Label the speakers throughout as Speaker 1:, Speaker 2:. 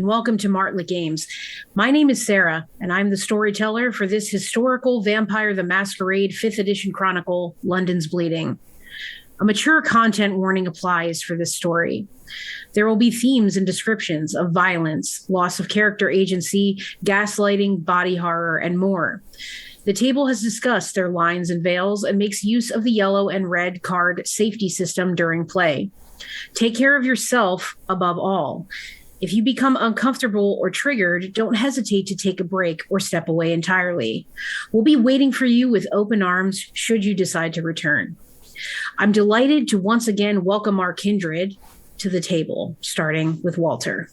Speaker 1: and welcome to Martlet Games. My name is Sarah, and I'm the storyteller for this historical Vampire the Masquerade 5th edition chronicle, London's Bleeding. A mature content warning applies for this story. There will be themes and descriptions of violence, loss of character agency, gaslighting, body horror, and more. The table has discussed their lines and veils and makes use of the yellow and red card safety system during play. Take care of yourself above all. If you become uncomfortable or triggered, don't hesitate to take a break or step away entirely. We'll be waiting for you with open arms should you decide to return. I'm delighted to once again welcome our kindred to the table, starting with Walter.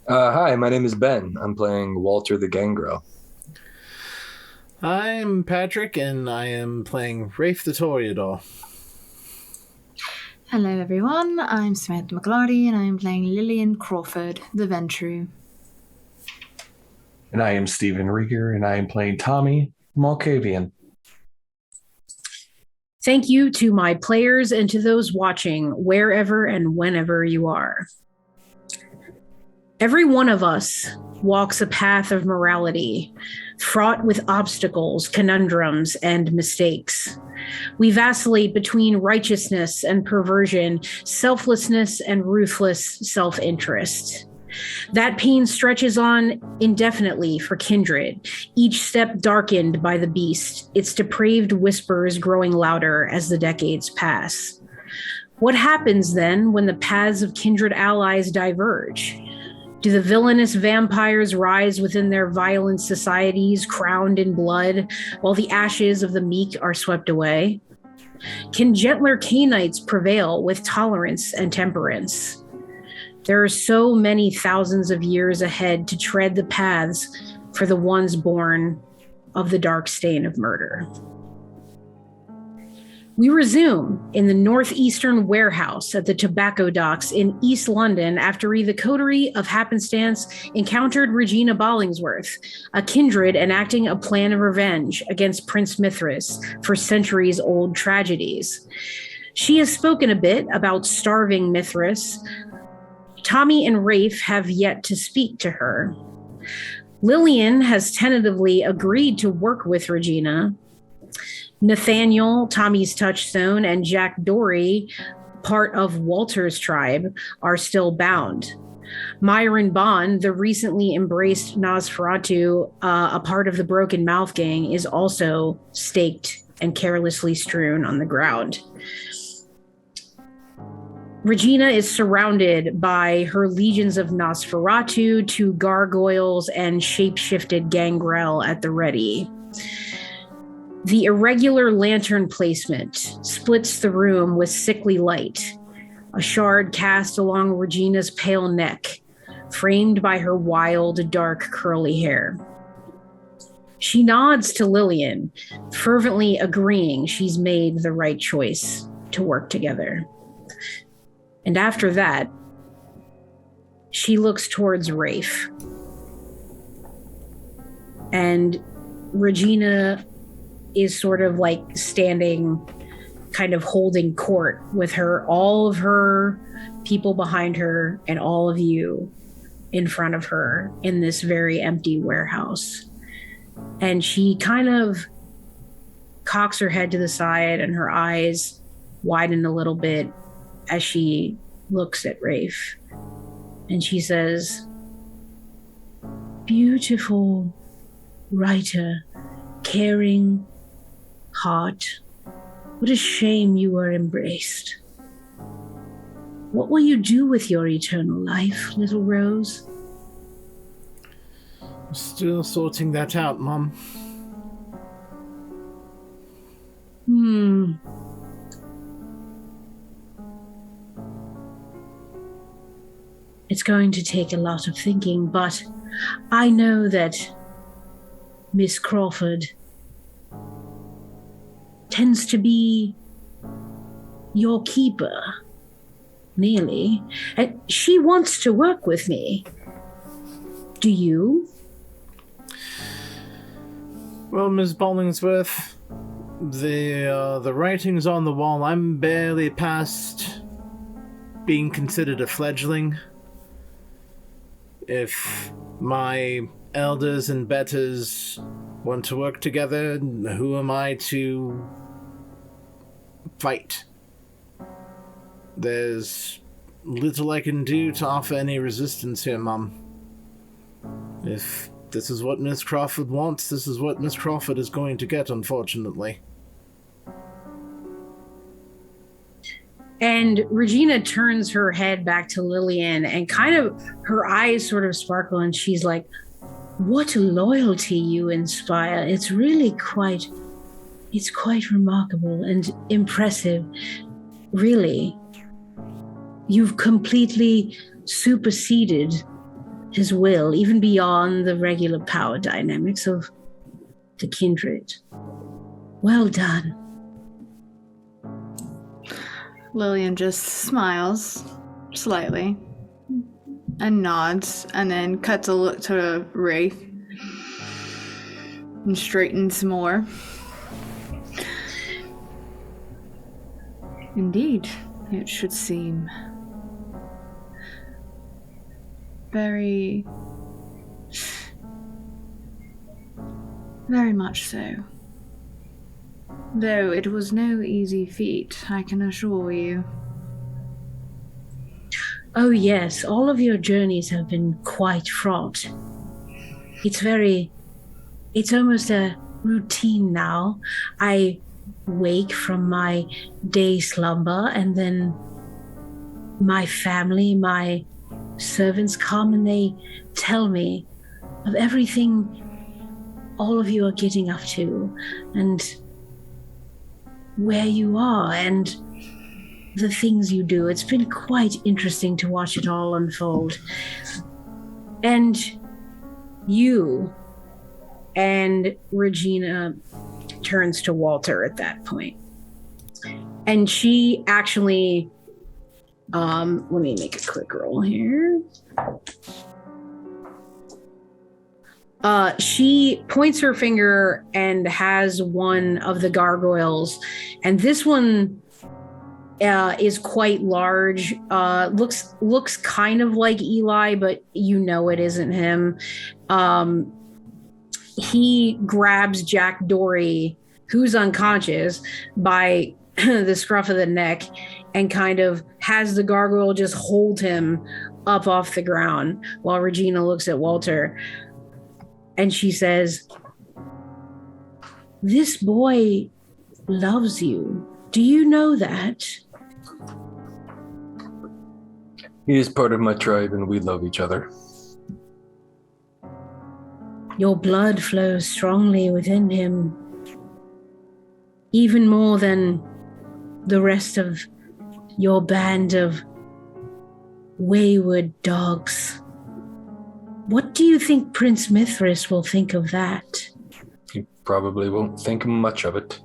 Speaker 2: Hi, my name is Ben. I'm playing Walter the Gangrel.
Speaker 3: I'm Patrick, and I am playing Rafe the Toreador.
Speaker 4: Hello everyone, I'm Samantha McLarty and I'm playing Lillian Crawford, the Ventru.
Speaker 5: And I am Stephen Rieger and I am playing Tommy Malkavian.
Speaker 1: Thank you to my players and to those watching, wherever and whenever you are. Every one of us walks a path of morality, fraught with obstacles, conundrums, and mistakes. We vacillate between righteousness and perversion, selflessness and ruthless self-interest. That pain stretches on indefinitely for kindred, each step darkened by the beast, its depraved whispers growing louder as the decades pass. What happens then when the paths of kindred allies diverge? Do the villainous vampires rise within their violent societies, crowned in blood, while the ashes of the meek are swept away? Can gentler Cainites prevail with tolerance and temperance? There are so many thousands of years ahead to tread the paths for the ones born of the dark stain of murder. We resume in the northeastern warehouse at the tobacco docks in East London after the Coterie of Happenstance encountered Regina Bollingsworth, a kindred enacting a plan of revenge against Prince Mithras for centuries-old tragedies. She has spoken a bit about starving Mithras. Tommy and Rafe have yet to speak to her. Lillian has tentatively agreed to work with Regina. Nathaniel, Tommy's touchstone, and Jack Dory, part of Walter's tribe, are still bound. Myron Bond, the recently embraced Nosferatu, a part of the Broken Mouth Gang, is also staked and carelessly strewn on the ground. Regina is surrounded by her legions of Nosferatu, 2 gargoyles, and shape-shifted gangrel at the ready. The irregular lantern placement splits the room with sickly light, a shard cast along Regina's pale neck, framed by her wild, dark, curly hair. She nods to Lillian, fervently agreeing she's made the right choice to work together. And after that, she looks towards Rafe. And Regina is sort of like standing, kind of holding court with her, all of her people behind her and all of you in front of her in this very empty warehouse. And she kind of cocks her head to the side and her eyes widen a little bit as she looks at Rafe. And she says, "Beautiful writer, caring heart, what a shame you were embraced. What will you do with your eternal life, little Rose?"
Speaker 3: Still sorting that out, Mom.
Speaker 1: It's going to take a lot of thinking, but I know that Miss Crawford tends to be your keeper, nearly. And she wants to work with me. Do you?
Speaker 3: Well, Ms. Bollingsworth, the writing's on the wall. I'm barely past being considered a fledgling. if my elders and betters want to work together, who am I to fight? There's little I can do to offer any resistance here, Mum. If this is what Miss Crawford wants, this is what Miss Crawford is going to get, unfortunately.
Speaker 1: And Regina turns her head back to Lillian and kind of her eyes sort of sparkle, and she's like, what loyalty you inspire. It's really quite remarkable and impressive. Really. You've completely superseded his will, even beyond the regular power dynamics of the kindred. Well done.
Speaker 4: Lillian just smiles slightly and nods, and then cuts a look to Wraith and straightens more. Indeed, it should seem very much so. Though it was no easy feat, I can assure you.
Speaker 1: Oh yes, all of your journeys have been quite fraught. It's almost a routine now. I wake from my day slumber, and then my family, my servants come and they tell me of everything all of you are getting up to, and where you are, and the things you do. It's been quite interesting to watch it all unfold. And you, and Regina turns to Walter at that point. And she actually, let me make a quick roll here. She points her finger and has one of the gargoyles, and this one is quite large. Looks kind of like Eli, but you know it isn't him. He grabs Jack Dory, who's unconscious, by the scruff of the neck, and kind of has the gargoyle just hold him up off the ground while Regina looks at Walter. And she says, "This boy loves you. Do you know that?"
Speaker 2: He is part of my tribe and we love each other.
Speaker 1: Your blood flows strongly within him, even more than the rest of your band of wayward dogs. What do you think Prince Mithras will think of that?
Speaker 2: He probably won't think much of it.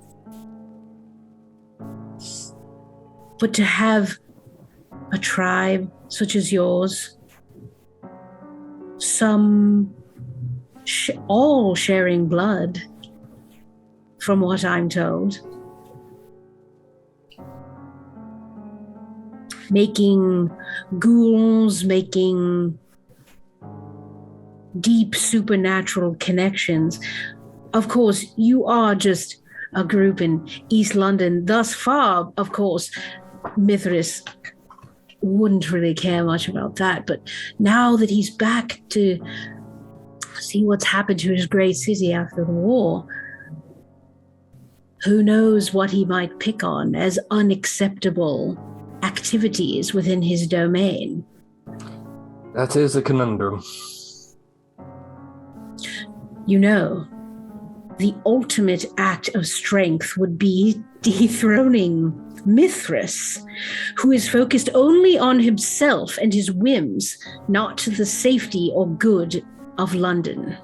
Speaker 1: But to have a tribe such as yours, all sharing blood, from what I'm told, making ghouls, making deep supernatural connections. Of course, you are just a group in East London. Thus far, of course, Mithras wouldn't really care much about that. But now that he's back to see what's happened to his great city after the war, who knows what he might pick on as unacceptable activities within his domain.
Speaker 2: That is a conundrum.
Speaker 1: You know, the ultimate act of strength would be dethroning Mithras, who is focused only on himself and his whims, not to the safety or good of London.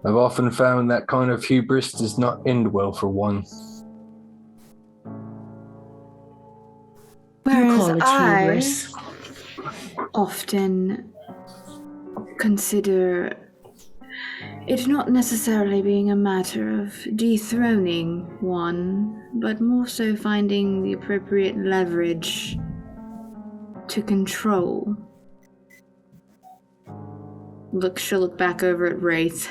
Speaker 2: I've often found that kind of hubris does not end well for one.
Speaker 4: Whereas I
Speaker 1: hubris.
Speaker 4: often consider it not necessarily being a matter of dethroning one, but more so finding the appropriate leverage to control. She'll look back over at Wraith.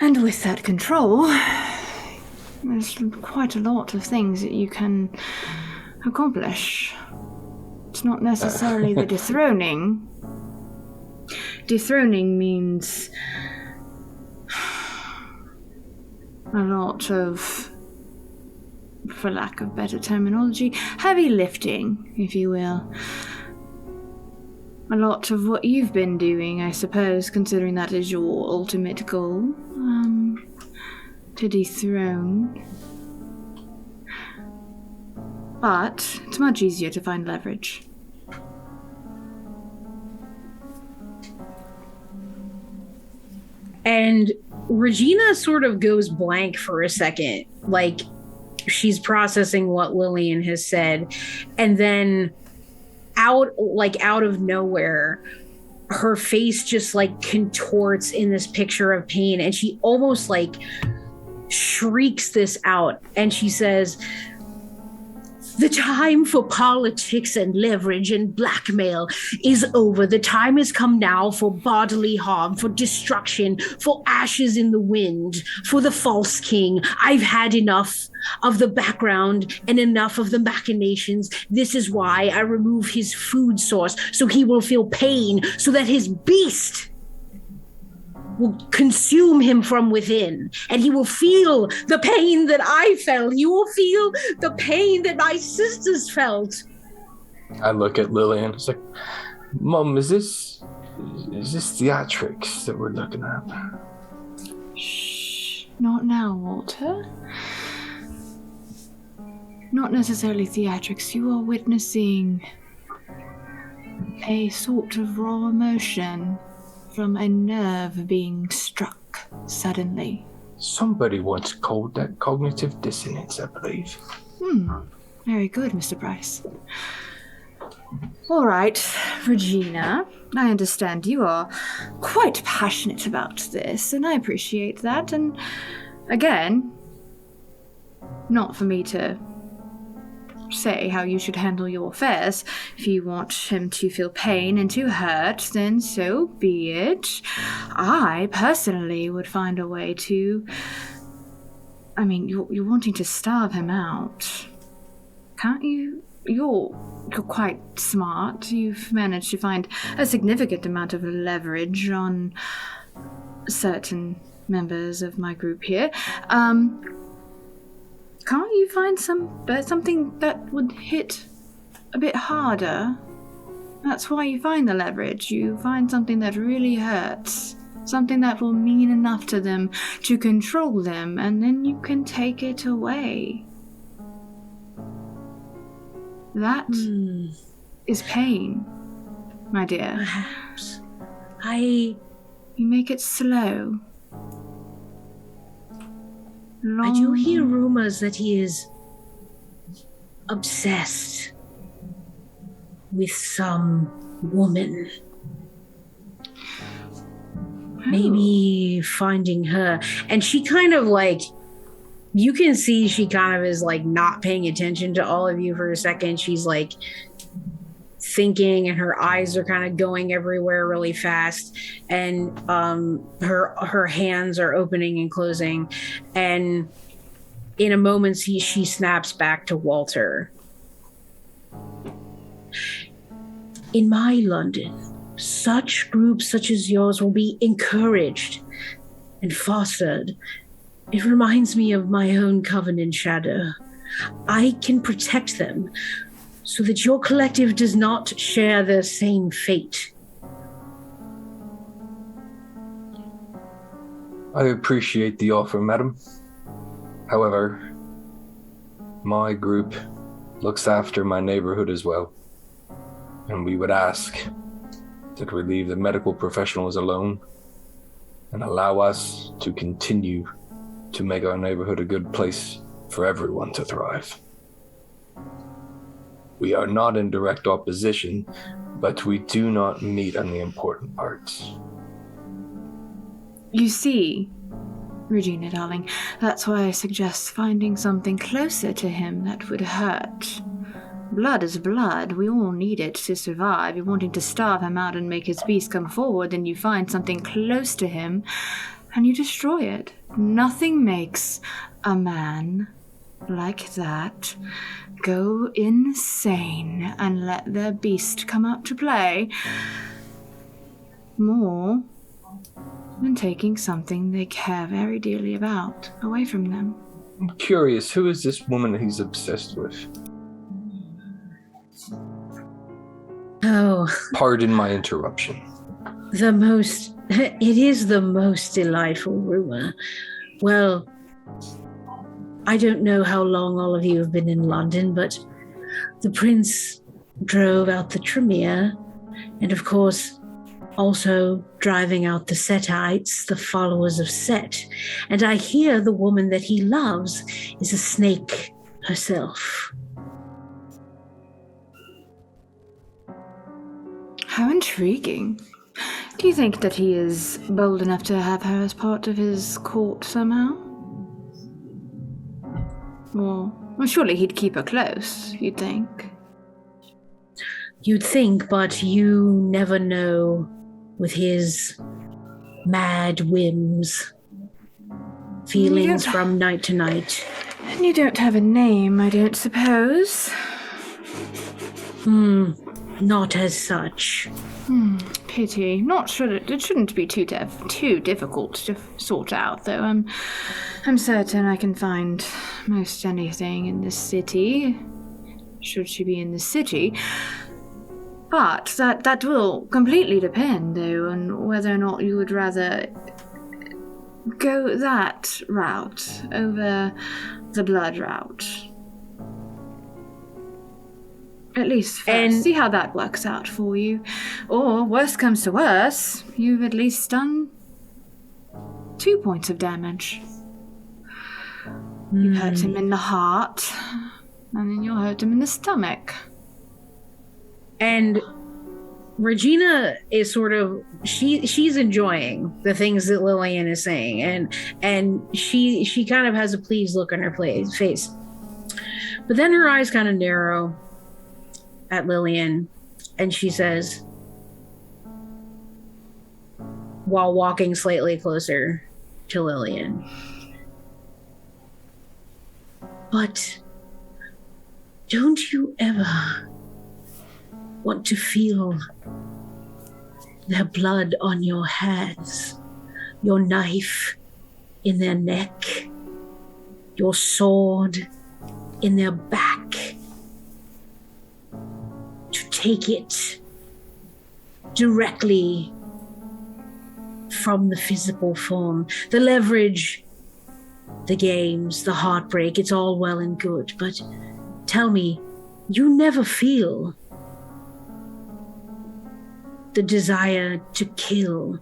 Speaker 4: And with that control, there's quite a lot of things that you can accomplish. It's not necessarily the dethroning. Dethroning means a lot of, for lack of better terminology, heavy lifting, if you will. A lot of what you've been doing, I suppose, considering that is your ultimate goal, to dethrone. But it's much easier to find leverage.
Speaker 1: And Regina sort of goes blank for a second, like she's processing what Lillian has said, and then out of nowhere, her face just like contorts in this picture of pain, and she almost like shrieks this out, and she says, "The time for politics and leverage and blackmail is over. The time has come now for bodily harm, for destruction, for ashes in the wind, for the false king. I've had enough of the background and enough of the machinations. This is why I remove his food source, so he will feel pain, so that his beast will consume him from within, and he will feel the pain that I felt. You will feel the pain that my sisters felt."
Speaker 2: I look at Lillian. It's like, Mom, is this theatrics that we're looking at?
Speaker 4: Shh. Not now, Walter. Not necessarily theatrics. You are witnessing a sort of raw emotion from a nerve being struck suddenly.
Speaker 2: Somebody once called that cognitive dissonance, I believe.
Speaker 4: Very good, Mr. Price. All right, Regina, I understand you are quite passionate about this, and I appreciate that. And again, not for me to say how you should handle your affairs. If you want him to feel pain and to hurt, then so be it. I personally would find a way to... I mean, you're wanting to starve him out. Can't you? You're quite smart. You've managed to find a significant amount of leverage on certain members of my group here. Can't you find something that would hit a bit harder? That's why you find the leverage. You find something that really hurts. Something that will mean enough to them to control them, and then you can take it away. That is pain, my dear.
Speaker 1: Perhaps.
Speaker 4: You make it slow.
Speaker 1: I do hear rumors that he is obsessed with some woman. Maybe finding her. And she kind of like, you can see she kind of is like not paying attention to all of you for a second. She's like thinking, and her eyes are kind of going everywhere really fast, and her hands are opening and closing, and in a moment she snaps back to Walter. In my London, such groups such as yours will be encouraged and fostered. It reminds me of my own Covenant shadow. I can protect them so that your collective does not share the same fate.
Speaker 2: I appreciate the offer, madam. However, my group looks after my neighborhood as well, and we would ask that we leave the medical professionals alone and allow us to continue to make our neighborhood a good place for everyone to thrive. We are not in direct opposition, but we do not meet on the important parts.
Speaker 4: You see, Regina, darling, that's why I suggest finding something closer to him that would hurt blood is blood. We all need it to survive. You're wanting to starve him out and make his beast come forward, then you find something close to him and you destroy it. Nothing makes a man like that go insane and let their beast come out to play more than taking something they care very dearly about away from them.
Speaker 2: I'm curious, who is this woman he's obsessed with?
Speaker 1: Oh,
Speaker 2: Pardon my interruption.
Speaker 1: it is the most delightful rumor. Well, I don't know how long all of you have been in London, but the prince drove out the Tremere, and of course, also driving out the Setites, the followers of Set. And I hear the woman that he loves is a snake herself.
Speaker 4: How intriguing. Do you think that he is bold enough to have her as part of his court somehow? Well, surely he'd keep her close, you'd think.
Speaker 1: You'd think, but you never know with his mad whims, feelings from night to night.
Speaker 4: And you don't have a name, I don't suppose?
Speaker 1: Not as such.
Speaker 4: Pity. Not sure it shouldn't be too difficult to sort out, though. I'm certain I can find most anything in this city, should she be in the city. But that will completely depend, though, on whether or not you would rather go that route over the blood route. At least first,
Speaker 1: And
Speaker 4: see how that works out for you. Or, worst comes to worse, you've at least done 2 points of damage. You've hurt him in the heart, and then you'll hurt him in the stomach.
Speaker 1: And Regina is sort of she's enjoying the things that Lillian is saying, and she kind of has a pleased look on her face. But then her eyes kind of narrow at Lillian, and she says, while walking slightly closer to Lillian, "But don't you ever want to feel their blood on your hands, your knife in their neck, your sword in their back, to take it directly from the physical form, the leverage, the games, the heartbreak, it's all well and good, but tell me, you never feel the desire to kill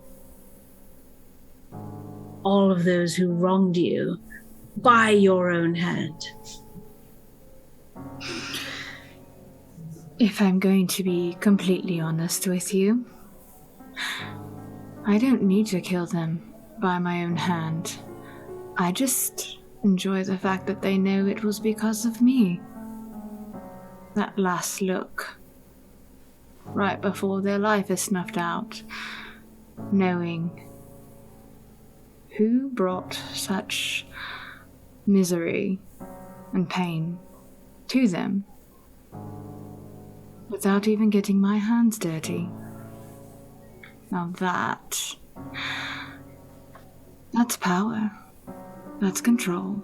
Speaker 1: all of those who wronged you by your own hand?"
Speaker 4: If I'm going to be completely honest with you, I don't need to kill them by my own hand. I just enjoy the fact that they know it was because of me. That last look, right before their life is snuffed out, knowing who brought such misery and pain to them without even getting my hands dirty. Now that's power. That's control.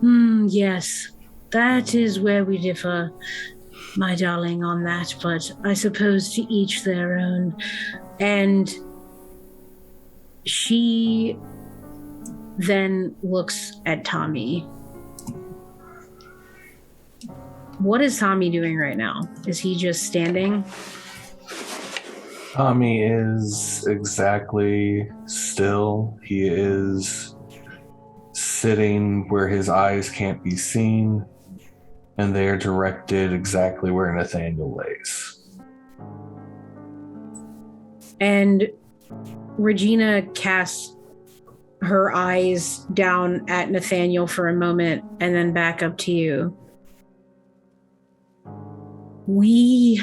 Speaker 1: Yes, that is where we differ, my darling, on that, but I suppose to each their own. And she then looks at Tommy. What is Tommy doing right now? Is he just standing?
Speaker 5: Tommy is exactly still. He is sitting where his eyes can't be seen, and they are directed exactly where Nathaniel lays.
Speaker 1: And Regina casts her eyes down at Nathaniel for a moment and then back up to you. We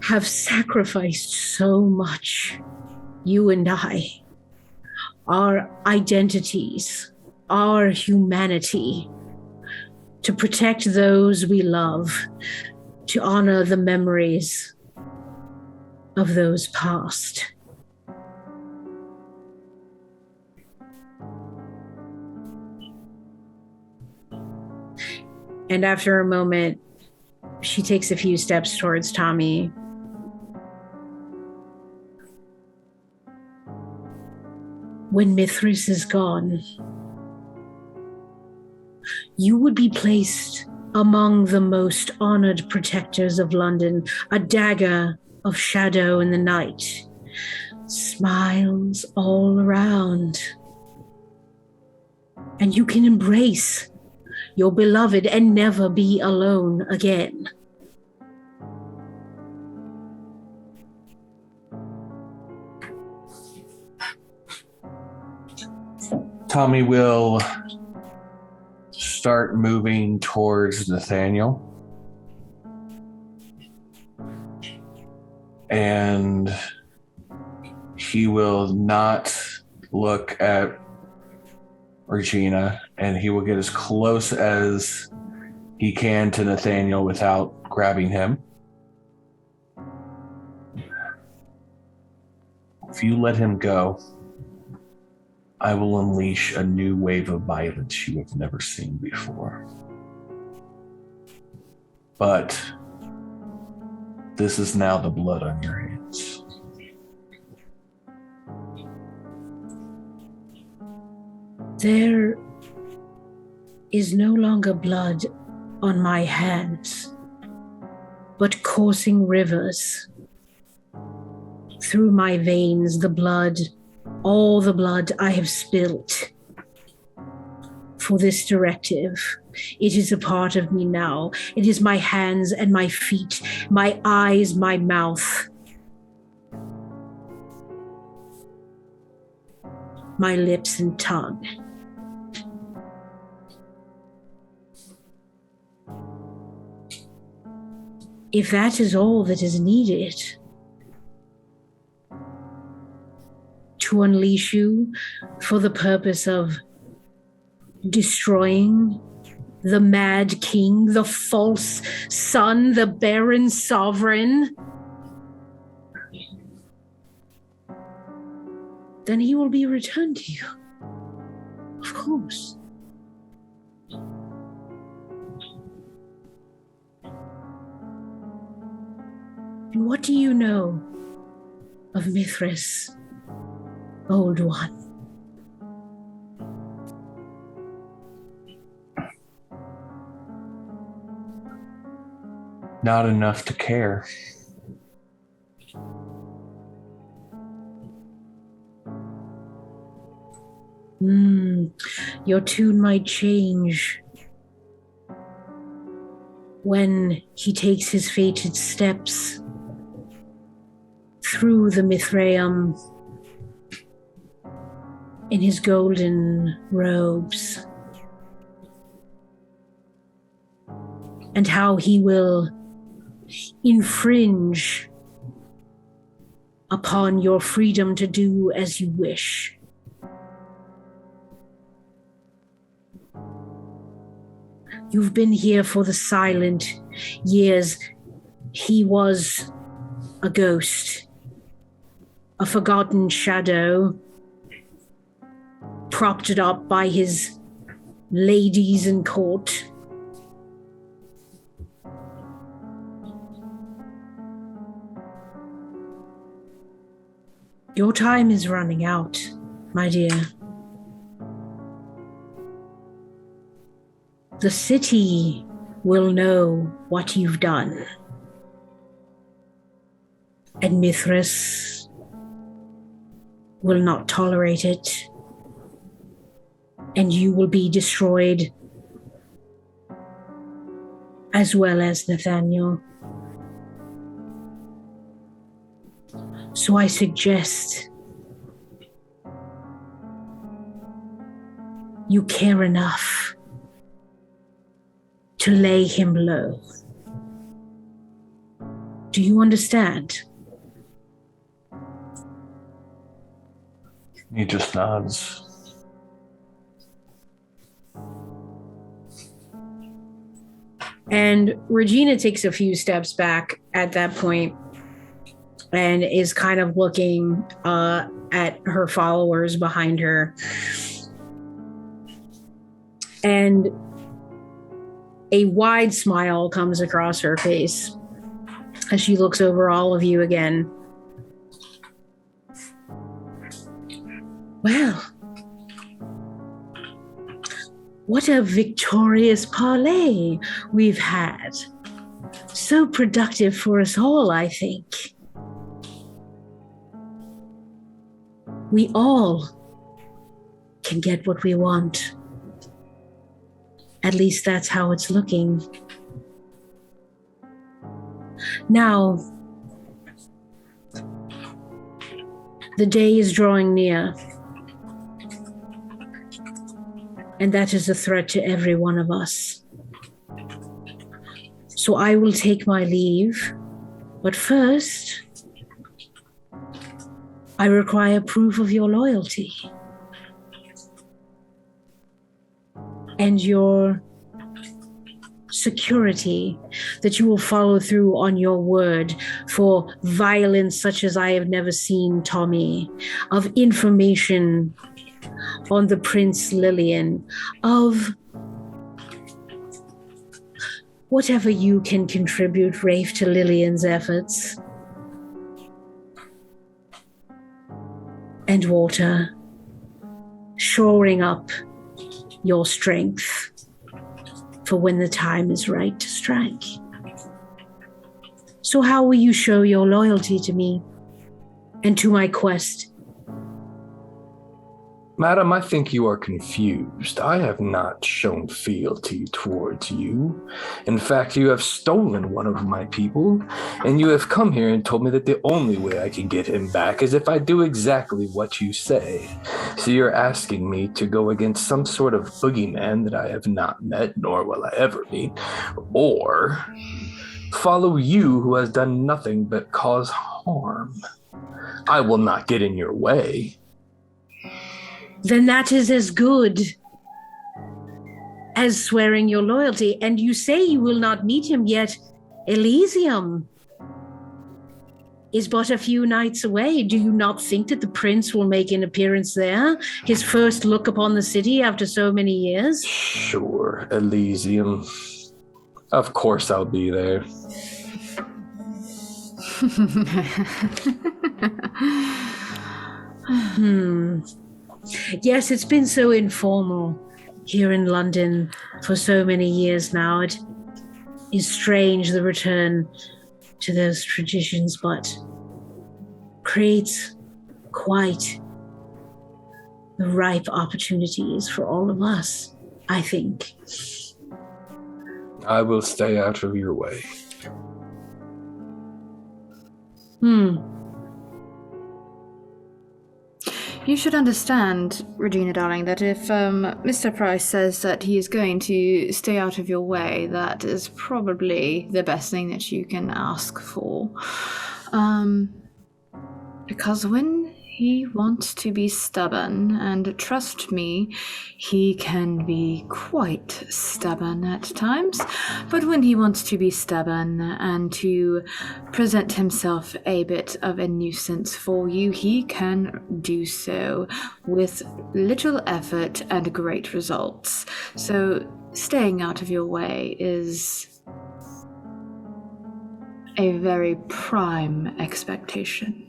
Speaker 1: have sacrificed so much, you and I. Our identities, our humanity, to protect those we love, to honor the memories of those past. And after a moment, she takes a few steps towards Tommy. When Mithras is gone, you would be placed among the most honored protectors of London, a dagger of shadow in the night. Smiles all around. And you can embrace your beloved and never be alone again.
Speaker 5: Tommy will start moving towards Nathaniel. And he will not look at Regina, and he will get as close as he can to Nathaniel without grabbing him. If you let him go, I will unleash a new wave of violence you have never seen before. But this is now the blood on your hands.
Speaker 1: There is no longer blood on my hands, but coursing rivers. Through my veins, the blood, all the blood I have spilt for this directive. It is a part of me now. It is my hands and my feet, my eyes, my mouth, my lips and tongue. If that is all that is needed to unleash you for the purpose of destroying the mad king, the false son, the barren sovereign, then he will be returned to you. Of course. And what do you know of Mithras, Old One?
Speaker 5: Not enough to care.
Speaker 1: Your tune might change when he takes his fated steps through the Mithraeum in his golden robes, and how he will infringe upon your freedom to do as you wish. You've been here for the silent years. He was a ghost, a forgotten shadow, propped up by his ladies in court. Your time is running out, my dear. The city will know what you've done. And Mithras will not tolerate it. And you will be destroyed, as well as Nathaniel. So I suggest you care enough to lay him low. Do you understand?
Speaker 5: He just nods.
Speaker 1: And Regina takes a few steps back at that point and is kind of looking at her followers behind her. And a wide smile comes across her face as she looks over all of you again. Well, what a victorious parley we've had. So productive for us all, I think. We all can get what we want. At least that's how it's looking. Now, the day is drawing near. And that is a threat to every one of us. So I will take my leave. But first, I require proof of your loyalty. And your security that you will follow through on your word for violence such as I have never seen, Tommy, of information on the Prince Lillian, of whatever you can contribute, Rafe, to Lillian's efforts. And Walter, shoring up your strength for when the time is right to strike. So how will you show your loyalty to me and to my quest?
Speaker 2: Madam, I think you are confused. I have not shown fealty towards you. In fact, you have stolen one of my people, and you have come here and told me that the only way I can get him back is if I do exactly what you say. So you're asking me to go against some sort of boogeyman that I have not met, nor will I ever meet, or follow you who has done nothing but cause harm. I will not get in your way.
Speaker 1: Then that is as good as swearing your loyalty. And you say you will not meet him, yet Elysium is but a few nights away. Do you not think that the prince will make an appearance there? His first look upon the city after so many years?
Speaker 2: Sure, Elysium. Of course I'll be there.
Speaker 1: Yes, it's been so informal here in London for so many years now. It is strange, the return to those traditions, but creates quite the ripe opportunities for all of us, I think.
Speaker 2: I will stay out of your way.
Speaker 4: You should understand, Regina darling, that if Mr. Price says that he is going to stay out of your way, that is probably the best thing that you can ask for. Because when he wants to be stubborn, and trust me, he can be quite stubborn at times, but when he wants to be stubborn and to present himself a bit of a nuisance for you, he can do so with little effort and great results. So staying out of your way is a very prime expectation.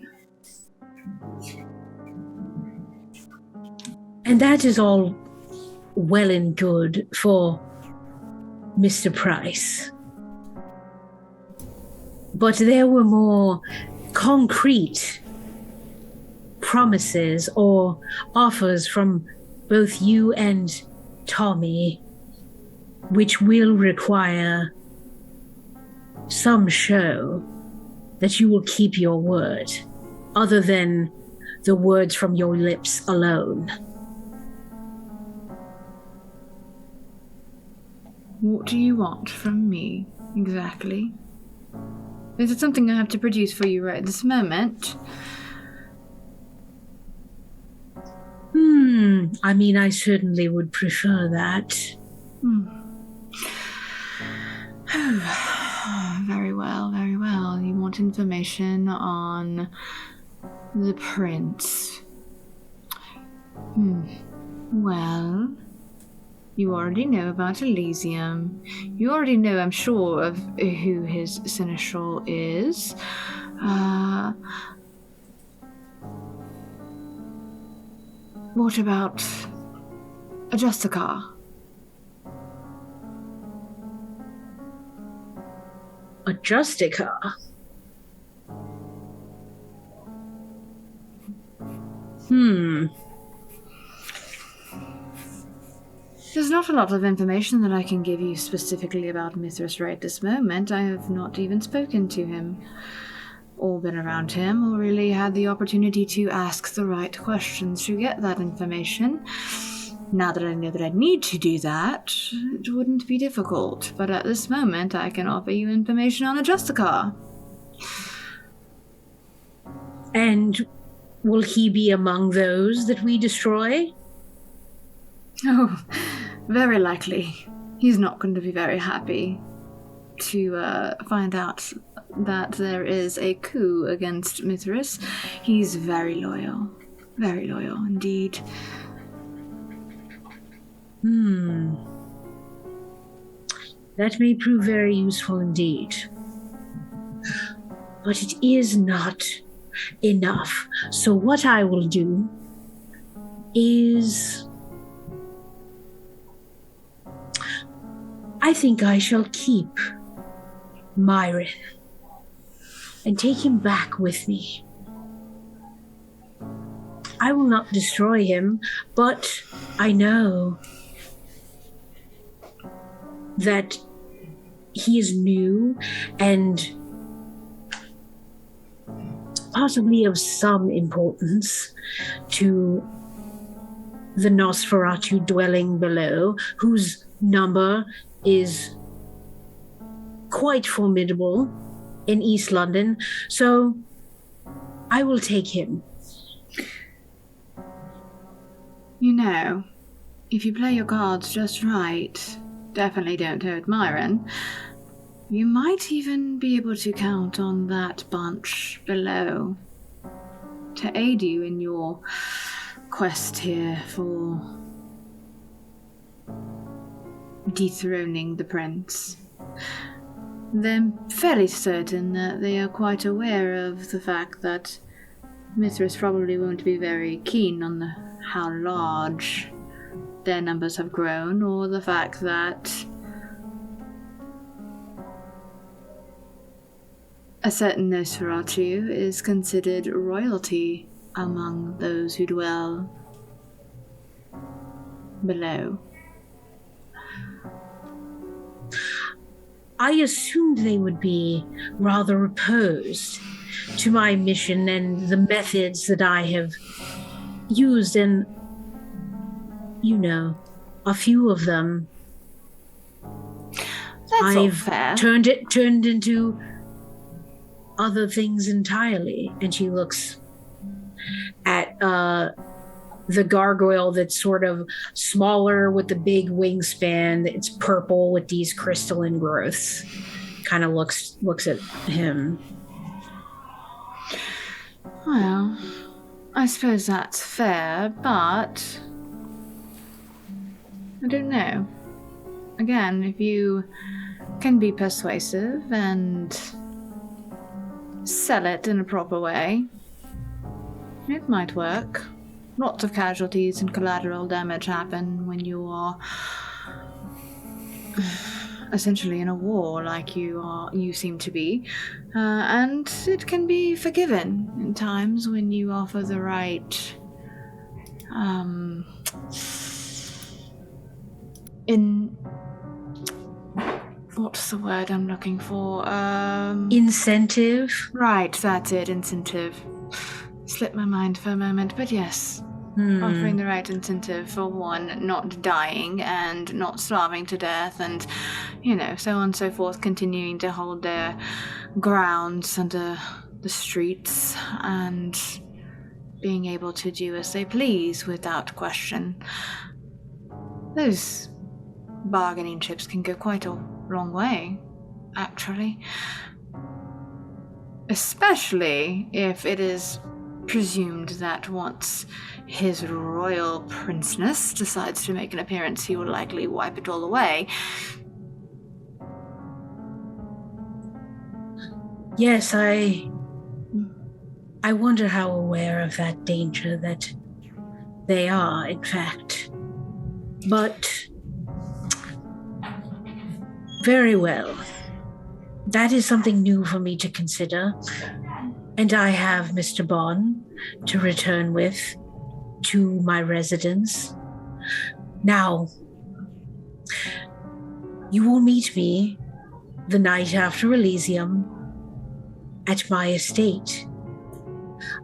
Speaker 1: And that is all well and good for Mr. Price. But there were more concrete promises or offers from both you and Tommy, which will require some show that you will keep your word, other than the words from your lips alone.
Speaker 4: What do you want from me, exactly? Is it something I have to produce for you right this moment?
Speaker 1: I mean, I certainly would prefer that.
Speaker 4: Very well, very well. You want information on the prince. Well, you already know about Elysium. You already know, I'm sure, of who his seneschal is. What about Jessica?
Speaker 1: A Justica?
Speaker 4: There's not a lot of information that I can give you specifically about Mithras right this moment. I have not even spoken to him, or been around him, or really had the opportunity to ask the right questions to get that information. Now that I know that I need to do that, it wouldn't be difficult. But at this moment, I can offer you information on a Justica.
Speaker 1: And will he be among those that we destroy?
Speaker 4: Oh, very likely. He's not going to be very happy to find out that there is a coup against Mithras. He's very loyal indeed.
Speaker 1: That may prove very useful indeed. But it is not enough. So what I will do is, I think I shall keep Myron and take him back with me. I will not destroy him, but I know that he is new and possibly of some importance to the Nosferatu dwelling below, whose number is quite formidable in East London. So I will take him.
Speaker 4: You know, if you play your cards just right, definitely don't hurt Myron, you might even be able to count on that bunch below to aid you in your quest here for dethroning the prince. They're fairly certain that they are quite aware of the fact that Mithras probably won't be very keen on how large their numbers have grown, or the fact that a certain Nosferatu is considered royalty among those who dwell below.
Speaker 1: I assumed they would be rather opposed to my mission and the methods that I have used, and, you know, a few of them
Speaker 4: That's all
Speaker 1: I've
Speaker 4: fair.
Speaker 1: turned into other things entirely. And she looks at the gargoyle that's sort of smaller with the big wingspan. It's purple with these crystalline growths. Kind of looks at him.
Speaker 4: Well, I suppose that's fair, but I don't know. Again, if you can be persuasive and sell it in a proper way, it might work. Lots of casualties and collateral damage happen when you are essentially in a war like you seem to be, and it can be forgiven in times when you offer the right what's the word I'm looking for?
Speaker 1: Incentive.
Speaker 4: Right, that's it, incentive. Slipped my mind for a moment, but yes, Offering the right incentive for one, not dying and not starving to death, and, so on and so forth, continuing to hold their grounds under the streets and being able to do as they please without question. Those bargaining chips can go quite a long way, actually. Especially if it is presumed that once His Royal Princeness decides to make an appearance, he will likely wipe it all away.
Speaker 1: Yes, I wonder how aware of that danger that they are, in fact. But very well. That is something new for me to consider. And I have Mr. Bond to return with to my residence. Now, you will meet me the night after Elysium at my estate.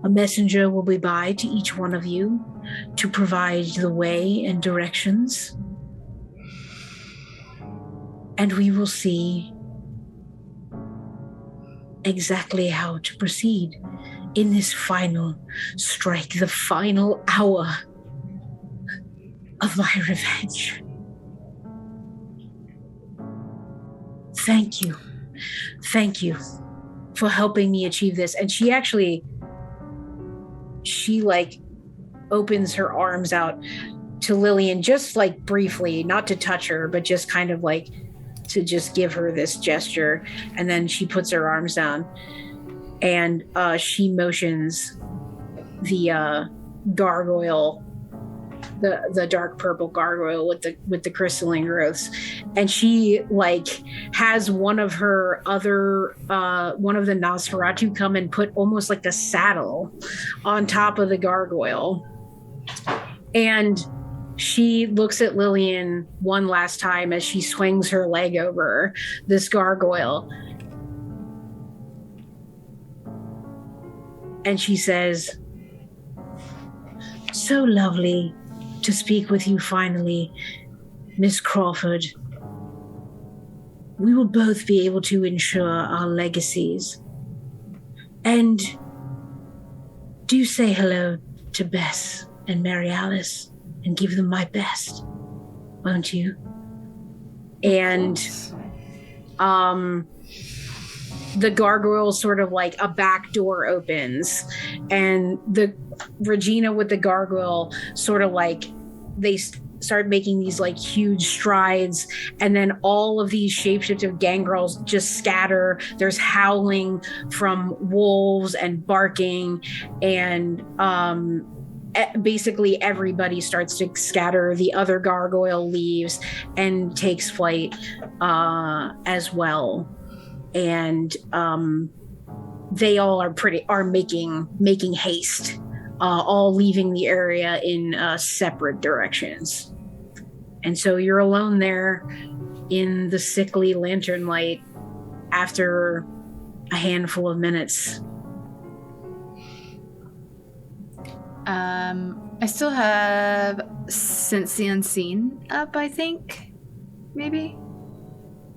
Speaker 1: A messenger will be by to each one of you to provide the way and directions. And we will see exactly how to proceed in this final strike, the final hour of my revenge. Thank you. Thank you for helping me achieve this. And she opens her arms out to Lillian, just like briefly, not to touch her, but just kind of like to just give her this gesture. And then she puts her arms down and she motions the gargoyle, the dark purple gargoyle with the crystalline growths, and she has one of the Nosferatu come and put almost like a saddle on top of the gargoyle, and she looks at Lillian one last time as she swings her leg over this gargoyle, and she says, "So lovely to speak with you finally, Miss Crawford. We will both be able to ensure our legacies. And do say hello to Bess and Mary Alice and give them my best, won't you?" And the gargoyle sort of like a back door opens, and the Regina with the gargoyle sort of like they start making these like huge strides, and then all of these shapeshifted gangrels just scatter. There's howling from wolves and barking, and basically everybody starts to scatter. The other gargoyle leaves and takes flight as well, and they all are making haste, all leaving the area in separate directions. And so you're alone there in the sickly lantern light after a handful of minutes.
Speaker 4: I still have Sense the Unseen up, I think. Maybe?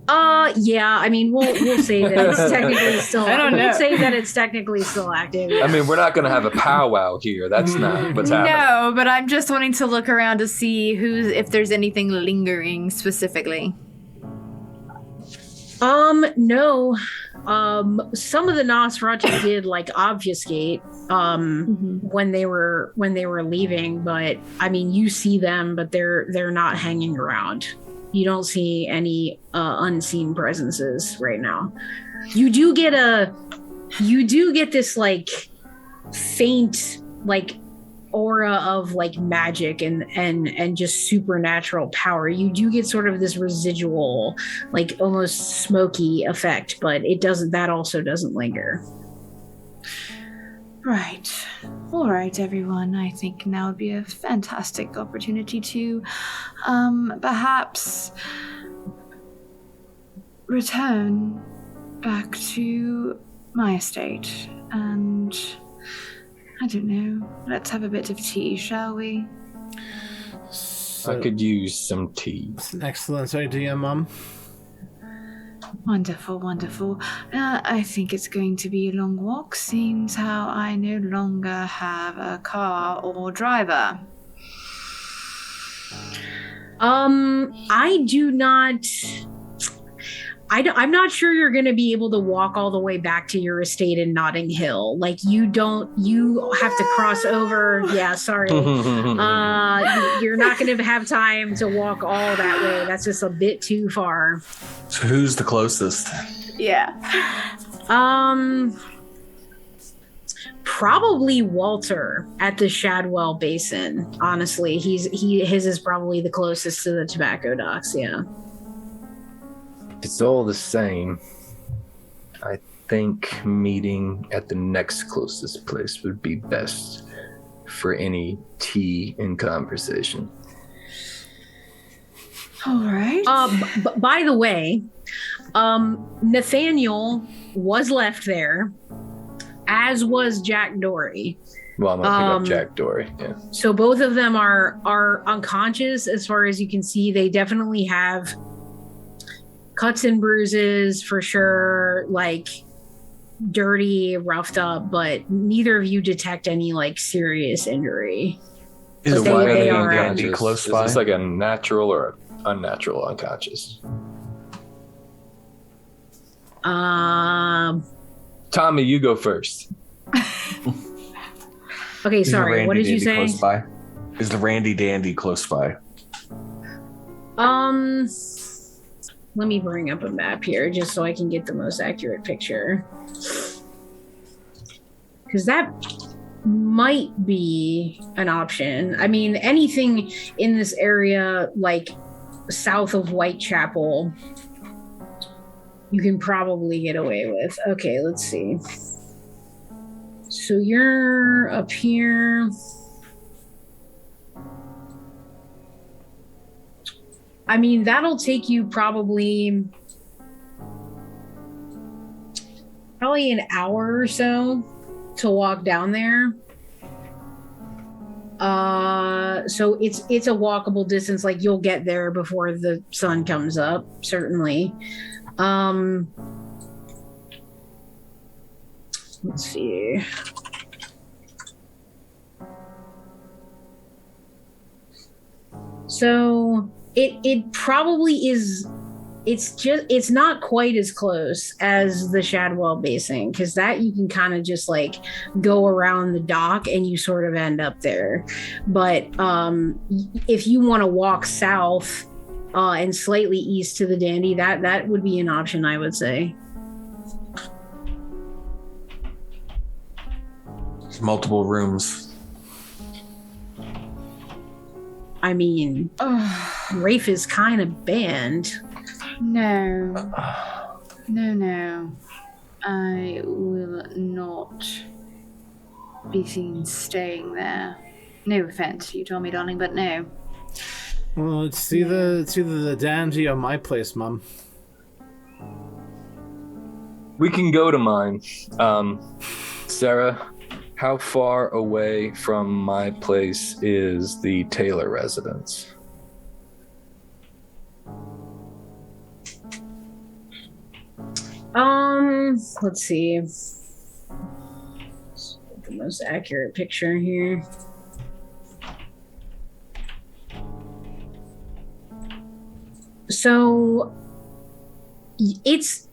Speaker 1: Yeah, I mean, we'll say that it's technically still.
Speaker 4: I don't know.
Speaker 1: We'll say that it's technically still active.
Speaker 2: I mean, we're not going to have a powwow here. That's not what's happening.
Speaker 4: No, but I'm just wanting to look around to see if there's anything lingering specifically.
Speaker 1: No. Some of the Nosferatu did like obfuscate when they were leaving, but I mean, you see them, but they're not hanging around. You don't see any unseen presences right now. You do get this like faint like aura of like magic and just supernatural power. You do get sort of this residual, like almost smoky effect, but that also doesn't linger.
Speaker 4: Right. All right, everyone. I think now would be a fantastic opportunity to perhaps return back to my estate and I don't know. Let's have a bit of tea, shall we?
Speaker 2: I could use some tea.
Speaker 3: It's an excellent idea, Mum.
Speaker 4: Wonderful, wonderful. I think it's going to be a long walk, seems how I no longer have a car or driver.
Speaker 1: I do not. I'm not sure you're going to be able to walk all the way back to your estate in Notting Hill. Like, you have to cross over. Yeah, sorry. You're not going to have time to walk all that way. That's just a bit too far.
Speaker 5: So who's the closest?
Speaker 4: Yeah.
Speaker 1: Probably Walter at the Shadwell Basin. Honestly, his is probably the closest to the tobacco docks. Yeah.
Speaker 2: It's all the same. I think meeting at the next closest place would be best for any tea and conversation.
Speaker 4: All right.
Speaker 1: By the way, Nathaniel was left there, as was Jack Dory.
Speaker 2: Well, I'm gonna pick up Jack Dory. Yeah.
Speaker 1: So both of them are unconscious, as far as you can see. They definitely have cuts and bruises for sure, like dirty, roughed up, but neither of you detect any like serious injury.
Speaker 5: Is
Speaker 1: they are
Speaker 5: Dandy close by?
Speaker 2: Is this like a natural or unnatural unconscious? Tommy, you go first.
Speaker 1: Okay, sorry. What did you say?
Speaker 5: Close by? Is the Randy Dandy close by?
Speaker 1: Let me bring up a map here just so I can get the most accurate picture. Because that might be an option. I mean, anything in this area, like south of Whitechapel, you can probably get away with. Okay, let's see. So you're up here. I mean, that'll take you probably an hour or so to walk down there. So it's a walkable distance. Like, you'll get there before the sun comes up, certainly. Let's see. So it probably is. It's not quite as close as the Shadwell Basin, because that you can kind of just like go around the dock and you sort of end up there. But if you want to walk south and slightly east to the Dandy, that would be an option, I would say.
Speaker 5: There's multiple rooms.
Speaker 1: I mean, Rafe is kind of banned.
Speaker 4: No. I will not be seen staying there. No offense to you, Tommy, darling, but no.
Speaker 3: Well, it's either the Dandy or my place, Mum.
Speaker 2: We can go to mine. Sarah, how far away from my place is the Taylor residence?
Speaker 1: Let's see. The most accurate picture here. So it's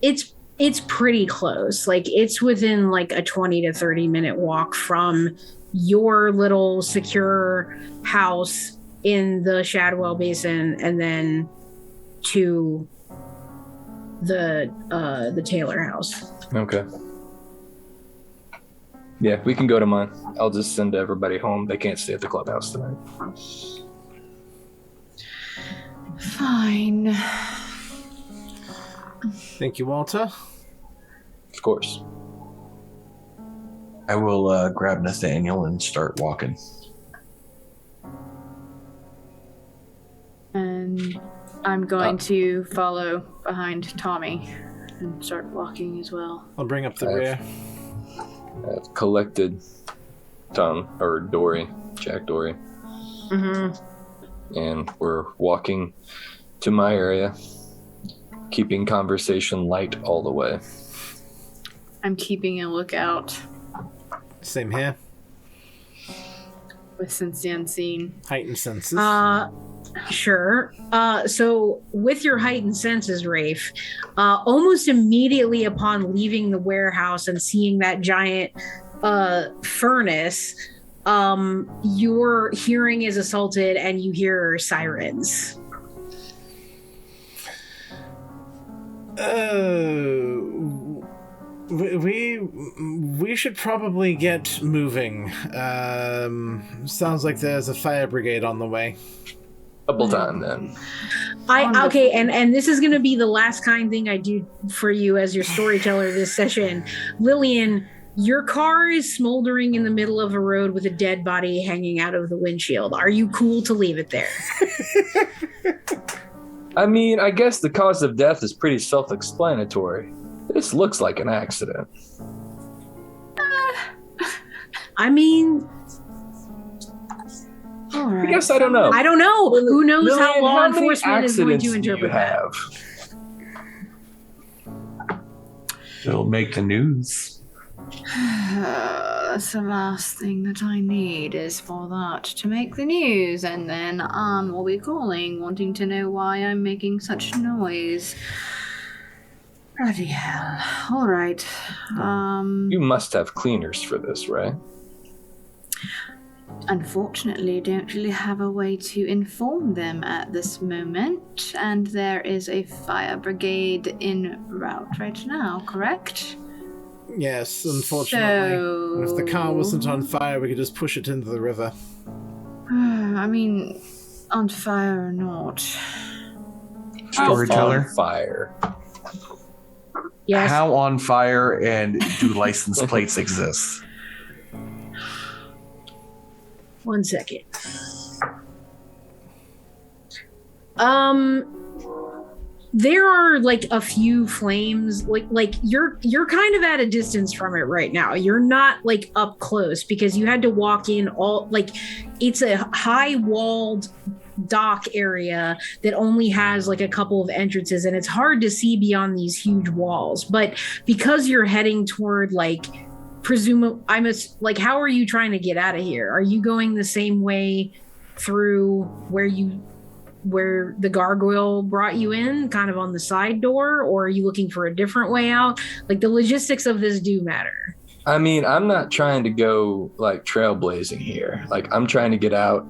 Speaker 1: pretty close. Like, it's within like a 20 to 30 minute walk from your little secure house in the Shadwell Basin, and then to the Taylor house.
Speaker 2: Okay. Yeah, we can go to mine. I'll just send everybody home. They can't stay at the clubhouse tonight.
Speaker 4: Fine.
Speaker 3: Thank you, Walter.
Speaker 2: Of course.
Speaker 5: I will grab Nathaniel and start walking.
Speaker 4: And I'm going to follow behind Tommy and start walking as well.
Speaker 3: I'll bring up the rear.
Speaker 2: I've collected Tom, or Dory, Jack Dory.
Speaker 1: Mm-hmm.
Speaker 2: And we're walking to my area, keeping conversation light all the way.
Speaker 4: I'm keeping a lookout
Speaker 3: Same here.
Speaker 4: with Sense the Unseen.
Speaker 3: Heightened senses.
Speaker 1: Sure. So with your heightened senses, Rafe, almost immediately upon leaving the warehouse and seeing that giant furnace, your hearing is assaulted and you hear sirens.
Speaker 3: We should probably get moving. Sounds like there's a fire brigade on the way.
Speaker 2: Double time then.
Speaker 1: Okay, and this is going to be the last kind thing I do for you as your storyteller this session. Lillian, your car is smoldering in the middle of a road with a dead body hanging out of the windshield. Are you cool to leave it there?
Speaker 2: I mean, I guess the cause of death is pretty self-explanatory. This looks like an accident.
Speaker 1: I mean...
Speaker 4: All right.
Speaker 2: I guess I don't know.
Speaker 1: I don't know. Who knows
Speaker 2: Lillian,
Speaker 1: how law
Speaker 2: many
Speaker 1: enforcement is going to
Speaker 2: accidents do you
Speaker 1: interpret that?
Speaker 2: have?
Speaker 5: It'll make the news.
Speaker 4: That's the last thing that I need is for that to make the news, and then will be calling, wanting to know why I'm making such noise. Bloody hell. All right.
Speaker 2: You must have cleaners for this, right?
Speaker 4: Unfortunately, don't really have a way to inform them at this moment, and there is a fire brigade en route right now, correct?
Speaker 3: Yes, unfortunately.
Speaker 4: So...
Speaker 3: If the car wasn't on fire, we could just push it into the river.
Speaker 4: I mean, on fire or not.
Speaker 5: Storyteller.
Speaker 2: On fire.
Speaker 1: Yes.
Speaker 5: How on fire and do license plates exist?
Speaker 1: 1 second. There are like a few flames, like you're kind of at a distance from it right now. You're not like up close because you had to walk in all, like it's a high walled dock area that only has like a couple of entrances, and it's hard to see beyond these huge walls. But because you're heading toward like how are you trying to get out of here? Are you going the same way through where the gargoyle brought you in, kind of on the side door, or are you looking for a different way out? Like the logistics of this do matter.
Speaker 2: I mean, I'm not trying to go like trailblazing here. Like I'm trying to get out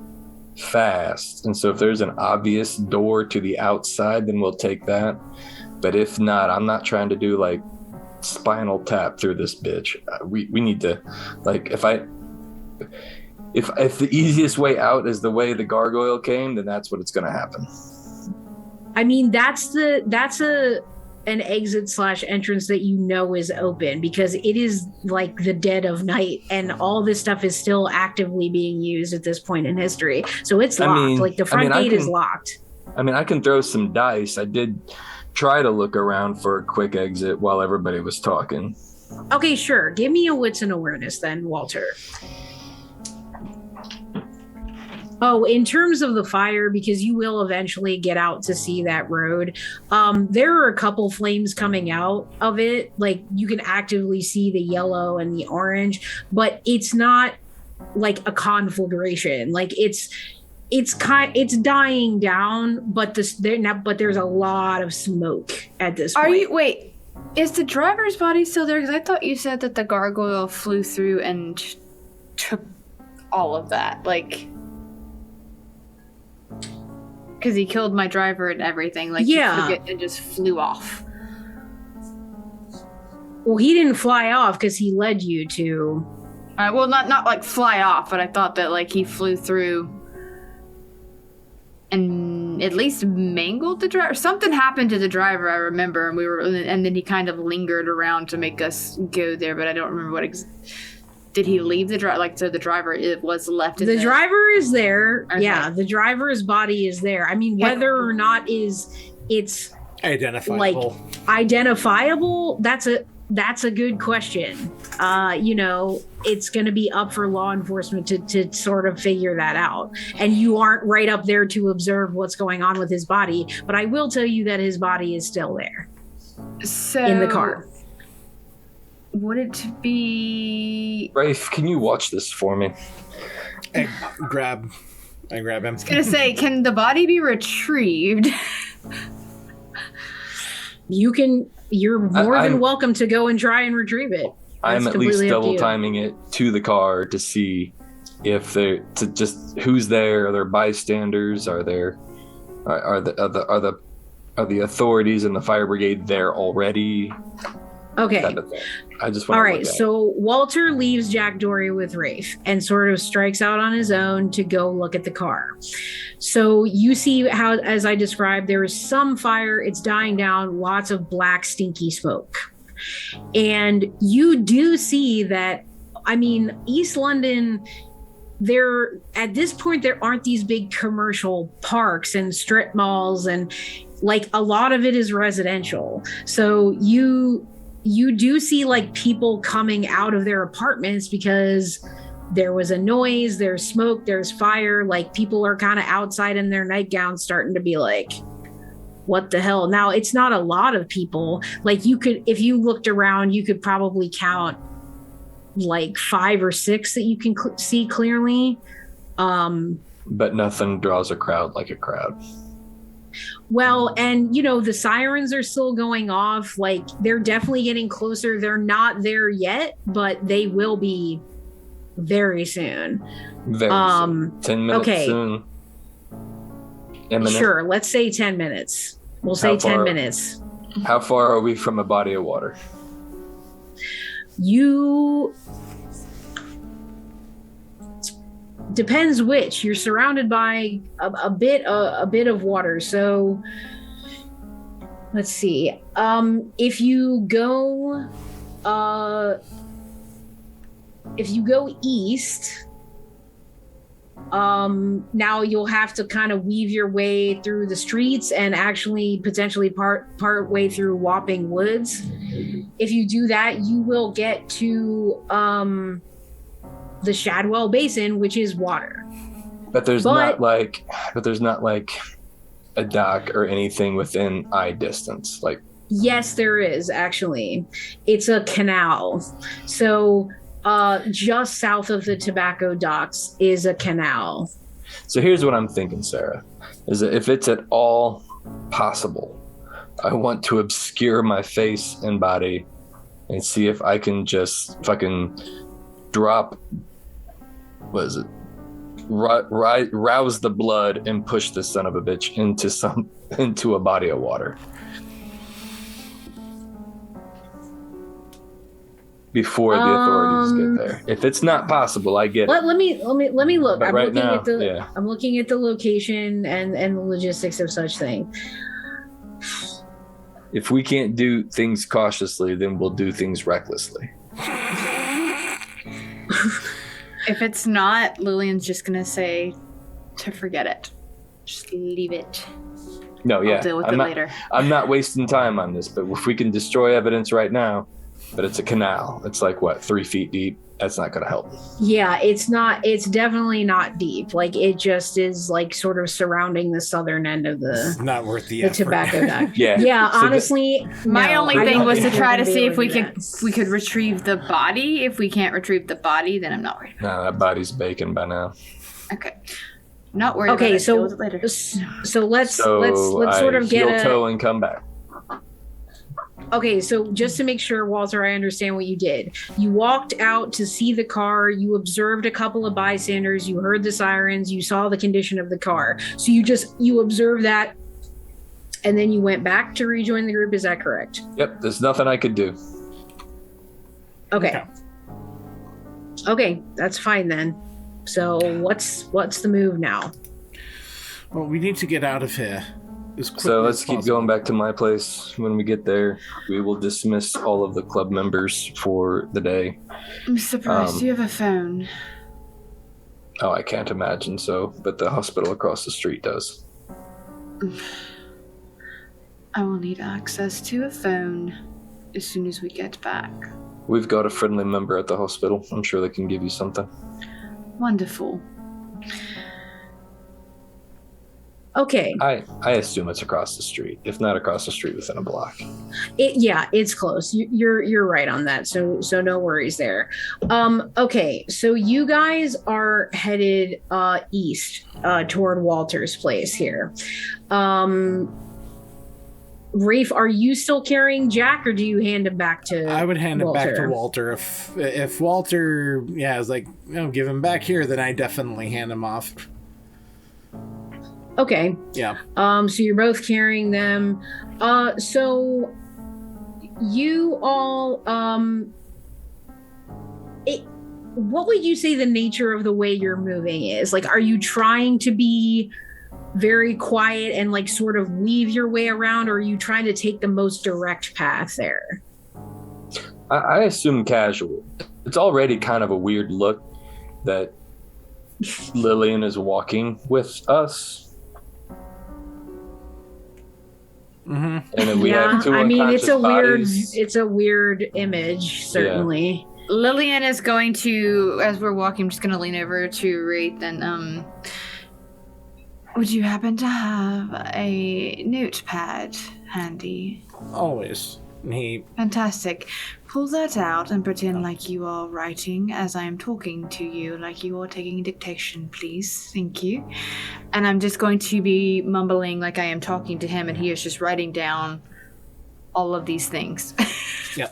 Speaker 2: fast. And so if there's an obvious door to the outside, then we'll take that. But if not, I'm not trying to do like Spinal Tap through this bitch. We need to, like, if the easiest way out is the way the gargoyle came, then that's what it's going to happen.
Speaker 1: I mean, that's an exit / entrance that you know is open because it is like the dead of night and all this stuff is still actively being used at this point in history. So it's locked. Like the front gate is locked.
Speaker 2: I mean, I can throw some dice. I did try to look around for a quick exit while everybody was talking.
Speaker 1: Okay, sure. Give me a wits and awareness then, Walter. Oh, in terms of the fire, because you will eventually get out to see that road, there are a couple flames coming out of it. Like you can actively see the yellow and the orange, but it's not like a conflagration. Like it's dying down, but there's a lot of smoke at this point.
Speaker 4: Wait, is the driver's body still there? Because I thought you said that the gargoyle flew through and took all of that, like... Because he killed my driver and everything. Like,
Speaker 1: yeah.
Speaker 4: He took it and just flew off.
Speaker 1: Well, he didn't fly off because he led you to...
Speaker 4: Well, not like fly off, but I thought that, like, he flew through and at least mangled the driver. Something happened to the driver, I remember, and then he kind of lingered around to make us go there, but I don't remember what... Did he leave the driver? Like, so the driver was left in
Speaker 1: the driver is there.
Speaker 4: Okay.
Speaker 1: Yeah, the driver's body is there. I mean, whether or not it's
Speaker 3: identifiable.
Speaker 1: Like, identifiable, that's a... That's a good question. It's going to be up for law enforcement to sort of figure that out. And you aren't right up there to observe what's going on with his body. But I will tell you that his body is still there.
Speaker 4: So,
Speaker 1: in the car.
Speaker 4: Would it be...
Speaker 2: Rafe, can you watch this for me?
Speaker 3: I grab him.
Speaker 4: I was going to say, can the body be retrieved?
Speaker 1: You're more than welcome to go and try and retrieve it.
Speaker 2: I'm at least double timing it to the car to see if who's there. Are there bystanders? Are the authorities and the fire brigade there already?
Speaker 1: Okay.
Speaker 2: Kind of thing. I just want.
Speaker 1: All right. So Walter leaves Jack Dory with Rafe and sort of strikes out on his own to go look at the car. So you see how, as I described, there is some fire. It's dying down. Lots of black, stinky smoke. And you do see that, East London, at this point, there aren't these big commercial parks and strip malls, and like a lot of it is residential. So you do see like people coming out of their apartments because there was a noise, there's smoke, there's fire. Like people are kind of outside in their nightgowns starting to be like, what the hell? Now, it's not a lot of people. Like if you looked around, you could probably count like 5 or 6 that you can see clearly.
Speaker 2: But nothing draws a crowd like a crowd.
Speaker 1: Well, and the sirens are still going off. Like they're definitely getting closer. They're not there yet, but they will be very soon.
Speaker 2: Very soon. 10 minutes soon. Imminent.
Speaker 1: Sure, let's say 10 minutes. We'll say 10 minutes.
Speaker 2: How far are we from a body of water?
Speaker 1: Depends which. You're surrounded by a bit of water. So let's see. If you go east, now you'll have to kind of weave your way through the streets and actually potentially part way through Wapping Woods. If you do that, you will get to the Shadwell Basin, which is water.
Speaker 2: But there's not like a dock or anything within eye distance. Like,
Speaker 1: yes, there is actually. It's a canal. So just south of the tobacco docks is a canal.
Speaker 2: So here's what I'm thinking, Sarah, is that if it's at all possible, I want to obscure my face and body and see if I can just fucking drop, rouse the blood and push this son of a bitch into a body of water. Before the authorities get there. If it's not possible, I get it.
Speaker 1: Let me look.
Speaker 2: But I'm
Speaker 1: looking at the location and the logistics of such thing.
Speaker 2: If we can't do things cautiously, then we'll do things recklessly.
Speaker 4: If it's not, Lillian's just gonna say to forget it. Just leave it.
Speaker 2: No, yeah.
Speaker 4: I'll deal with it later.
Speaker 2: I'm not wasting time on this, but if we can destroy evidence right now, but it's a canal. It's like, 3 feet deep? That's not going to help.
Speaker 1: Yeah, it's definitely not deep. Like, it just is, like, sort of surrounding the southern end of
Speaker 3: it's not worth the effort.
Speaker 1: tobacco dock.
Speaker 2: Yeah.
Speaker 1: So honestly,
Speaker 4: my only thing was to try to see if we
Speaker 1: could
Speaker 4: retrieve the body. If we can't retrieve the body, then I'm not worried about it.
Speaker 2: No, that body's bacon by now.
Speaker 4: Okay. Not worried about it. Deal with it later.
Speaker 1: So let's sort of get a
Speaker 2: toe and come back.
Speaker 1: Okay, so just to make sure, Walter, I understand what you did. You walked out to see the car, you observed a couple of bystanders, you heard the sirens, you saw the condition of the car. So you observed that, and then you went back to rejoin the group, is that correct?
Speaker 2: Yep, there's nothing I could do.
Speaker 1: Okay. Okay, that's fine then. So what's the move now?
Speaker 3: Well, we need to get out of here.
Speaker 2: So let's keep going back to my place. When we get there, we will dismiss all of the club members for the day.
Speaker 4: I'm surprised you have a phone.
Speaker 2: Oh, I can't imagine so, but the hospital across the street does.
Speaker 4: I will need access to a phone. as soon as we get back.
Speaker 2: We've got a friendly member at the hospital. I'm sure they can give you something.
Speaker 4: Wonderful.
Speaker 1: Okay.
Speaker 2: I assume it's across the street. If not across the street, within a block.
Speaker 1: It's close. You're right on that. So no worries there. Okay, so you guys are headed east toward Walter's place here. Rafe, are you still carrying Jack, or do you hand him back to
Speaker 3: I would hand him back to
Speaker 1: Walter?
Speaker 3: Walter. If Walter, is like, give him back here, then I definitely hand him off.
Speaker 1: Okay.
Speaker 3: Yeah.
Speaker 1: So you're both carrying them. So you all, what would you say the nature of the way you're moving is? Like, are you trying to be very quiet and like sort of weave your way around, or are you trying to take the most direct path there?
Speaker 2: I assume casual. It's already kind of a weird look that Lillian is walking with us.
Speaker 3: Mm-hmm.
Speaker 2: And then we have two unconscious bodies.
Speaker 1: It's a weird image, certainly.
Speaker 2: Yeah.
Speaker 4: Lillian is going to, as we're walking, I'm just going to lean over to Wraith and, would you happen to have a notepad handy?
Speaker 3: Always.
Speaker 4: Fantastic. Pull that out and pretend like you are writing as I am talking to you, like you are taking dictation, please. Thank you. And I'm just going to be mumbling like I am talking to him, and he is just writing down all of these things.
Speaker 3: Yeah.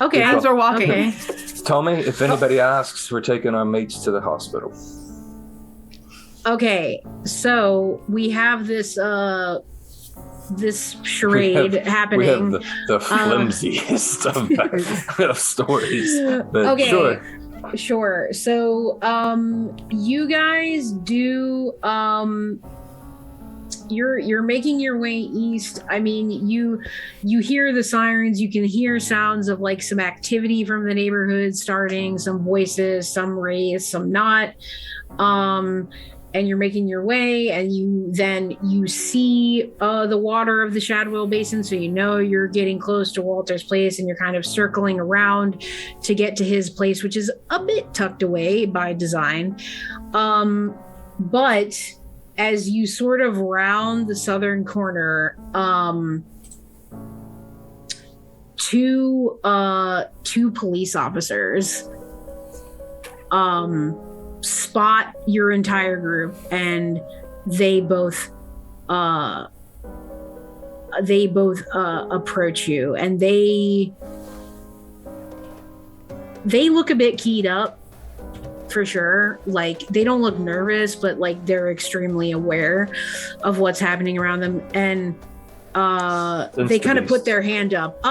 Speaker 1: Okay.
Speaker 4: As we're walking.
Speaker 1: Okay.
Speaker 2: Tommy, if anybody asks, we're taking our mates to the hospital.
Speaker 1: Okay, so we have this charade happening.
Speaker 2: We have the flimsiest of stories. But
Speaker 1: okay, sure. So you guys do you're making your way east. I mean, you hear the sirens, you can hear sounds of like some activity from the neighborhood starting, some voices, some raised, some not. And you're making your way, and you see the water of the Shadwell Basin, so you know you're getting close to Walter's place, and you're kind of circling around to get to his place, which is a bit tucked away by design. But as you sort of round the southern corner, two police officers spot your entire group, and they both approach you, and they look a bit keyed up, for sure. Like, they don't look nervous, but like they're extremely aware of what's happening around them, and they kind of put their hand up.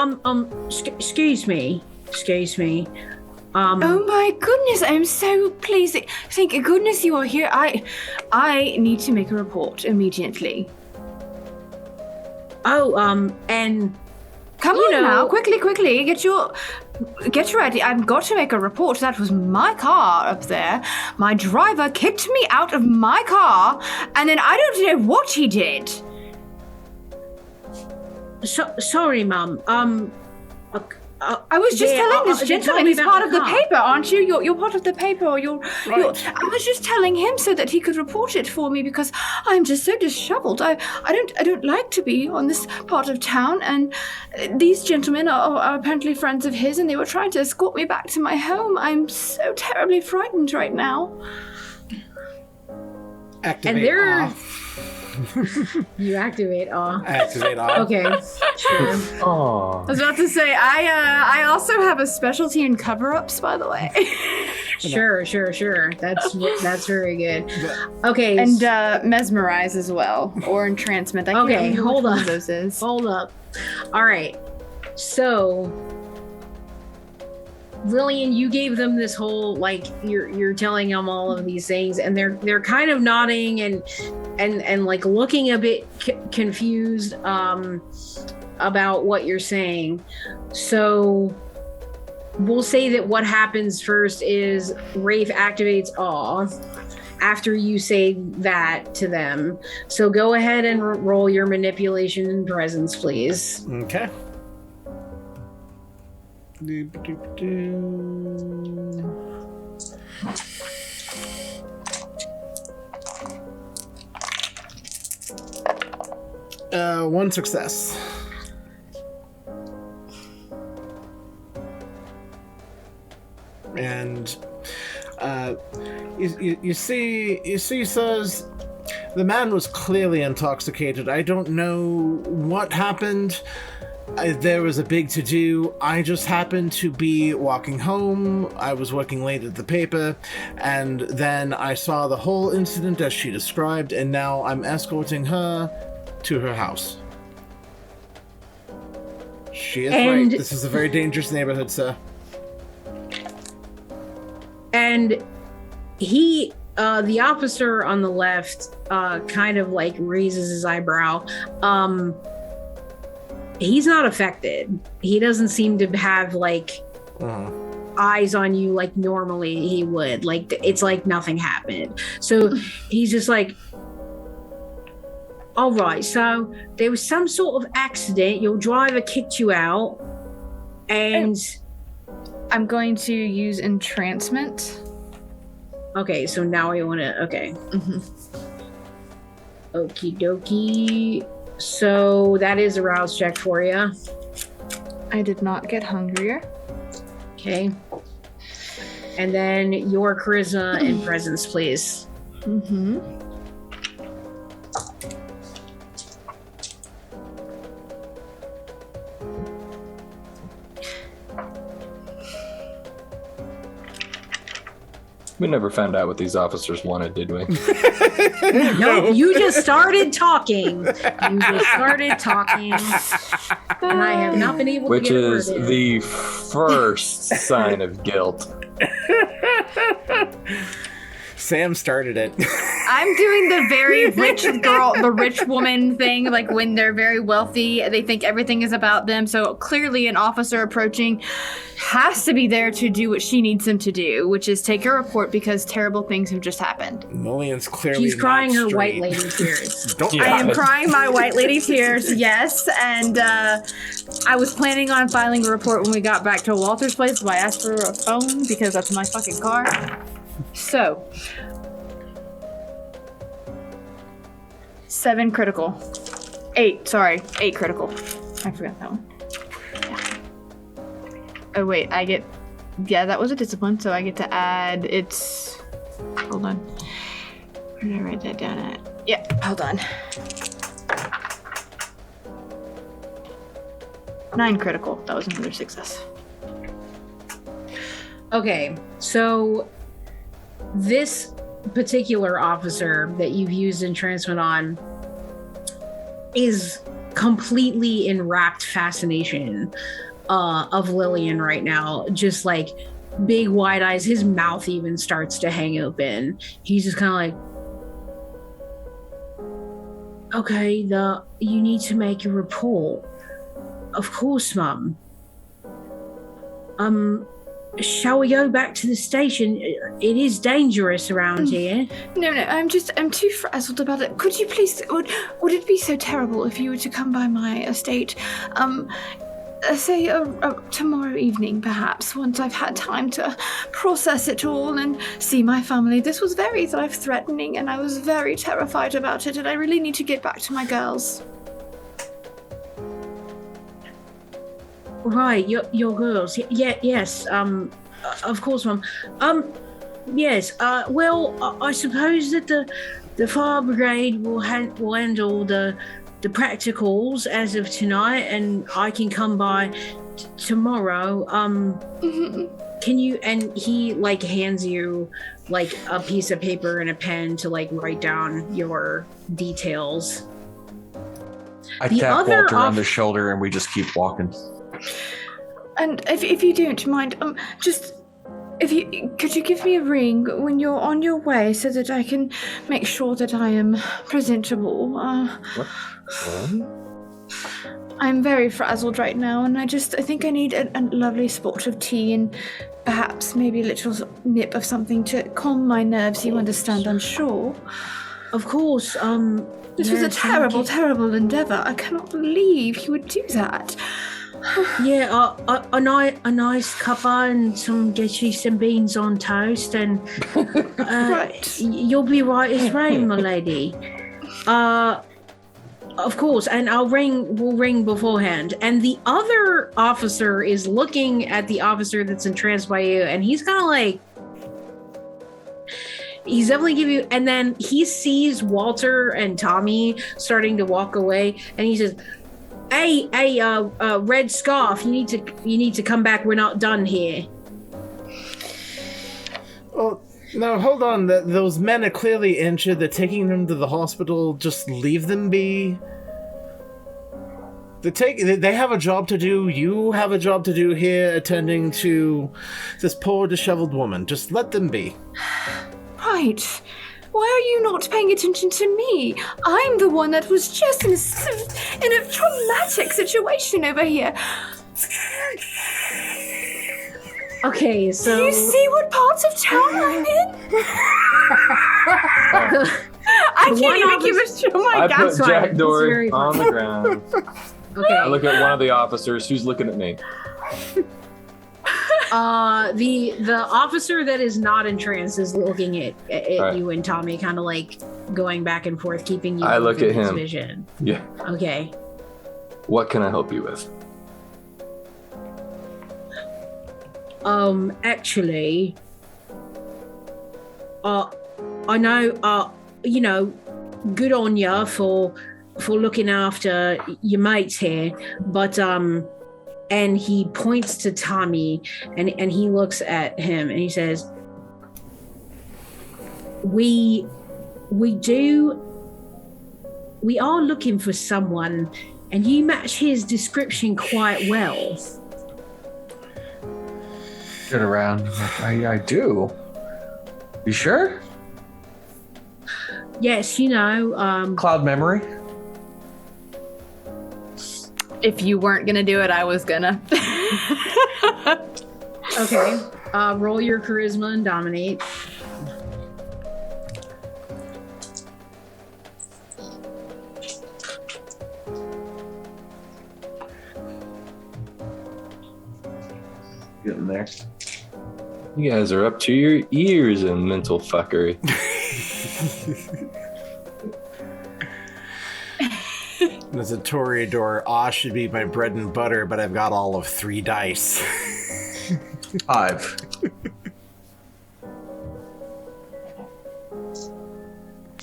Speaker 1: Excuse me.
Speaker 4: Oh my goodness, I'm so pleased. Thank goodness you are here. I need to make a report immediately.
Speaker 1: And
Speaker 4: come on now, quickly, get ready. I've got to make a report. That was my car up there. My driver kicked me out of my car, and then I don't know what he did.
Speaker 1: Sorry, Mum.
Speaker 4: I was just telling this gentleman he's part of the paper, aren't you? You're part of the paper. I was just telling him so that he could report it for me, because I'm just so disheveled. I don't like to be on this part of town, and these gentlemen are apparently friends of his, and they were trying to escort me back to my home. I'm so terribly frightened right now.
Speaker 3: Activate off.
Speaker 1: You activate awe.
Speaker 3: Activate off.
Speaker 1: Okay, sure.
Speaker 2: Oh.
Speaker 4: I was about to say, I also have a specialty in cover-ups, by the way.
Speaker 1: Sure. That's very good. Okay.
Speaker 4: And mesmerize as well, or entrancement. I can't remember
Speaker 1: hold
Speaker 4: which one
Speaker 1: up.
Speaker 4: of those is.
Speaker 1: Hold up. All right. So, Lillian, you gave them this whole, like, you're telling them all of these things, and they're kind of nodding and like looking a bit confused about what you're saying. So we'll say that what happens first is Rafe activates awe after you say that to them. So go ahead and roll your manipulation and presence, please.
Speaker 3: Okay. One success. And you see, sirs, the man was clearly intoxicated. I don't know what happened. There was a big to-do. I just happened to be walking home. I was working late at the paper, and then I saw the whole incident as she described, and now I'm escorting her to her house. She is right. This is a very dangerous neighborhood, sir.
Speaker 1: And he, the officer on the left, kind of like raises his eyebrow. He's not affected. He doesn't seem to have like eyes on you like normally he would. Like it's like nothing happened. So he's just like, all right, so there was some sort of accident. Your driver kicked you out, and
Speaker 4: I'm going to use entrancement.
Speaker 1: Okay, so now we want to. Okay. Okie dokie. So that is a rouse check for you.
Speaker 4: I did not get hungrier.
Speaker 1: Okay. And then your charisma and presence, please.
Speaker 2: We never found out what these officers wanted, did we?
Speaker 1: No, you just started talking. And I have not been able to
Speaker 2: Which
Speaker 1: get a word
Speaker 2: is
Speaker 1: in.
Speaker 2: the first sign of guilt.
Speaker 3: Sam started it.
Speaker 4: I'm doing the very rich girl, the rich woman thing, like when they're very wealthy, they think everything is about them. So clearly an officer approaching has to be there to do what she needs him to do, which is take a report because terrible things have just happened.
Speaker 3: Lillian's clearly
Speaker 1: She's crying her
Speaker 3: straight.
Speaker 1: white lady tears.
Speaker 4: I am crying my white lady tears, yes. And I was planning on filing a report when we got back to Walter's place, so I asked for a phone because that's my fucking car. So, 7 critical. 8 critical. I forgot that one. Oh wait, that was a discipline, so I get to add, hold on. Where did I write that down at? Yeah, hold on. 9 critical, that was another success.
Speaker 1: Okay, so this particular officer that you've used entrancement on is completely in rapt fascination of Lillian right now. Just like big wide eyes, his mouth even starts to hang open. He's just kind of like, okay, you need to make a report. Of course, Mum. Shall we go back to the station? It is dangerous around here.
Speaker 4: No, I'm too frazzled about it. Could you please, would it be so terrible if you were to come by my estate, say tomorrow evening perhaps, once I've had time to process it all and see my family. This was very life-threatening and I was very terrified about it and I really need to get back to my girls.
Speaker 1: Right, your girls. Yes. Of course, Mum. Yes. Well, I suppose that the fire brigade will handle the practicals as of tonight, and I can come by tomorrow. Can you? And he like hands you like a piece of paper and a pen to like write down your details.
Speaker 5: I tap Walter on the shoulder and we just keep walking.
Speaker 4: And if you don't mind, could you give me a ring when you're on your way so that I can make sure that I am presentable?
Speaker 2: What?
Speaker 4: I'm very frazzled right now, and I think I need a lovely spot of tea and perhaps maybe a little nip of something to calm my nerves. You understand, I'm sure.
Speaker 1: Of course.
Speaker 4: This was a terrible, terrible endeavor. I cannot believe he would do that.
Speaker 1: Yeah, a nice cuppa and get you some beans on toast, and
Speaker 4: Right.
Speaker 1: you'll be right as rain, my lady. Of course, and we'll ring beforehand. And the other officer is looking at the officer that's entranced by you, and he's kind of like, he's definitely give you, and then he sees Walter and Tommy starting to walk away, and he says, Hey, Red Scarf, you need to come back. We're not done here.
Speaker 3: Well, now hold on. Those men are clearly injured. They're taking them to the hospital. Just leave them be. They have a job to do. You have a job to do here, attending to this poor, disheveled woman. Just let them be.
Speaker 4: Right. Why are you not paying attention to me? I'm the one that was just in a traumatic situation over here.
Speaker 1: Okay, so
Speaker 4: Do you see what parts of town I'm in? I can't even give a shit. Oh my
Speaker 2: I
Speaker 4: god.
Speaker 2: put Jack
Speaker 1: It's
Speaker 2: Dory
Speaker 1: very
Speaker 2: on the ground.
Speaker 1: okay.
Speaker 2: I look at one of the officers who's looking at me.
Speaker 1: The officer that is not entranced is looking at
Speaker 2: Right.
Speaker 1: you and Tommy, kind of like going back and forth, keeping you.
Speaker 2: I look
Speaker 1: within
Speaker 2: at
Speaker 1: his
Speaker 2: him.
Speaker 1: Vision.
Speaker 2: Yeah.
Speaker 1: Okay.
Speaker 2: What can I help you with?
Speaker 1: Actually, I know, good on ya for looking after your mates here, but and he points to Tommy, and he looks at him and he says, we are looking for someone, and you match his description quite well.
Speaker 5: Get around. I do. You sure?
Speaker 1: Yes,
Speaker 5: Cloud memory?
Speaker 4: If you weren't gonna do it, I was gonna.
Speaker 1: Okay. Roll your charisma and dominate.
Speaker 5: Getting there.
Speaker 2: You guys are up to your ears in mental fuckery.
Speaker 3: There's a Toreador. Should be my bread and butter, but I've got all of 3 dice.
Speaker 5: 5.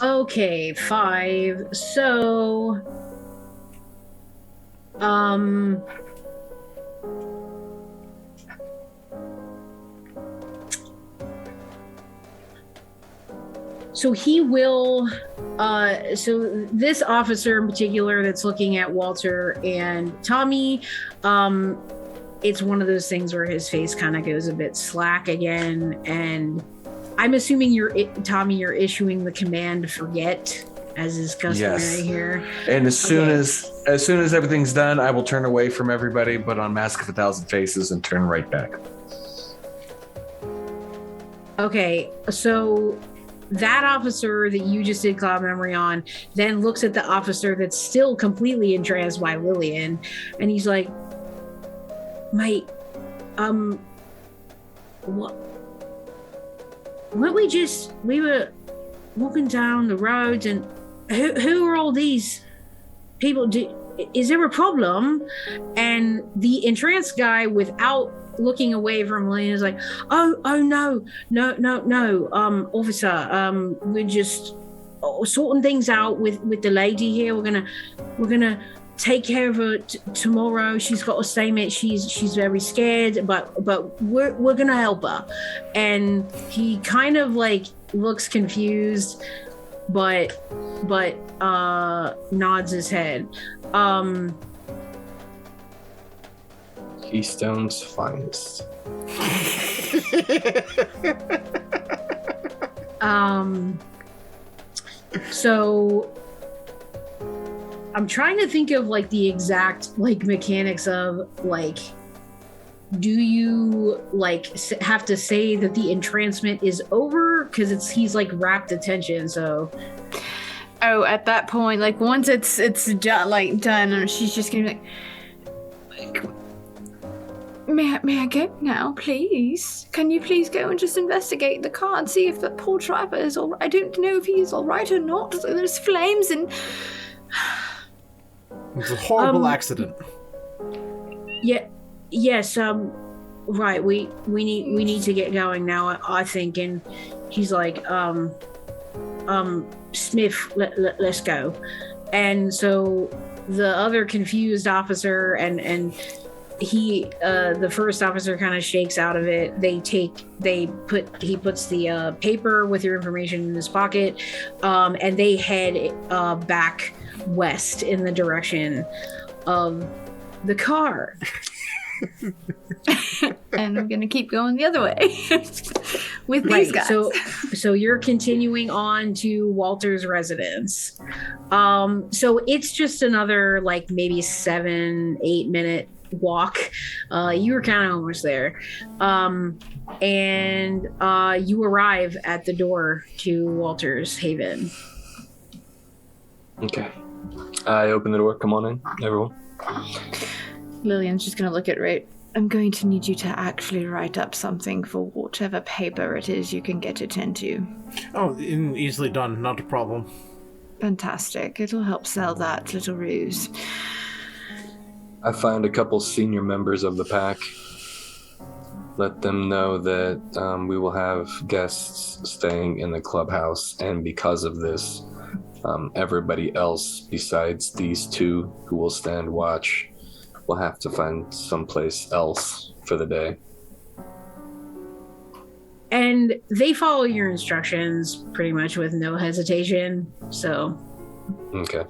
Speaker 1: Okay, 5. So, so he will, so this officer in particular that's looking at Walter and Tommy, it's one of those things where his face kind of goes a bit slack again, and I'm assuming Tommy, you're issuing the command to forget, as is customary
Speaker 5: Yes.
Speaker 1: here.
Speaker 5: And as soon
Speaker 1: Okay.
Speaker 5: as everything's done, I will turn away from everybody, put on Mask of 1,000 Faces, and turn right back.
Speaker 1: Okay, so that officer that you just did cloud memory on then looks at the officer that's still completely entranced by Lillian, and he's like, mate, what? Weren't we were walking down the roads, and who are all these people? Is there a problem? And the entranced guy, without looking away from Lillian, is like, oh no, officer, we're just sorting things out with the lady here. We're gonna take care of her tomorrow. She's got a statement. She's very scared, but we're gonna help her. And he kind of like looks confused, but nods his head.
Speaker 2: Keystone's finest.
Speaker 1: So I'm trying to think of like the exact like mechanics of like, do you like have to say that the entrancement is over because he's like rapt attention? So
Speaker 4: Oh, at that point, like once it's done, and she's just gonna be like, May I go now, please? Can you please go and just investigate the car and see if the poor driver is all right? I don't know if he's all right or not. There's flames and...
Speaker 3: It's a horrible accident.
Speaker 1: Yeah. Yes. Right. We need to get going now. I think. And he's like, Smith, let's go. And so the other confused officer and he, the first officer kind of shakes out of it. He puts the paper with your information in his pocket, and they head back west in the direction of the car.
Speaker 4: And I'm gonna keep going the other way with these guys.
Speaker 1: So you're continuing on to Walter's residence. So it's just another like maybe 7-8 minute walk. You were kind of almost there. And you arrive at the door to Walter's haven.
Speaker 2: Okay. I open the door. Come on in, everyone.
Speaker 4: Lillian's just going to look at Ray. I'm going to need you to actually write up something for whatever paper it is you can get it into.
Speaker 3: Oh, easily done. Not a problem.
Speaker 4: Fantastic. It'll help sell that little ruse.
Speaker 2: I find a couple senior members of the pack. Let them know that we will have guests staying in the clubhouse, and because of this, everybody else besides these two who will stand watch will have to find someplace else for the day.
Speaker 1: And they follow your instructions pretty much with no hesitation. So,
Speaker 2: okay.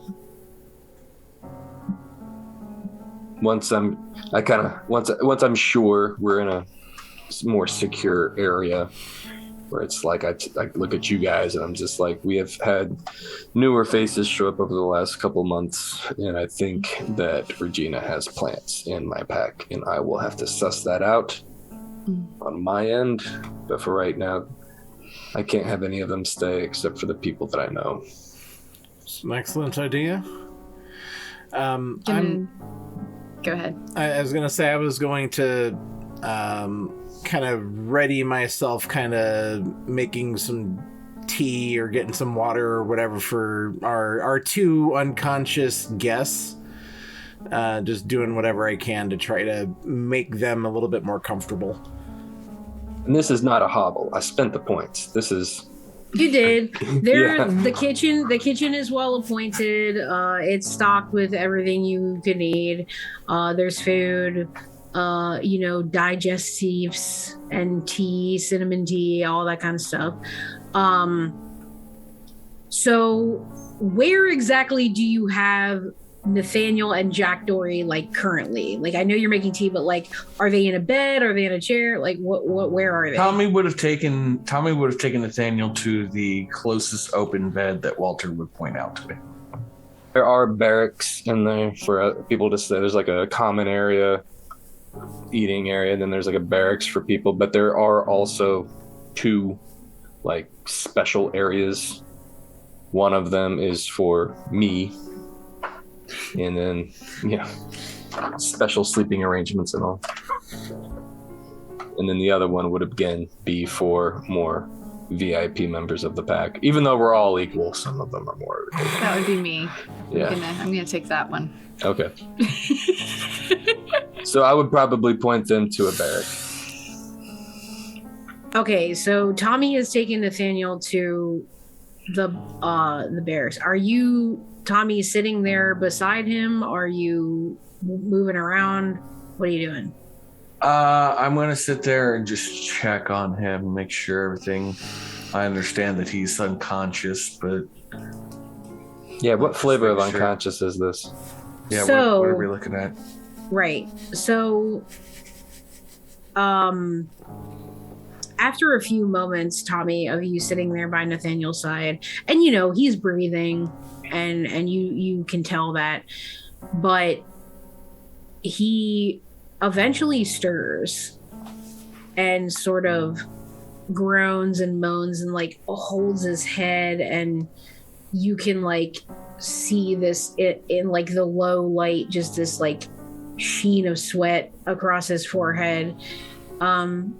Speaker 2: Once I'm sure we're in a more secure area, where it's like I look at you guys and I'm just like, we have had newer faces show up over the last couple months, and I think that Regina has plants in my pack, and I will have to suss that out on my end. But for right now, I can't have any of them stay except for the people that I know.
Speaker 3: It's an excellent idea.
Speaker 4: Go ahead.
Speaker 3: I was going to say I was going to kind of ready myself, kind of making some tea or getting some water or whatever for our two unconscious guests. Just doing whatever I can to try to make them a little bit more comfortable.
Speaker 2: And this is not a hobble. I spent the points. This is...
Speaker 1: You did.
Speaker 2: Yeah.
Speaker 1: The kitchen is well appointed. It's stocked with everything you could need. There's food, digestives and tea, cinnamon tea, all that kind of stuff. So where exactly do you have Nathaniel and Jack Dory, like, currently? Like, I know you're making tea, but like, are they in a bed? Are they in a chair? Like, where are they?
Speaker 5: Tommy would have taken Nathaniel to the closest open bed that Walter would point out to me.
Speaker 2: There are barracks in there for people to stay. There's like a common area, eating area, and then there's like a barracks for people, but there are also two like special areas. One of them is for me, and then special sleeping arrangements and all. And then the other one would again be for more VIP members of the pack. Even though we're all equal, some of them are more.
Speaker 4: That would be me.
Speaker 2: Yeah.
Speaker 4: I'm gonna take that one.
Speaker 2: Okay. So I would probably point them to a barrack.
Speaker 1: Okay, so Tommy has taken Nathaniel to the barracks. Are you, Tommy, sitting there beside him? Are you moving around? What are you doing?
Speaker 5: I'm going to sit there and just check on him, make sure everything... I understand that he's unconscious, but...
Speaker 2: Yeah, what flavor of unconscious is this?
Speaker 5: Yeah,
Speaker 1: so,
Speaker 5: what are we looking at?
Speaker 1: Right. So, after a few moments, Tommy, of you sitting there by Nathaniel's side, and he's breathing, and you can tell that, but he eventually stirs and sort of groans and moans and like holds his head, and you can like see this in like the low light, just this like sheen of sweat across his forehead. And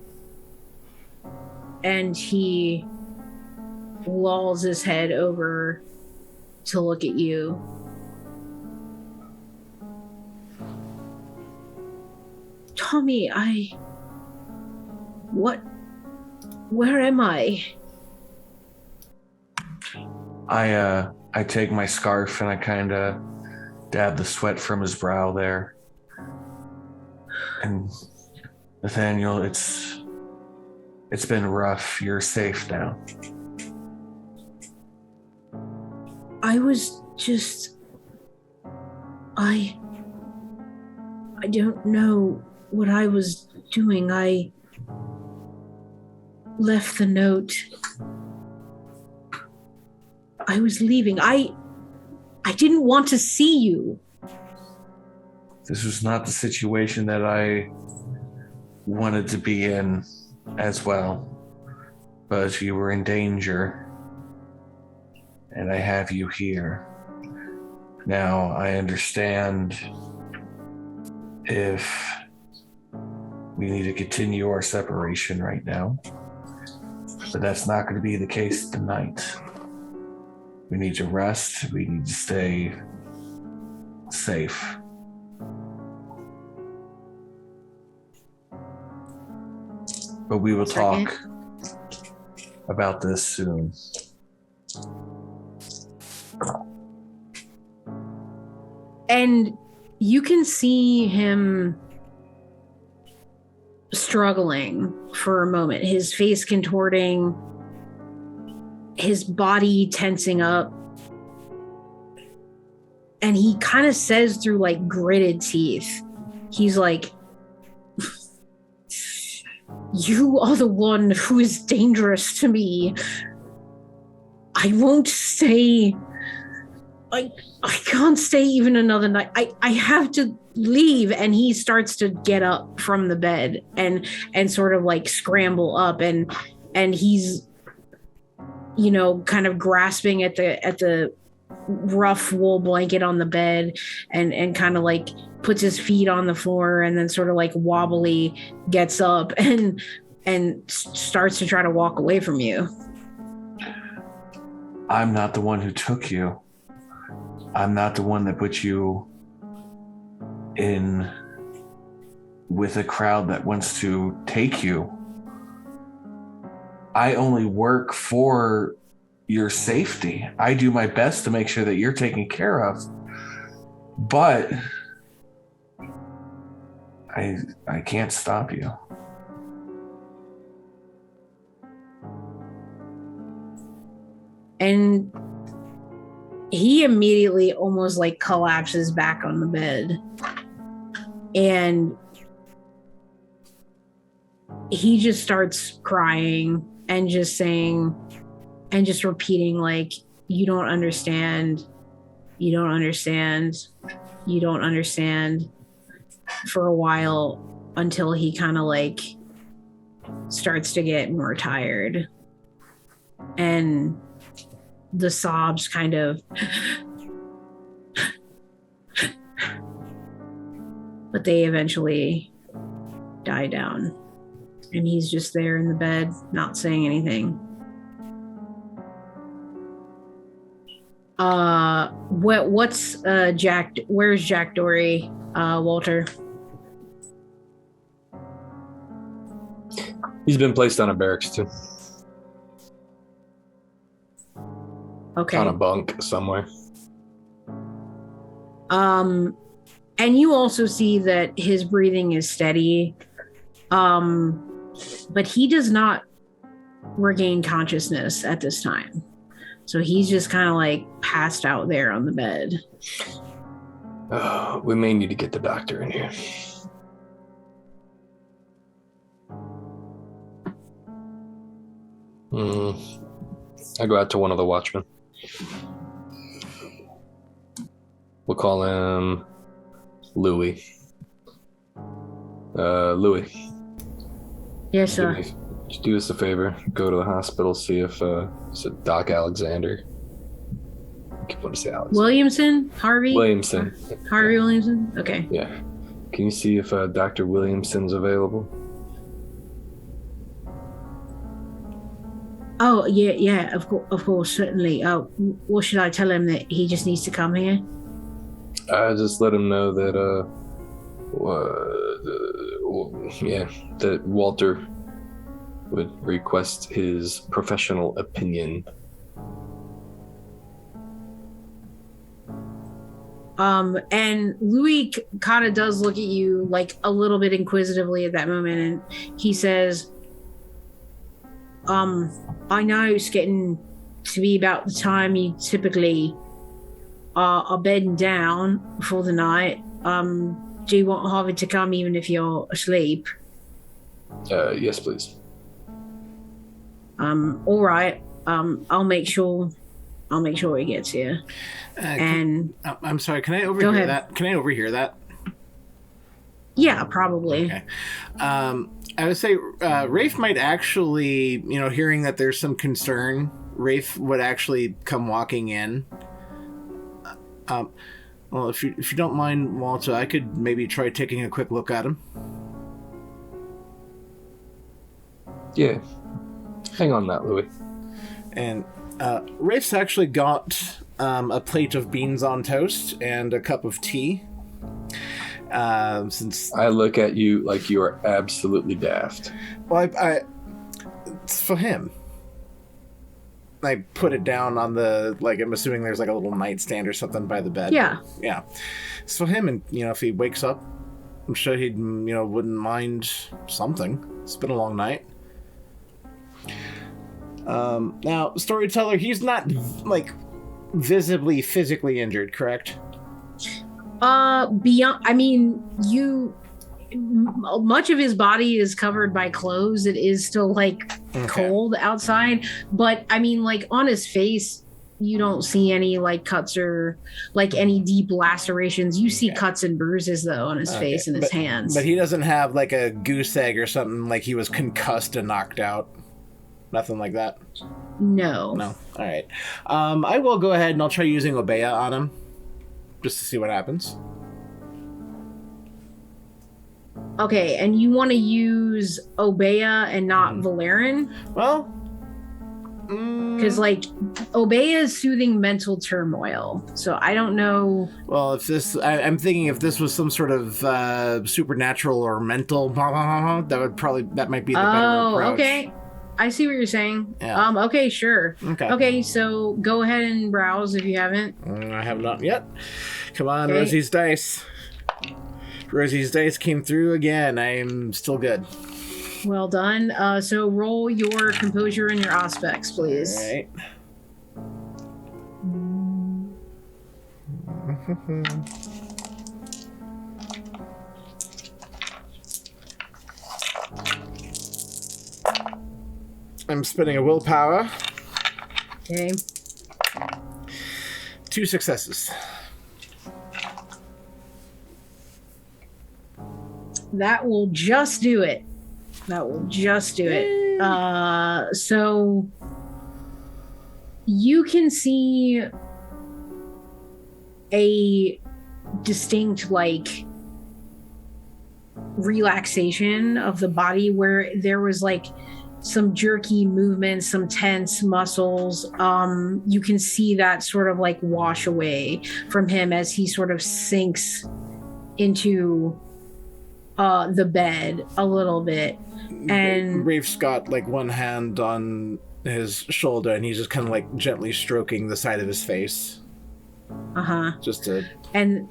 Speaker 1: he lolls his head over to look at you. Tommy, where am I?
Speaker 5: I take my scarf and I kind of dab the sweat from his brow there. And Nathaniel, it's been rough. You're safe now.
Speaker 1: I was just... I don't know what I was doing. I left the note. I was leaving. I didn't want to see you.
Speaker 5: This was not the situation that I wanted to be in as well. But you were in danger. And I have you here. Now, I understand if we need to continue our separation right now. But that's not going to be the case tonight. We need to rest. We need to stay safe. But we will talk about this soon.
Speaker 1: And you can see him struggling for a moment, his face contorting, his body tensing up. And he kind of says through like gritted teeth, he's like, you are the one who is dangerous to me. I won't stay. I can't stay even another night. I have to leave. And he starts to get up from the bed and sort of like scramble up, and he's, you know, kind of grasping at the rough wool blanket on the bed and kind of like puts his feet on the floor and then sort of like wobbly gets up and starts to try to walk away from you.
Speaker 5: I'm not the one who took you. I'm not the one that put you in with a crowd that wants to take you. I only work for your safety. I do my best to make sure that you're taken care of. But I can't stop you.
Speaker 1: And he immediately almost like collapses back on the bed. And he just starts crying and just saying and just repeating like, you don't understand, you don't understand, you don't understand, for a while, until he kind of like starts to get more tired. And the sobs kind of, but they eventually die down. And he's just there in the bed, not saying anything. What's Jack? Where's Jack Dory, Walter?
Speaker 2: He's been placed on a barracks too.
Speaker 1: Okay.
Speaker 2: On a bunk somewhere.
Speaker 1: And you also see that his breathing is steady. But he does not regain consciousness at this time. So he's just kind of like passed out there on the bed.
Speaker 2: We may need to get the doctor in here. I go out to one of the watchmen. We'll call him Louis. Louis.
Speaker 1: Yes, sir.
Speaker 2: Just do us a favor. Go to the hospital, see if is it Doc Alexander? I keep wanting to say Alex.
Speaker 1: Williamson? Harvey?
Speaker 2: Williamson.
Speaker 1: Harvey Williamson? Okay.
Speaker 2: Yeah. Can you see if Dr. Williamson's available?
Speaker 1: Oh, yeah, of course, certainly. What should I tell him, that he just needs to come here?
Speaker 2: Just let him know that, that Walter would request his professional opinion.
Speaker 1: And Louis kind of does look at you like a little bit inquisitively at that moment, and he says, I know it's getting to be about the time you typically are bedding down for the night. Do you want Harvey to come even if you're asleep?
Speaker 2: Yes, please.
Speaker 1: All right. I'll make sure he gets here.
Speaker 3: I'm sorry, can I overhear that? Can I overhear that?
Speaker 1: Yeah, probably.
Speaker 3: Okay. I would say Rafe might actually, hearing that there's some concern, Rafe would actually come walking in. Well, if you don't mind, Walter, I could maybe try taking a quick look at him.
Speaker 2: Yeah. Hang on that, Louis.
Speaker 3: And Rafe's actually got a plate of beans on toast and a cup of tea. Since
Speaker 2: I look at you like you are absolutely daft.
Speaker 3: Well, it's for him. I put it down on the, I'm assuming there's like a little nightstand or something by the bed.
Speaker 1: Yeah.
Speaker 3: Yeah. It's for him, and, if he wakes up, I'm sure he'd, wouldn't mind something. It's been a long night. Now, storyteller, he's not, visibly physically injured, correct?
Speaker 1: Beyond, much of his body is covered by clothes. It is still cold outside, but on his face, you don't see any cuts or any deep lacerations. You see cuts and bruises though on his face and his hands.
Speaker 3: But he doesn't have a goose egg or something, like he was concussed and knocked out. Nothing like that.
Speaker 1: No.
Speaker 3: All right. I will go ahead and I'll try using Obeya on him, just to see what happens.
Speaker 1: Okay, and you want to use Obeya and not Valerian?
Speaker 3: Well,
Speaker 1: because Obeya is soothing mental turmoil, so I don't know.
Speaker 3: Well, if this, I'm thinking if this was some sort of supernatural or mental, that might be the better approach.
Speaker 1: Okay. I see what you're saying.
Speaker 3: Yeah.
Speaker 1: Okay, sure.
Speaker 3: Okay,
Speaker 1: so go ahead and browse if you haven't.
Speaker 3: I have not yet. Come on, okay. Rosie's dice. Rosie's dice came through again. I'm still good.
Speaker 1: Well done. So roll your composure and your aspects, please.
Speaker 3: All right. I'm spending a willpower.
Speaker 1: Okay.
Speaker 3: 2 successes.
Speaker 1: That will just do it. So you can see a distinct relaxation of the body where there was some jerky movements, some tense muscles. You can see that sort of wash away from him as he sort of sinks into the bed a little bit. And
Speaker 3: Rafe's got one hand on his shoulder and he's just kind of gently stroking the side of his face. Just to...
Speaker 1: And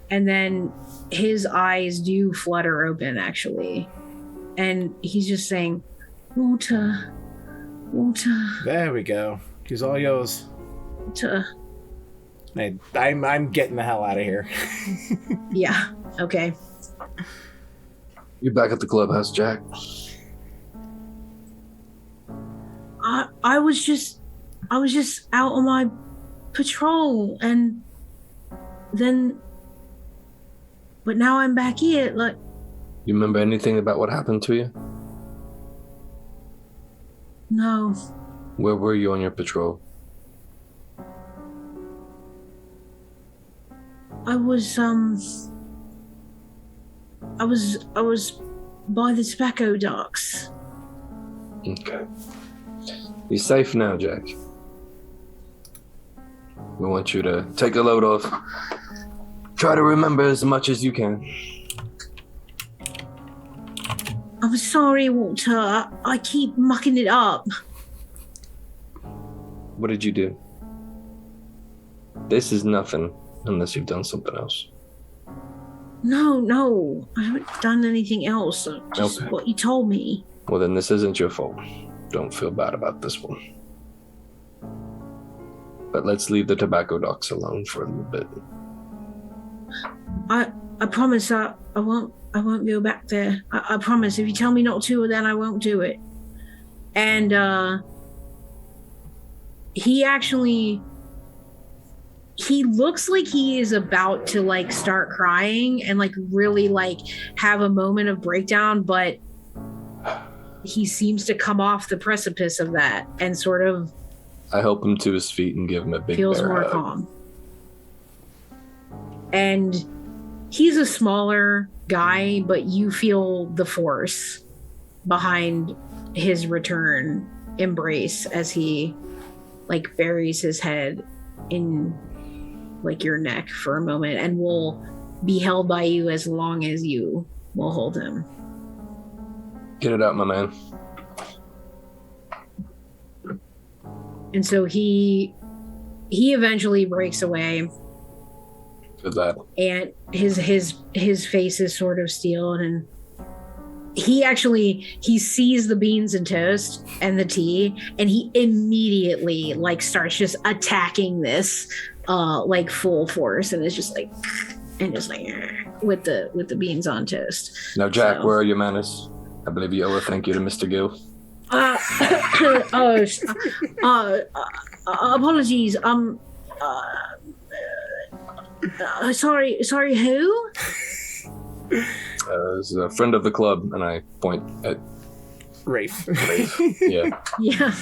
Speaker 1: then his eyes do flutter open, actually. And he's just saying, Walter.
Speaker 3: There we go. He's all yours.
Speaker 1: Walter.
Speaker 3: I'm getting the hell out of here.
Speaker 1: Yeah. Okay.
Speaker 2: You're back at the clubhouse, Jack.
Speaker 1: I was just out on my patrol, and then, but now I'm back here.
Speaker 2: You remember anything about what happened to you?
Speaker 1: No.
Speaker 2: Where were you on your patrol?
Speaker 1: I was I was by the tobacco docks.
Speaker 2: Okay. You're safe now, Jack. We want you to take a load off. Try to remember as much as you can.
Speaker 1: I'm sorry, Walter. I keep mucking it up.
Speaker 2: What did you do? This is nothing unless you've done something else.
Speaker 1: No. I haven't done anything else. Just
Speaker 2: Okay.
Speaker 1: what you told me.
Speaker 2: Well, then this isn't your fault. Don't feel bad about this one. But let's leave the tobacco docks alone for a little bit.
Speaker 1: I promise I won't go back there. I promise. If you tell me not to, then I won't do it. And he looks like he is about to like start crying and like really like have a moment of breakdown, but he seems to come off the precipice of that and sort of
Speaker 2: I help him to his feet and give him a big
Speaker 1: feels
Speaker 2: bear
Speaker 1: more
Speaker 2: hug.
Speaker 1: calm. And he's a smaller guy, but you feel the force behind his return embrace as he like buries his head in like your neck for a moment and will be held by you as long as you will hold him.
Speaker 2: Get it out, my man.
Speaker 1: And so he eventually breaks away,
Speaker 2: Good lad.
Speaker 1: and his face is sort of steel, and he sees the beans and toast and the tea, and he immediately like starts just attacking this like full force, and it's just like with the beans on toast.
Speaker 2: Now, Jack,
Speaker 1: So-
Speaker 2: where are your manners? I believe you owe a thank you to Mr. Gill.
Speaker 1: Apologies. Sorry, who?
Speaker 2: As a friend of the club, and I point at
Speaker 3: Rafe.
Speaker 2: Rafe. Yeah.
Speaker 1: Yeah.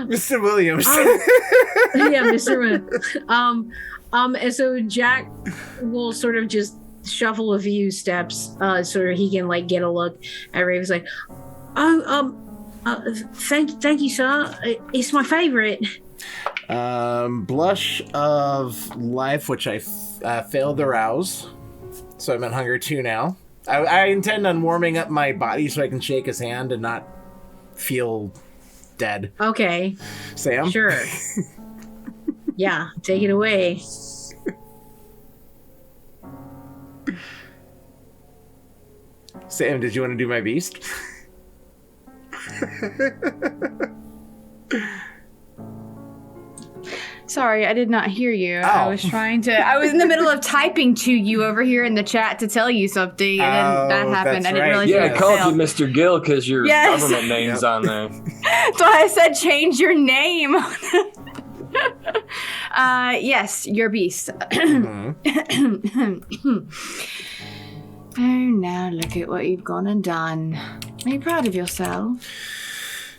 Speaker 3: Mr. Williams.
Speaker 1: Yeah, Mr. And so Jack will sort of just shuffle a few steps, so he can like get a look at Rave's like, thank you, sir. It's my favorite.
Speaker 3: Blush of life, which I failed to rouse. So I'm at hunger 2 now. I intend on warming up my body so I can shake his hand and not feel dead.
Speaker 1: Okay,
Speaker 3: Sam?
Speaker 1: sure. Yeah, take it away.
Speaker 3: Sam, did you want to do my beast?
Speaker 4: Sorry, I did not hear you. I
Speaker 3: Oh.
Speaker 4: was in the middle of typing to you over here in the chat to tell you something, and then that
Speaker 3: Oh,
Speaker 4: happened.
Speaker 3: that's
Speaker 4: I didn't
Speaker 3: right.
Speaker 4: realize
Speaker 2: Yeah,
Speaker 4: you
Speaker 2: I called
Speaker 4: failed.
Speaker 2: you Mr. Gill because your
Speaker 4: Yes.
Speaker 2: government name's on there.
Speaker 4: So I said change your name. Yes, your beast. Oh, now look at what you've gone and done. Are you proud of yourself?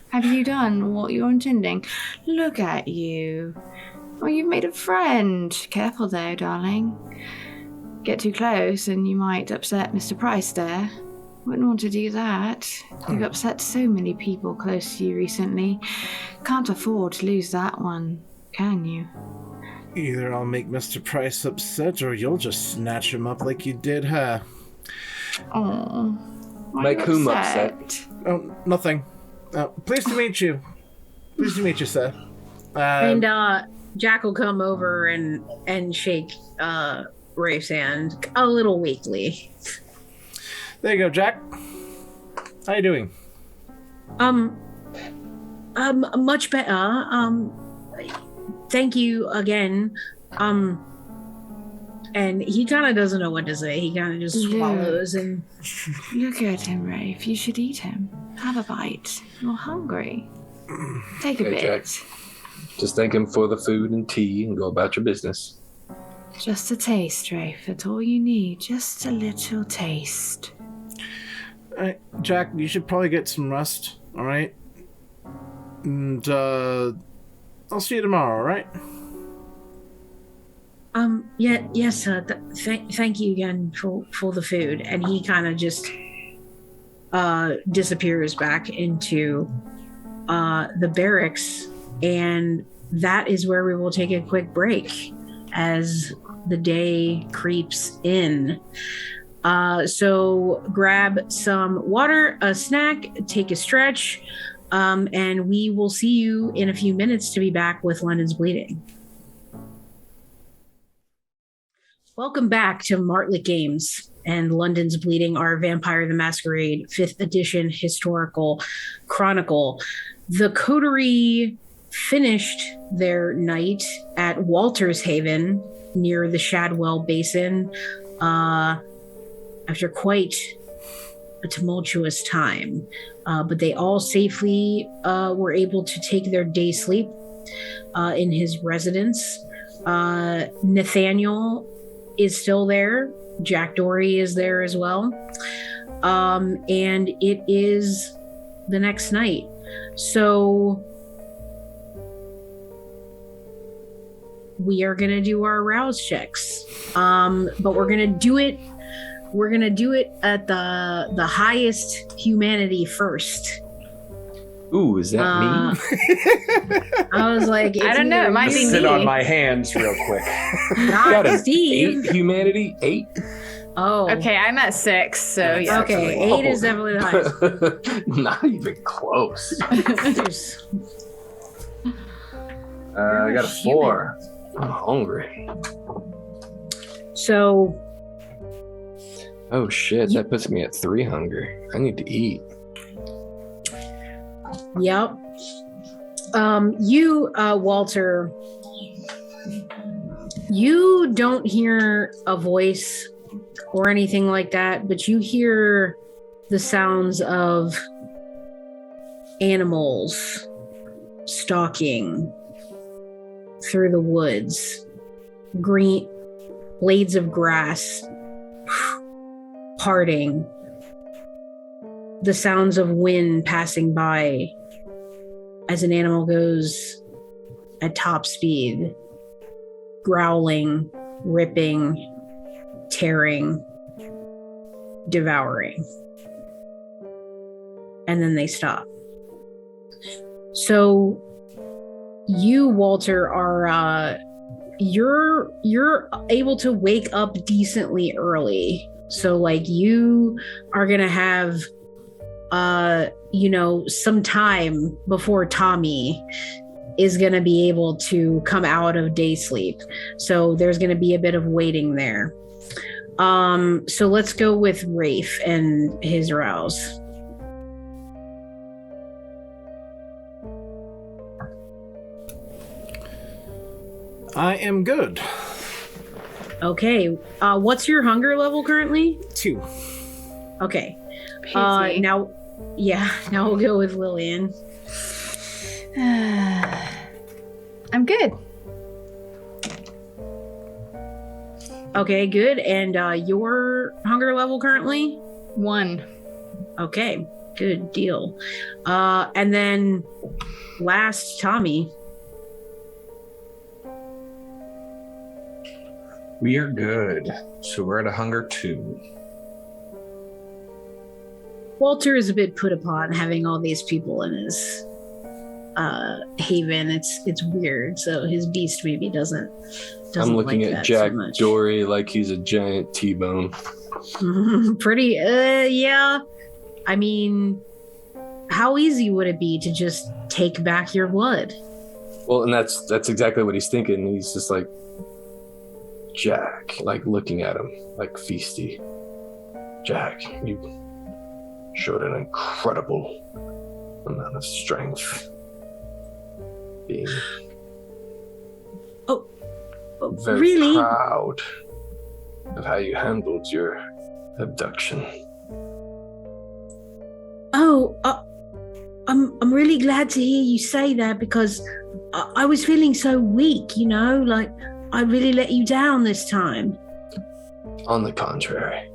Speaker 4: Have you done what you're intending? Look at you. Oh, you've made a friend. Careful though, darling. Get too close and you might upset Mr. Price there. Wouldn't want to do that. You've upset so many people close to you recently. Can't afford to lose that one, can you?
Speaker 3: Either I'll make Mr. Price upset or you'll just snatch him up like you did her.
Speaker 4: Oh.
Speaker 2: Make whom upset?
Speaker 3: Oh, nothing. Pleased to meet you. Pleased to meet you, sir.
Speaker 1: And Jack will come over and shake Rafe's hand a little weakly.
Speaker 3: There you go, Jack. How you doing?
Speaker 1: Much better. Thank you again. And he kind of doesn't know what to say. He kind of just swallows and
Speaker 4: Look at him, Rafe. You should eat him. Have a bite. You're hungry. Take a
Speaker 2: Okay,
Speaker 4: bit.
Speaker 2: Jack. Just thank him for the food and tea and go about your business.
Speaker 4: Just a taste, Rafe. That's all you need. Just a little taste.
Speaker 3: Jack, you should probably get some rest, alright? And, I'll see you tomorrow, alright?
Speaker 1: Yes, sir. Thank you again for the food. And he kind of just disappears back into the barracks, and that is where we will take a quick break as the day creeps in. So grab some water, a snack, take a stretch, and we will see you in a few minutes to be back with London's Bleeding. Welcome back to Martlet Games and London's Bleeding, our Vampire the Masquerade 5th edition historical chronicle. The Coterie finished their night at Walter's Haven near the Shadwell Basin after quite a tumultuous time. But they all safely were able to take their day sleep in his residence. Nathaniel is still there. Jack Dory is there as well. And it is the next night. So we are going to do our rouse checks. But we're going to do it at the highest humanity first.
Speaker 2: Ooh, is that me?
Speaker 1: I was like,
Speaker 4: I don't know. It might be
Speaker 6: Sit
Speaker 4: me.
Speaker 6: on my hands real quick.
Speaker 1: not
Speaker 2: Got
Speaker 1: Steve.
Speaker 2: 8 humanity? 8?
Speaker 1: Oh,
Speaker 4: Okay, I'm at 6, so yeah.
Speaker 1: Okay, 8 is definitely the highest.
Speaker 2: Not even close.
Speaker 1: There's-
Speaker 2: I got a 4. I'm hungry.
Speaker 1: So,
Speaker 2: Oh shit, that puts me at 3 hunger. I need to eat.
Speaker 1: yep. You, Walter, you don't hear a voice or anything like that, but you hear the sounds of animals stalking through the woods, green blades of grass parting, the sounds of wind passing by as an animal goes at top speed, growling, ripping, tearing, devouring. And then they stop. So you, Walter, are you're able to wake up decently early. So like you are gonna have some time before Tommy is gonna be able to come out of day sleep. So there's gonna be a bit of waiting there. So let's go with Rafe and his rouse.
Speaker 3: I am good.
Speaker 1: Okay. What's your hunger level currently?
Speaker 3: 2.
Speaker 1: Okay.
Speaker 4: Pity.
Speaker 1: Now we'll go with Lillian.
Speaker 4: I'm good.
Speaker 1: Okay, good. And your hunger level currently?
Speaker 4: 1.
Speaker 1: Okay, good deal. And then last, Tommy.
Speaker 5: We are good. So we're at a hunger 2.
Speaker 1: Walter is a bit put upon having all these people in his haven. It's weird. So his beast maybe doesn't
Speaker 2: I'm looking
Speaker 1: like
Speaker 2: at
Speaker 1: that
Speaker 2: Jack
Speaker 1: so much.
Speaker 2: Dory like he's a giant T-bone.
Speaker 1: Pretty, yeah. I mean, how easy would it be to just take back your blood?
Speaker 2: Well, and that's exactly what he's thinking. He's just like, Jack, like looking at him like feisty. Jack, you showed an incredible amount of strength. Being very
Speaker 1: really?
Speaker 2: proud of how you handled your abduction.
Speaker 1: Oh, I'm really glad to hear you say that because I was feeling so weak, like I really let you down this time.
Speaker 2: On the contrary,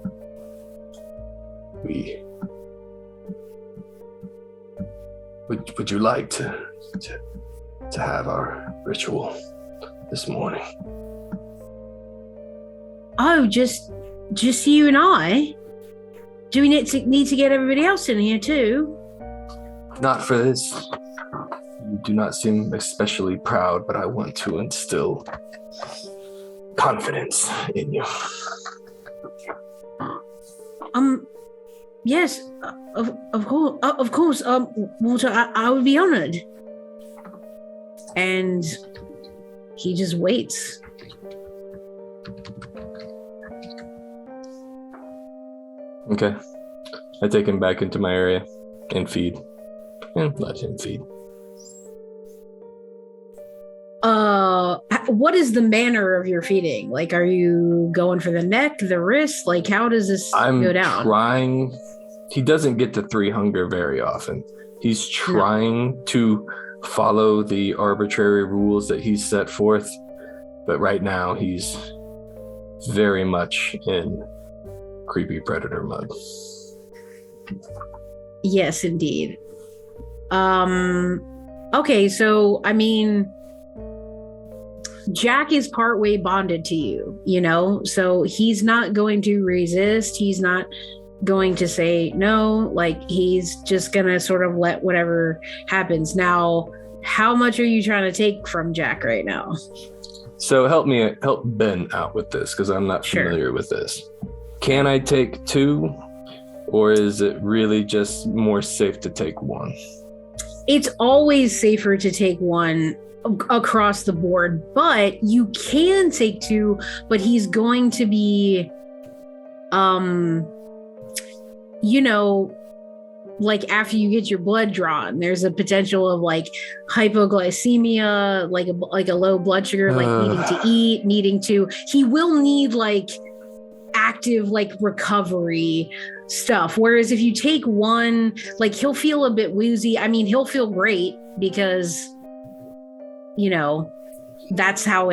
Speaker 2: would you like to have our ritual this morning?
Speaker 1: Oh, just you and I? Do we need to get everybody else in here too?
Speaker 2: Not for this. You do not seem especially proud, but I want to instill confidence in you.
Speaker 1: Yes, of course, Walter, I would be honored. And he just waits.
Speaker 2: Okay. I take him back into my area and feed. And let him feed.
Speaker 1: What is the manner of your feeding? Like, are you going for the neck, the wrist? Like, how does this go down?
Speaker 2: I'm trying. He doesn't get to 3 hunger very often. He's trying to follow the arbitrary rules that he's set forth, but right now he's very much in creepy predator mode.
Speaker 1: Yes, indeed. Okay, so I mean, Jack is partway bonded to you, you know, so he's not going to resist. He's not going to say no. Like, he's just gonna sort of let whatever happens. Now, how much are you trying to take from Jack right now?
Speaker 2: So help Ben out with this, because I'm not familiar with this. Can I take 2, or is it really just more safe to take 1?
Speaker 1: It's always safer to take 1 across the board, but you can take 2, but he's going to be, you know, like after you get your blood drawn, there's a potential of like hypoglycemia, like a low blood sugar, like needing to he will need like active like recovery stuff. Whereas if you take 1, like he'll feel a bit woozy. I mean, he'll feel great because, you know, that's how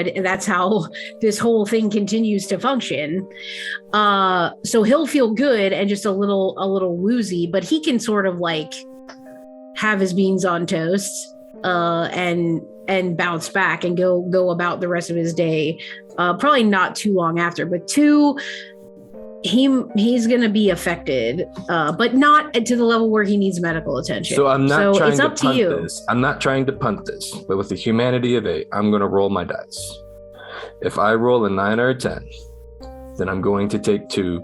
Speaker 1: this whole thing continues to function. So he'll feel good and just a little woozy, but he can sort of like have his beans on toast and bounce back and go about the rest of his day. Probably not too long after, but 2, he's going to be affected, but not to the level where he needs medical attention.
Speaker 2: So I'm not trying to punt
Speaker 1: you.
Speaker 2: this. I'm not trying to punt this, but with the humanity of 8, I'm going to roll my dice. If I roll a 9 or a 10, then I'm going to take 2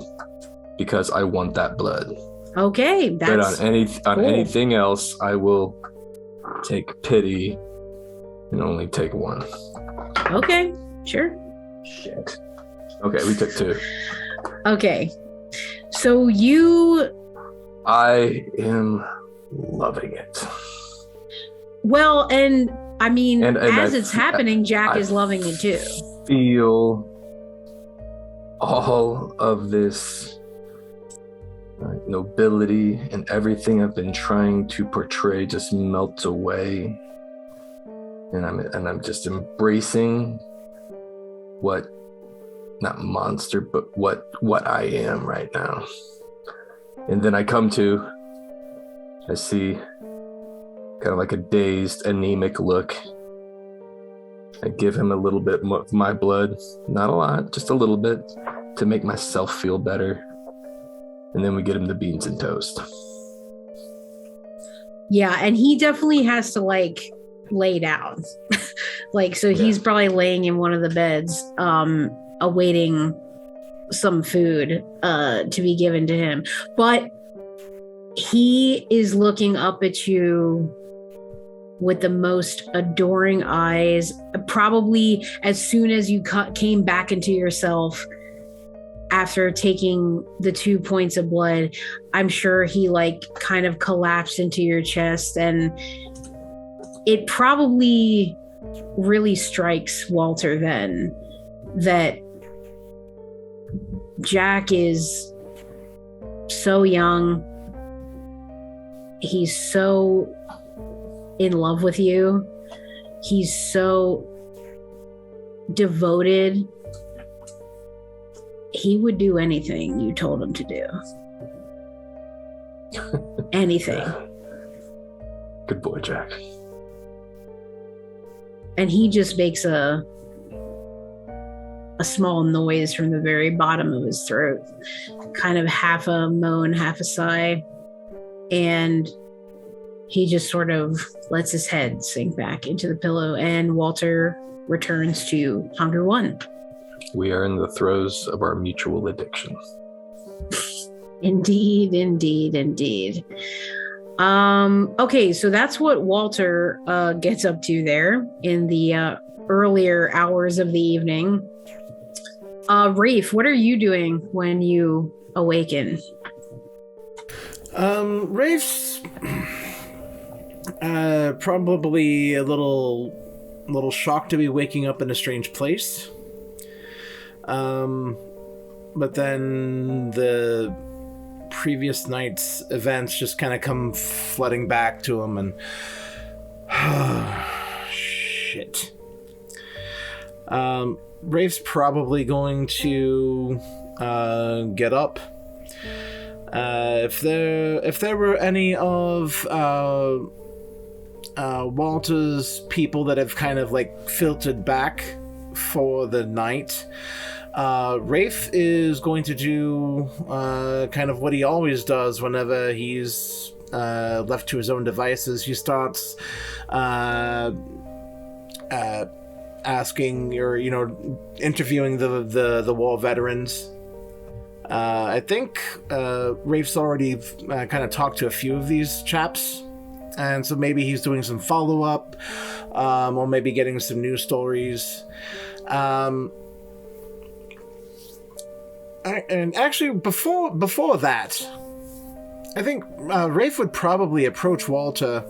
Speaker 2: because I want that blood.
Speaker 1: Okay,
Speaker 2: that's on anything else, I will take pity and only take 1.
Speaker 1: Okay, sure.
Speaker 2: Shit. Okay, we took 2.
Speaker 1: Okay, so
Speaker 2: I am loving it.
Speaker 1: Well, and I mean, as it's happening, Jack is loving it too.
Speaker 2: Feel all of this nobility and everything I've been trying to portray just melts away, and I'm just embracing what. Not monster, but what I am right now. And then I see kind of like a dazed, anemic look. I give him a little bit of my blood, not a lot, just a little bit, to make myself feel better. And then we get him the beans and toast. Yeah,
Speaker 1: and he definitely has to like lay down. He's probably laying in one of the beds, awaiting some food to be given to him, but he is looking up at you with the most adoring eyes. Probably as soon as you came back into yourself after taking the 2 points of blood, I'm sure he like kind of collapsed into your chest, and it probably really strikes Walter then that Jack is so young. He's so in love with you. He's so devoted. He would do anything you told him to do. Anything.
Speaker 2: Good boy, Jack.
Speaker 1: And he just makes a small noise from the very bottom of his throat, kind of half a moan, half a sigh. And he just sort of lets his head sink back into the pillow, and Walter returns to Hunger One.
Speaker 2: We are in the throes of our mutual addiction.
Speaker 1: Indeed. Okay, so that's what Walter gets up to there in the earlier hours of the evening. Rafe, what are you doing when you awaken?
Speaker 3: Rafe's probably a little shocked to be waking up in a strange place. But then the previous night's events just kind of come flooding back to him, and shit. Rafe's probably going to get up. If there were any of Walter's people that have kind of like filtered back for the night, Rafe is going to do kind of what he always does whenever he's left to his own devices. He starts asking, or interviewing the war veterans. I think Rafe's already kind of talked to a few of these chaps, and so maybe he's doing some follow-up, or maybe getting some news stories. And actually, before that, I think Rafe would probably approach Walter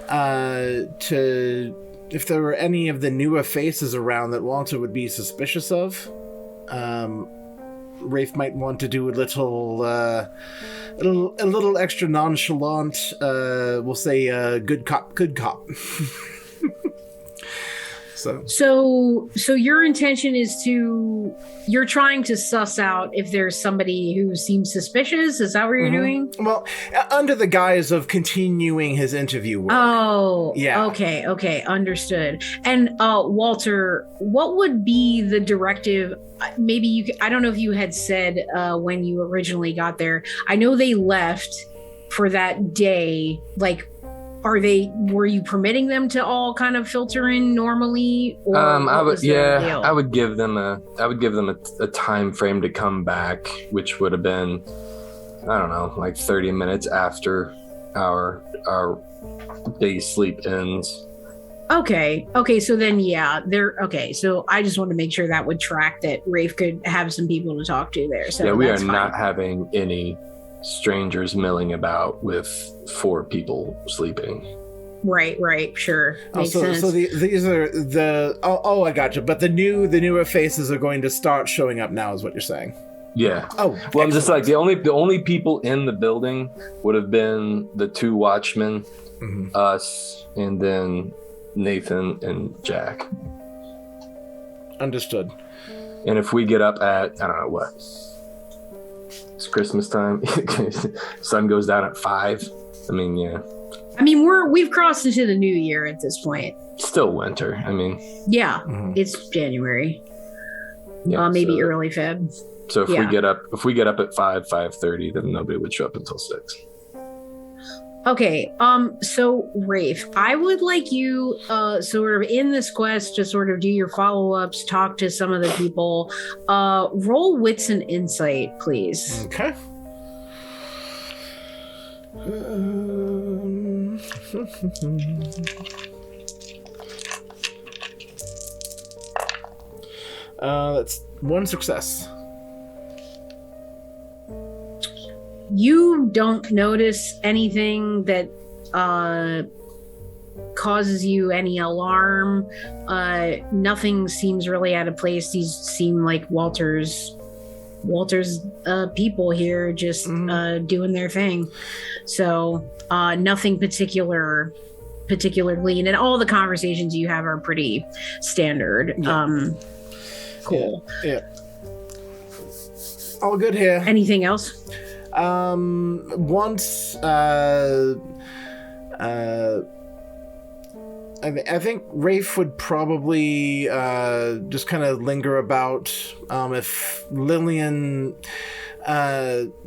Speaker 3: to, if there were any of the newer faces around that Walter would be suspicious of. Rafe might want to do a little extra nonchalant. We'll say good cop, good cop.
Speaker 1: So your intention is you're trying to suss out if there's somebody who seems suspicious? Is that what you're doing?
Speaker 3: Well, under the guise of continuing his interview work.
Speaker 1: Oh,
Speaker 3: yeah.
Speaker 1: Okay, understood. And Walter, what would be the directive? Maybe I don't know if you had said when you originally got there. I know they left for that day, like, were you permitting them to all kind of filter in normally? Or
Speaker 2: I would give them a time frame to come back, which would have been, I don't know, like 30 minutes after our day sleep ends.
Speaker 1: Okay, so then so I just want to make sure that would track, that Rafe could have some people to talk to there. So
Speaker 2: yeah, we are
Speaker 1: fine.
Speaker 2: not having any strangers milling about with 4 people sleeping.
Speaker 1: Right, sure. Makes sense.
Speaker 3: So these are I gotcha. But the newer faces are going to start showing up now, is what you're saying?
Speaker 2: Yeah.
Speaker 3: Oh,
Speaker 2: well,
Speaker 3: excellent.
Speaker 2: I'm just like the only people in the building would have been the 2 watchmen, us, and then Nathan and Jack.
Speaker 3: Understood.
Speaker 2: And if we get up at, I don't know what, it's Christmas time, sun goes down at 5. I mean, yeah.
Speaker 1: I mean, we've crossed into the new year at this point.
Speaker 2: Still winter. I mean,
Speaker 1: yeah, It's January.
Speaker 2: Yeah,
Speaker 1: maybe early Feb.
Speaker 2: So if we get up at 5:30, then nobody would show up until 6.
Speaker 1: Okay, so Rafe, I would like you sort of in this quest to sort of do your follow-ups, talk to some of the people. Roll wits and insight, please.
Speaker 3: Okay. That's 1 success.
Speaker 1: You don't notice anything that causes you any alarm. Nothing seems really out of place. These seem like Walter's people here, just doing their thing. So nothing particularly, and all the conversations you have are pretty standard.
Speaker 3: Yeah.
Speaker 1: Cool.
Speaker 3: Yeah. All good here.
Speaker 1: Anything else?
Speaker 3: Once I think Rafe would probably just kind of linger about. If Lillian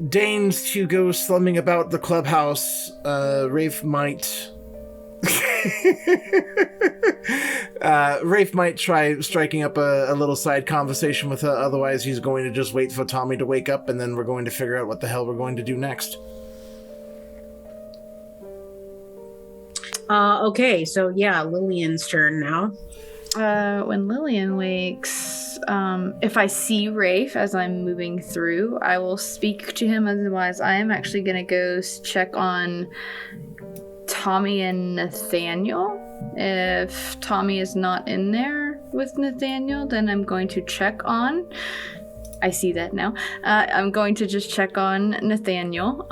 Speaker 3: deigns to go slumming about the clubhouse, Rafe might... Rafe might try striking up a little side conversation with her. Otherwise, he's going to just wait for Tommy to wake up, and then we're going to figure out what the hell we're going to do next.
Speaker 1: Okay, so yeah, Lillian's turn now.
Speaker 4: When Lillian wakes, if I see Rafe as I'm moving through, I will speak to him. Otherwise, I am actually going to go check on Tommy and Nathaniel. If Tommy is not in there with Nathaniel, then I'm going to check on... I see that now. I'm going to just check on Nathaniel.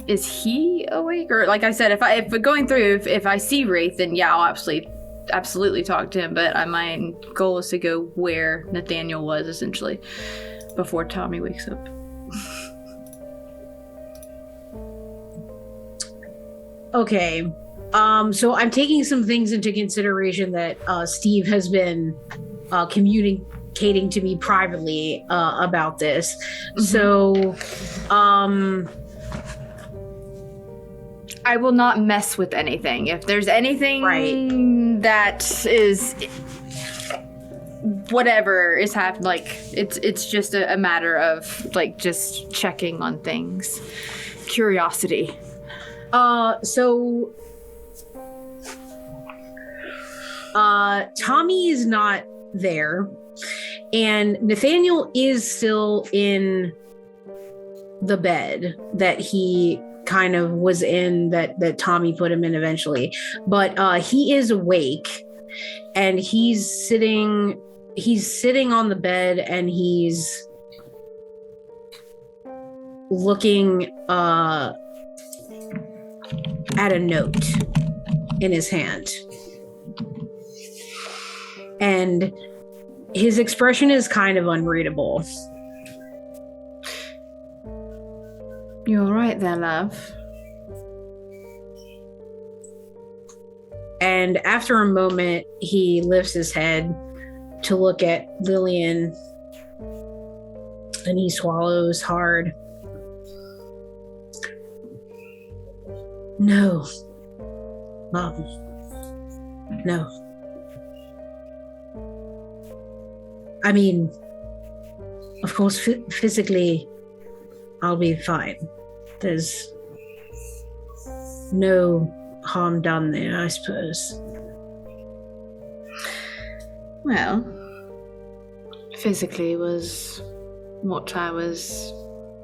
Speaker 4: Is he awake? Or like I said, if going through, if I see Wraith, then yeah, I'll absolutely talk to him. But my goal is to go where Nathaniel was, essentially, before Tommy wakes up.
Speaker 1: Okay. So I'm taking some things into consideration that Steve has been communicating to me privately about this. Mm-hmm. So I will not mess with anything. If there's anything that is whatever is happening, like it's just a matter of like just checking on things. Curiosity. So Tommy is not there, and Nathaniel is still in the bed that he kind of was in, that Tommy put him in eventually, but he is awake, and he's sitting on the bed, and he's looking at a note in his hand, and his expression is kind of unreadable.
Speaker 4: You all right there, love?
Speaker 1: And after a moment, he lifts his head to look at Lillian, and he swallows hard. No. Mom. No. I mean, of course, physically, I'll be fine. There's no harm done there, I suppose.
Speaker 4: Well, physically was what I was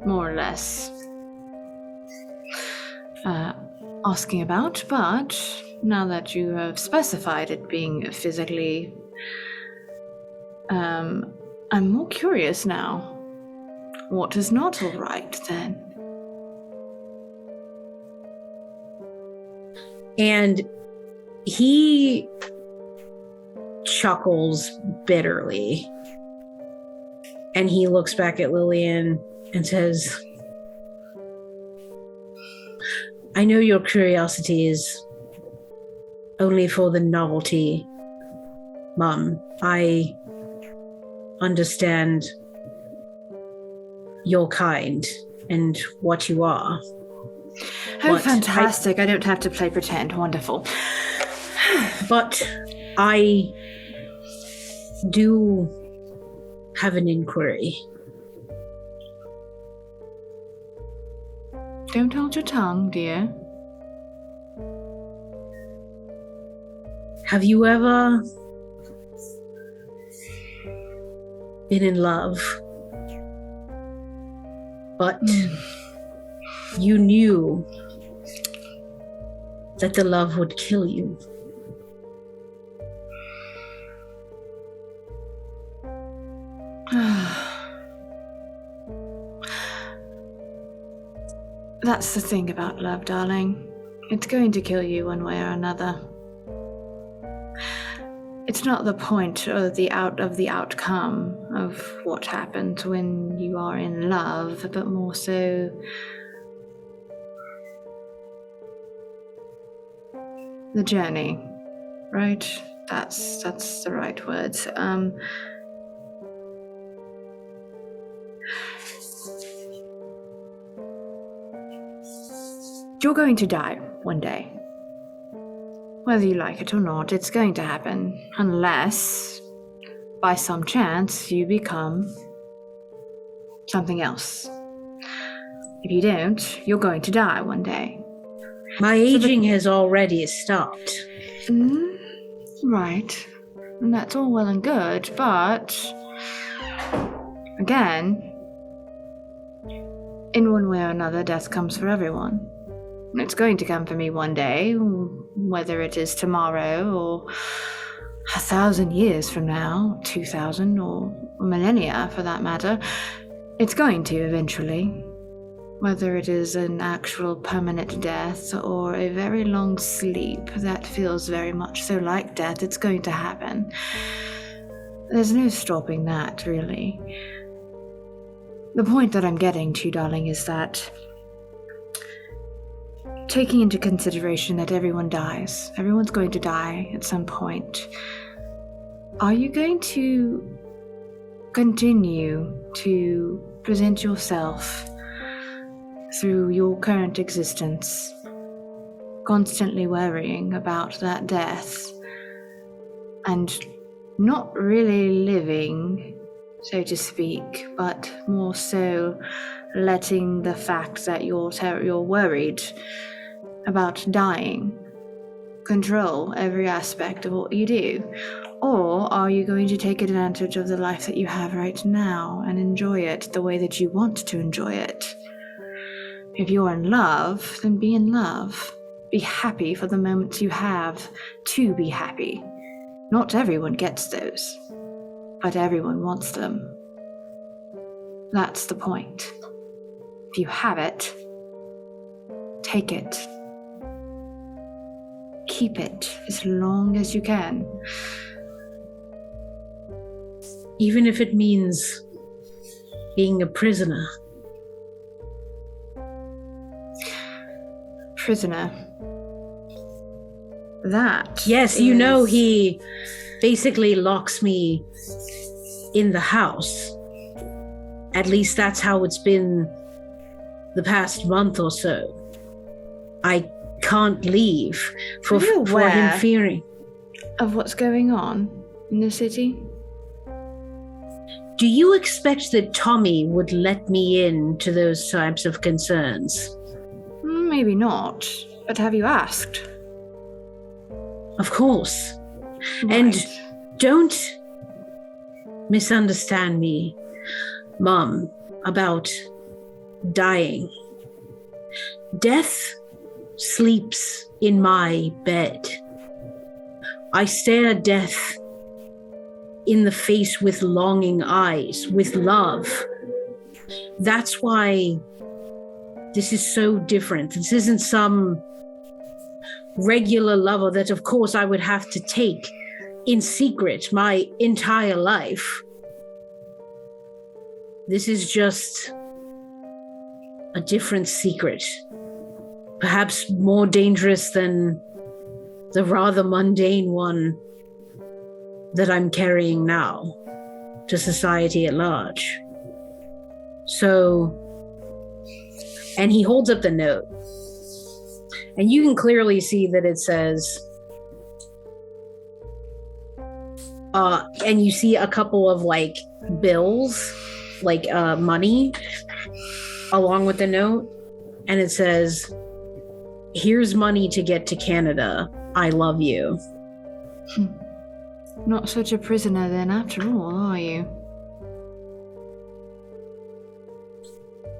Speaker 4: more or less asking about, but now that you have specified it being physically, I'm more curious now. What is not all right, then?
Speaker 1: And he chuckles bitterly, and he looks back at Lillian and says, I know your curiosity is only for the novelty, Mum. I understand your kind and what you are.
Speaker 4: Oh, fantastic. I don't have to play pretend. Wonderful.
Speaker 1: But I do have an inquiry.
Speaker 4: Don't hold your tongue, dear.
Speaker 1: Have you ever been in love, but you knew that the love would kill you?
Speaker 4: That's the thing about love, darling. It's going to kill you one way or another. It's not the point or the outcome of what happens when you are in love, but more so The journey, right? That's the right words. You're going to die one day. Whether you like it or not, it's going to happen. Unless, by some chance, you become something else. If you don't, you're going to die one day.
Speaker 1: My aging has already stopped.
Speaker 4: Right. And that's all well and good, but again, in one way or another, death comes for everyone. It's going to come for me one day, whether it is tomorrow or 1,000 years from now, 2,000 or millennia for that matter. It's going to eventually. Whether it is an actual permanent death or a very long sleep that feels very much so like death, it's going to happen. There's no stopping that, really. The point that I'm getting to, darling, is that taking into consideration that everyone dies, everyone's going to die at some point, are you going to continue to present yourself through your current existence, constantly worrying about that death and not really living, so to speak, but more so letting the fact that you're worried about dying control every aspect of what you do? Or are you going to take advantage of the life that you have right now and enjoy it the way that you want to enjoy it? If you're in love, then be in love. Be happy for the moments you have to be happy. Not everyone gets those, but everyone wants them. That's the point. If you have it, take it. Keep it as long as you can.
Speaker 1: Even if it means being a prisoner.
Speaker 4: Prisoner. That.
Speaker 1: Yes, you know, he basically locks me in the house. At least that's how it's been the past month or so. I can't leave for him fearing.
Speaker 4: Of what's going on in the city?
Speaker 1: Do you expect that Tommy would let me in to those types of concerns?
Speaker 4: Maybe not, but have you asked?
Speaker 1: Of course.
Speaker 4: Right.
Speaker 1: And don't misunderstand me, Mom, about dying. Death sleeps in my bed. I stare at death in the face with longing eyes, with love. That's why this is so different. This isn't some regular lover that, of course, I would have to take in secret my entire life. This is just a different secret. Perhaps more dangerous than the rather mundane one that I'm carrying now to society at large. So, and he holds up the note, and you can clearly see that it says, and you see a couple of like bills, like money along with the note, and it says, "Here's money to get to Canada. I love you."
Speaker 4: Not such a prisoner then after all, are you?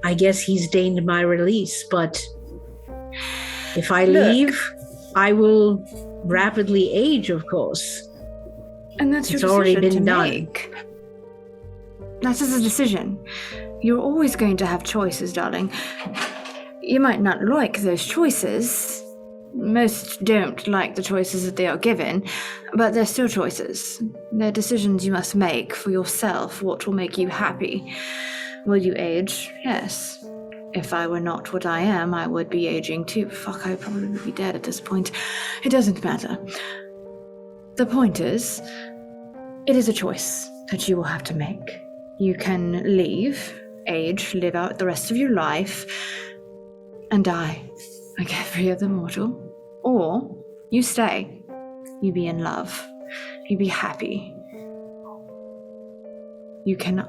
Speaker 1: I guess he's deigned my release, but if I leave, I will rapidly age, of course.
Speaker 4: And that's your
Speaker 1: It's already
Speaker 4: decision
Speaker 1: been
Speaker 4: to
Speaker 1: done.
Speaker 4: make. That is a decision. You're always going to have choices, darling. You might not like those choices. Most don't like the choices that they are given, but they're still choices. They're decisions you must make for yourself, what will make you happy. Will you age? Yes. If I were not what I am, I would be aging too. Fuck, I probably would be dead at this point. It doesn't matter. The point is, it is a choice that you will have to make. You can leave, age, live out the rest of your life, and die like every other mortal. Or you stay. You be in love. You be happy. You can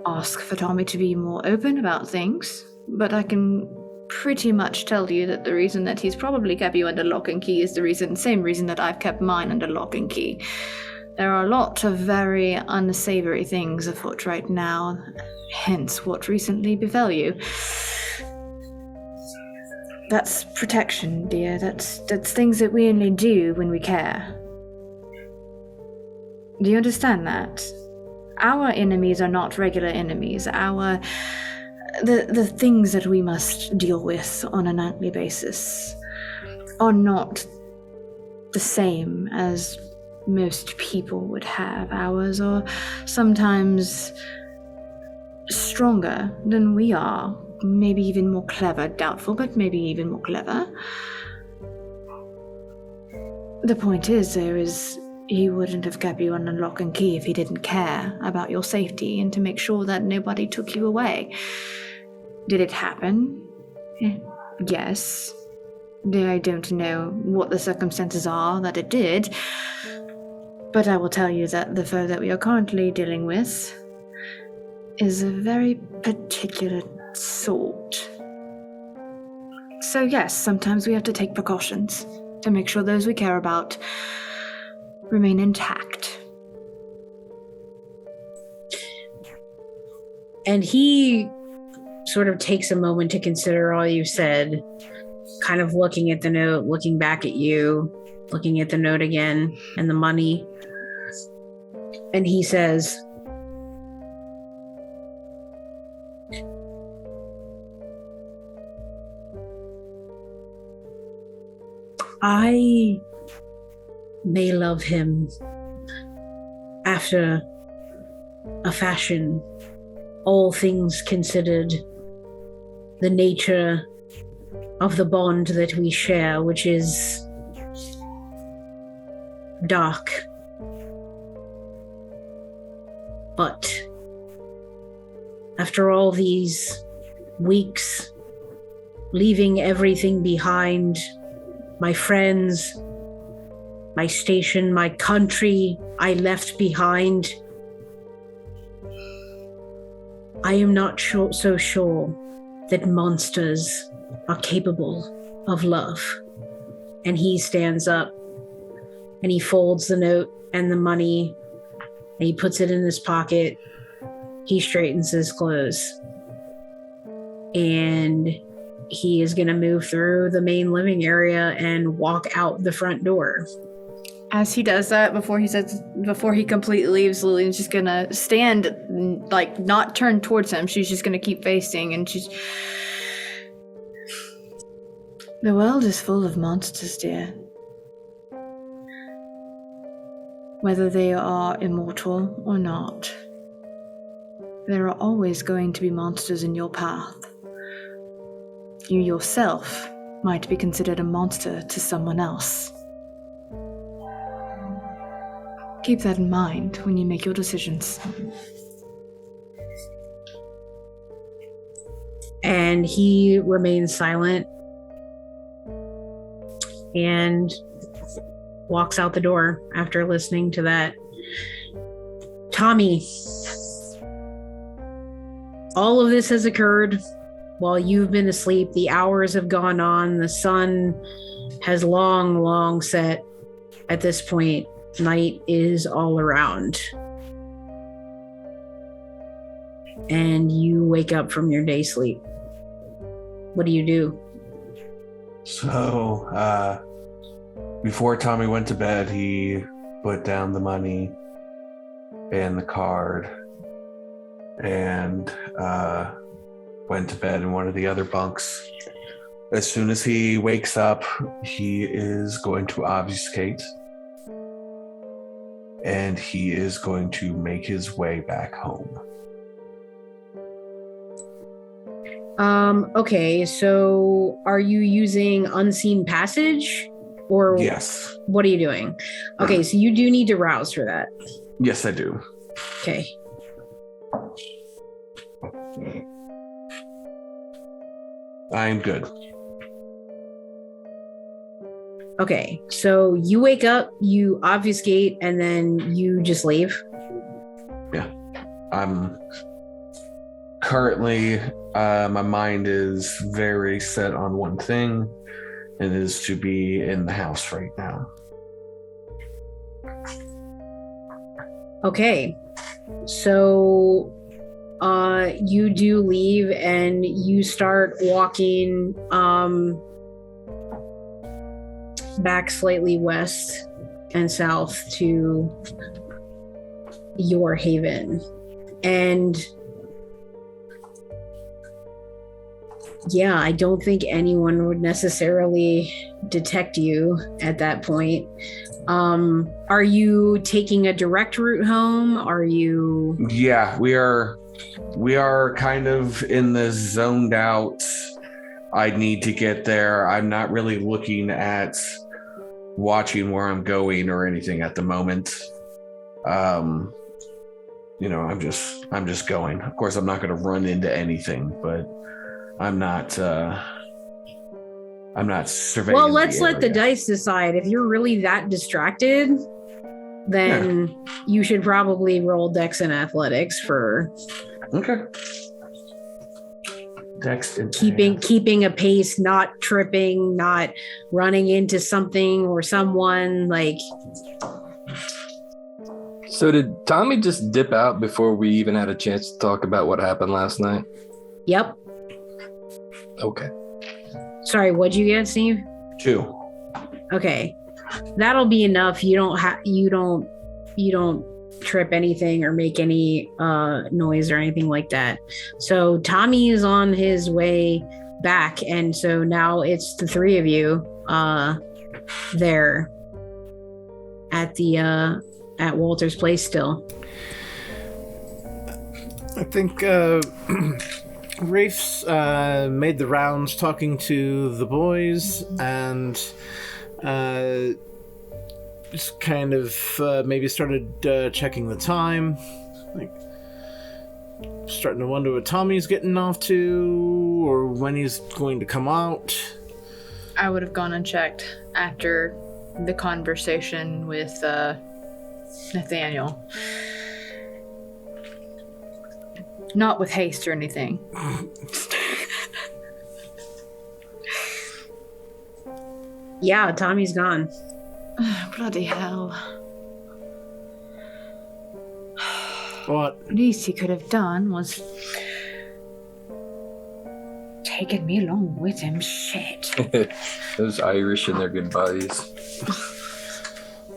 Speaker 4: ask for Tommy to be more open about things, but I can pretty much tell you that the reason that he's probably kept you under lock and key is the same reason that I've kept mine under lock and key. There are a lot of very unsavory things afoot right now, hence what recently befell you. That's protection, dear. That's things that we only do when we care. Do you understand that? Our enemies are not regular enemies. The things that we must deal with on a nightly basis are not the same as most people would have. Ours are sometimes stronger than we are. Maybe even more clever. Doubtful, but maybe even more clever. The point is, though, is he wouldn't have kept you under lock and key if he didn't care about your safety and to make sure that nobody took you away. Did it happen? Yes. I don't know what the circumstances are that it did, but I will tell you that the foe that we are currently dealing with is a very particular sort. So yes, sometimes we have to take precautions to make sure those we care about remain intact.
Speaker 1: And he sort of takes a moment to consider all you said, kind of looking at the note, looking back at you, looking at the note again and the money. And he says, I may love him after a fashion, all things considered, the nature of the bond that we share, which is dark. But after all these weeks, leaving everything behind, my friends, my station, my country I left behind, I am not so sure that monsters are capable of love. And he stands up and he folds the note and the money and he puts it in his pocket. He straightens his clothes and he is going to move through the main living area and walk out the front door.
Speaker 4: As he does that, before he completely leaves, Lillian's just gonna stand, like, not turn towards him. She's just gonna keep facing, and she's... The world is full of monsters, dear. Whether they are immortal or not, there are always going to be monsters in your path. You yourself might be considered a monster to someone else. Keep that in mind when you make your decisions.
Speaker 1: And he remains silent and walks out the door after listening to that. Tommy, all of this has occurred while you've been asleep. The hours have gone on. The sun has long set. At this point, night is all around. And you wake up from your day sleep. What do you do?
Speaker 5: So, before Tommy went to bed, he put down the money and the card and went to bed in one of the other bunks. As soon as he wakes up, he is going to obfuscate. And he is going to make his way back home.
Speaker 1: Okay, so are you using unseen passage? Or
Speaker 5: Yes.
Speaker 1: what are you doing? Okay, so you do need to rouse for that.
Speaker 5: Yes, I do.
Speaker 1: Okay.
Speaker 5: I'm good.
Speaker 1: Okay, so you wake up, you obfuscate, and then you just leave.
Speaker 5: I'm currently, my mind is very set on one thing, and it is to be in the house right now.
Speaker 1: Okay, so you do leave and you start walking back slightly west and south to your haven. And yeah, I don't think anyone would necessarily detect you at that point. Are you taking a direct route home? Are you?
Speaker 5: Yeah, we are kind of in this zoned out. I need to get there. I'm not really looking at watching where I'm going or anything at the moment. I'm just going. Of course, I'm not going to run into anything, but I'm not surveying.
Speaker 1: Well, let's let the dice decide. If you're really that distracted, then you should probably roll Dex and Athletics for
Speaker 5: Dex and
Speaker 1: keeping a pace, not tripping, not running into something or someone. Like,
Speaker 2: So did Tommy just dip out before we even had a chance to talk about what happened last night?
Speaker 1: yep.
Speaker 2: Okay.
Speaker 1: Sorry, what'd you get, Steve?
Speaker 5: 2.
Speaker 1: Okay, that'll be enough. You don't trip anything or make any noise or anything like that. So Tommy is on his way back, and so now it's the three of you there at the at Walter's place still.
Speaker 3: I think Rafe's made the rounds talking to the boys and just kind of maybe started checking the time. Like, starting to wonder what Tommy's getting off to or when he's going to come out.
Speaker 4: I would have gone and checked after the conversation with Nathaniel. Not with haste or anything.
Speaker 1: Yeah, Tommy's gone.
Speaker 4: Bloody hell.
Speaker 3: What?
Speaker 4: Least he could have done was taken me along with him. Shit.
Speaker 2: Those Irish and their good buddies.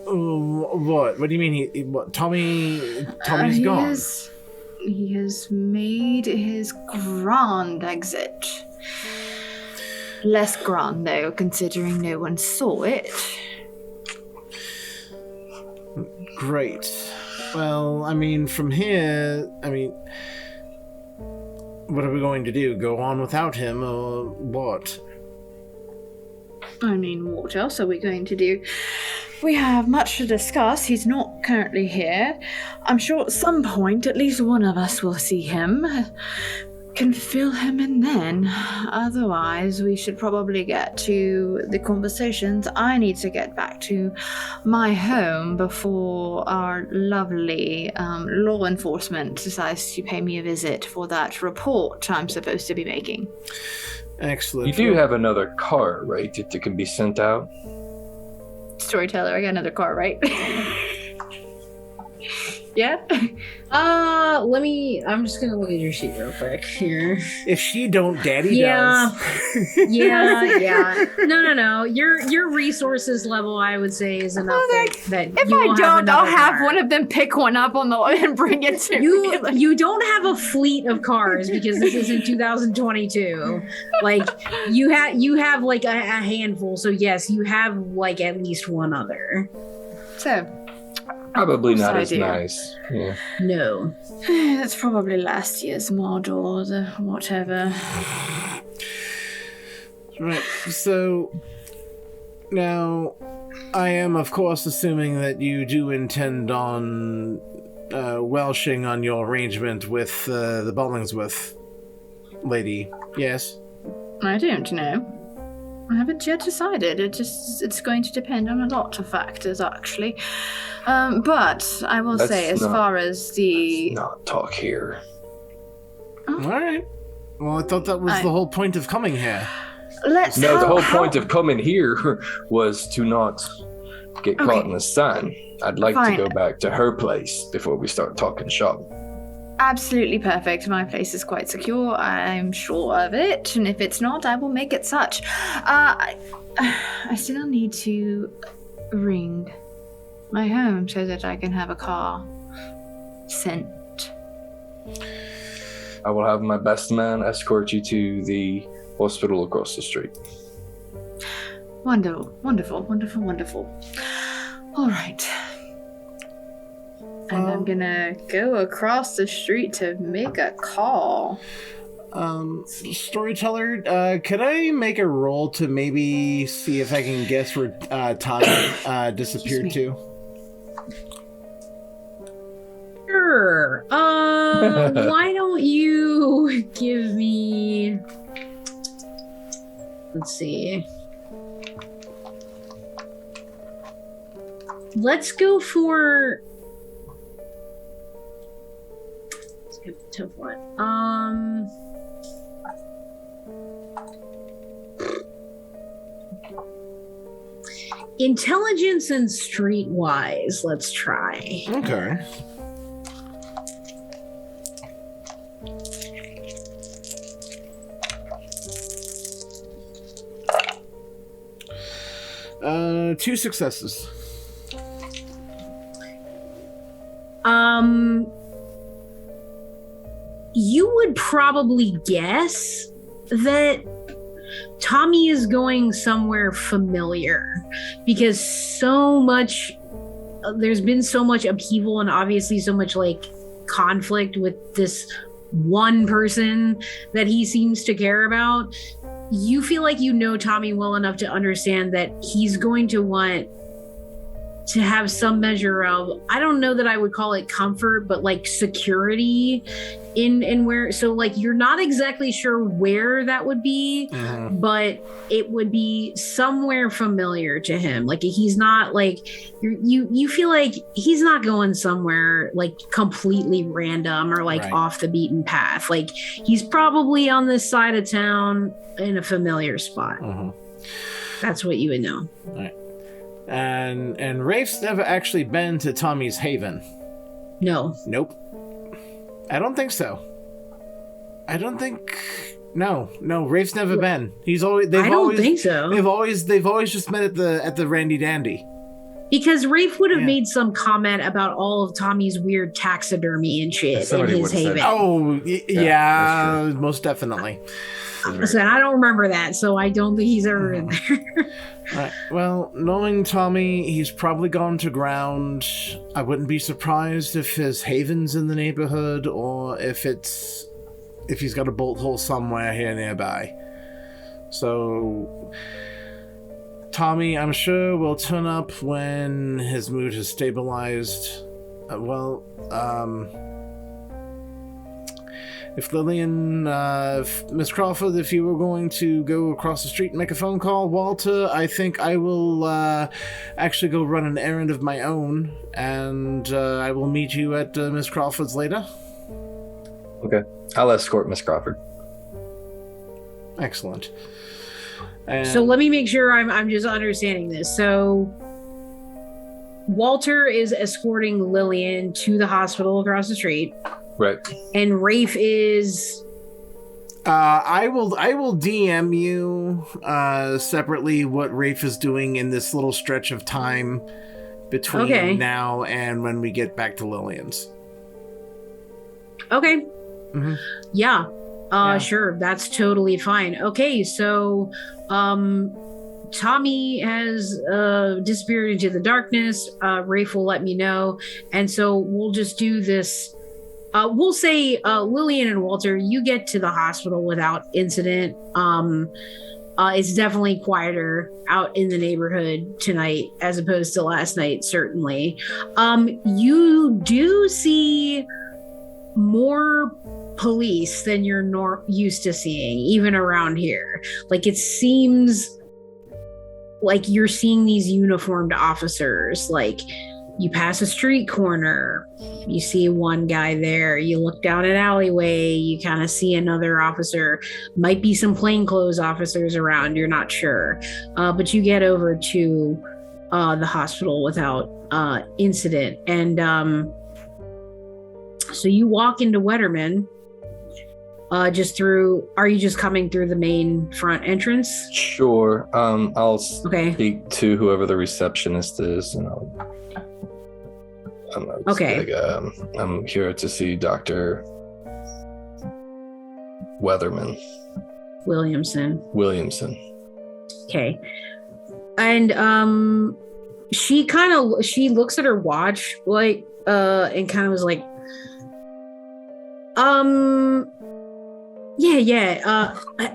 Speaker 3: What? What do you mean? Tommy's gone.
Speaker 4: He has made his grand exit. Less grand, though, considering no one saw it.
Speaker 3: Great. Well, I mean, from here, what are we going to do? Go on without him, or what?
Speaker 4: I mean, what else are we going to do? We have much to discuss. He's not currently here. I'm sure at some point, at least one of us will see him. Can fill him in then. Otherwise, we should probably get to the conversations. I need to get back to my home before our lovely law enforcement decides to pay me a visit for that report I'm supposed to be making.
Speaker 3: Excellent.
Speaker 2: You do have another car, right, that can be sent out?
Speaker 4: Storyteller, I got another car, right? Yeah?
Speaker 1: I'm just gonna look at your sheet real quick here.
Speaker 3: If she don't, Daddy
Speaker 1: Yeah.
Speaker 3: does.
Speaker 1: Yeah. No. Your resources level, I would say, is enough that
Speaker 4: If
Speaker 1: you
Speaker 4: I
Speaker 1: will
Speaker 4: don't, I'll have
Speaker 1: car.
Speaker 4: one of them pick one up on the and bring it to me.
Speaker 1: You don't have a fleet of cars because this is in 2022. Like you have like a handful. So yes, you have like at least one other.
Speaker 4: So,
Speaker 2: Probably
Speaker 4: Of course
Speaker 2: not
Speaker 4: I
Speaker 2: as
Speaker 4: do.
Speaker 2: nice. Yeah.
Speaker 1: No.
Speaker 4: It's probably last year's mod or whatever.
Speaker 3: Right, so now I am, of course, assuming that you do intend on welshing on your arrangement with the Bollingsworth lady. Yes?
Speaker 4: I don't know. I haven't yet decided. It's going to depend on a lot of factors, actually. But I will say, as far as the...
Speaker 2: Not talk here.
Speaker 3: All right. Well, I thought that was the whole point of coming here.
Speaker 2: The whole point of coming here was to not get caught in the sun. I'd like to go back to her place before we start talking shop.
Speaker 4: Absolutely perfect. My place is quite secure. I'm sure of it. And if it's not, I will make it such. I still need to ring my home so that I can have a car sent.
Speaker 2: I will have my best man escort you to the hospital across the street.
Speaker 4: Wonderful, wonderful, wonderful, wonderful. All right. And I'm gonna go across the street to make a call.
Speaker 3: Storyteller, could I make a roll to maybe see if I can guess where Tommy disappeared to?
Speaker 1: Sure. Why don't you give me... Let's see. Let's go for... Let's get a tough one. Intelligence and streetwise, let's try.
Speaker 3: Okay. Two successes.
Speaker 1: You would probably guess that Tommy is going somewhere familiar because there's been so much upheaval and obviously so much like conflict with this one person that he seems to care about. You feel like you know Tommy well enough to understand that he's going to want to have some measure of, I don't know that I would call it comfort, but like security in where, so like you're not exactly sure where that would be, but it would be somewhere familiar to him. Like he's not like, you feel like he's not going somewhere like completely random or like off the beaten path. Like he's probably on this side of town in a familiar spot. That's what you would know.
Speaker 3: All right. And Rafe's never actually been to Tommy's Haven.
Speaker 1: No.
Speaker 3: Nope. I don't think so. No, Rafe's never been. He's always. I don't think so. They've always just met at the Randy Dandy.
Speaker 1: Because Rafe would have made some comment about all of Tommy's weird taxidermy and shit in his Haven.
Speaker 3: Oh, yeah, most definitely.
Speaker 1: Listen, I don't remember that, so I don't think he's ever in there.
Speaker 3: Right. Well, knowing Tommy, he's probably gone to ground. I wouldn't be surprised if his Haven's in the neighborhood or if he's got a bolt hole somewhere here nearby. So Tommy, I'm sure, will turn up when his mood has stabilized. If Lillian, Miss Crawford, if you were going to go across the street and make a phone call, Walter, I think I will actually go run an errand of my own, and I will meet you at Miss Crawford's later.
Speaker 2: Okay. I'll escort Miss Crawford.
Speaker 3: Excellent.
Speaker 1: So let me make sure I'm just understanding this. So Walter is escorting Lillian to the hospital across the street.
Speaker 2: Right.
Speaker 1: And Rafe is...
Speaker 3: I will DM you separately what Rafe is doing in this little stretch of time between now and when we get back to Lillian's.
Speaker 1: Okay. Yeah. Sure. That's totally fine. Okay. So Tommy has disappeared into the darkness. Rafe will let me know. And so we'll just do this. We'll say, Lillian and Walter, you get to the hospital without incident. It's definitely quieter out in the neighborhood tonight as opposed to last night, certainly. You do see more police than you're used to seeing, even around here. Like, it seems like you're seeing these uniformed officers. Like, you pass a street corner, you see one guy there, you look down an alleyway, you kind of see another officer, might be some plainclothes officers around, you're not sure. But you get over to the hospital without incident. And so you walk into Wetterman. Are you just coming through the main front entrance?
Speaker 2: Sure. I'll
Speaker 1: Okay.
Speaker 2: speak to whoever the receptionist is, and
Speaker 1: Okay.
Speaker 2: I'm here to see Dr. Weatherman.
Speaker 1: Williamson. Okay. And she looks at her watch, like, and kind of was like,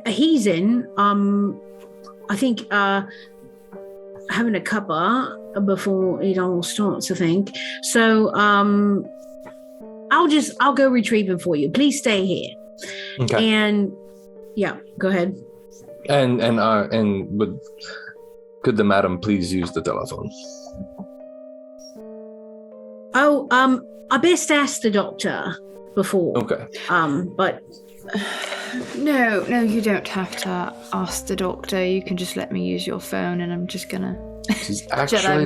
Speaker 1: he's in. I think having a cuppa before it all starts, I think. So I'll go retrieve him for you. Please stay here.
Speaker 2: Okay.
Speaker 1: And yeah, go ahead.
Speaker 2: And could the madam please use the telephone?
Speaker 1: Oh, I best ask the doctor before.
Speaker 2: Okay.
Speaker 1: But
Speaker 4: No, you don't have to ask the doctor. You can just let me use your phone, and I'm just gonna.
Speaker 2: She's actually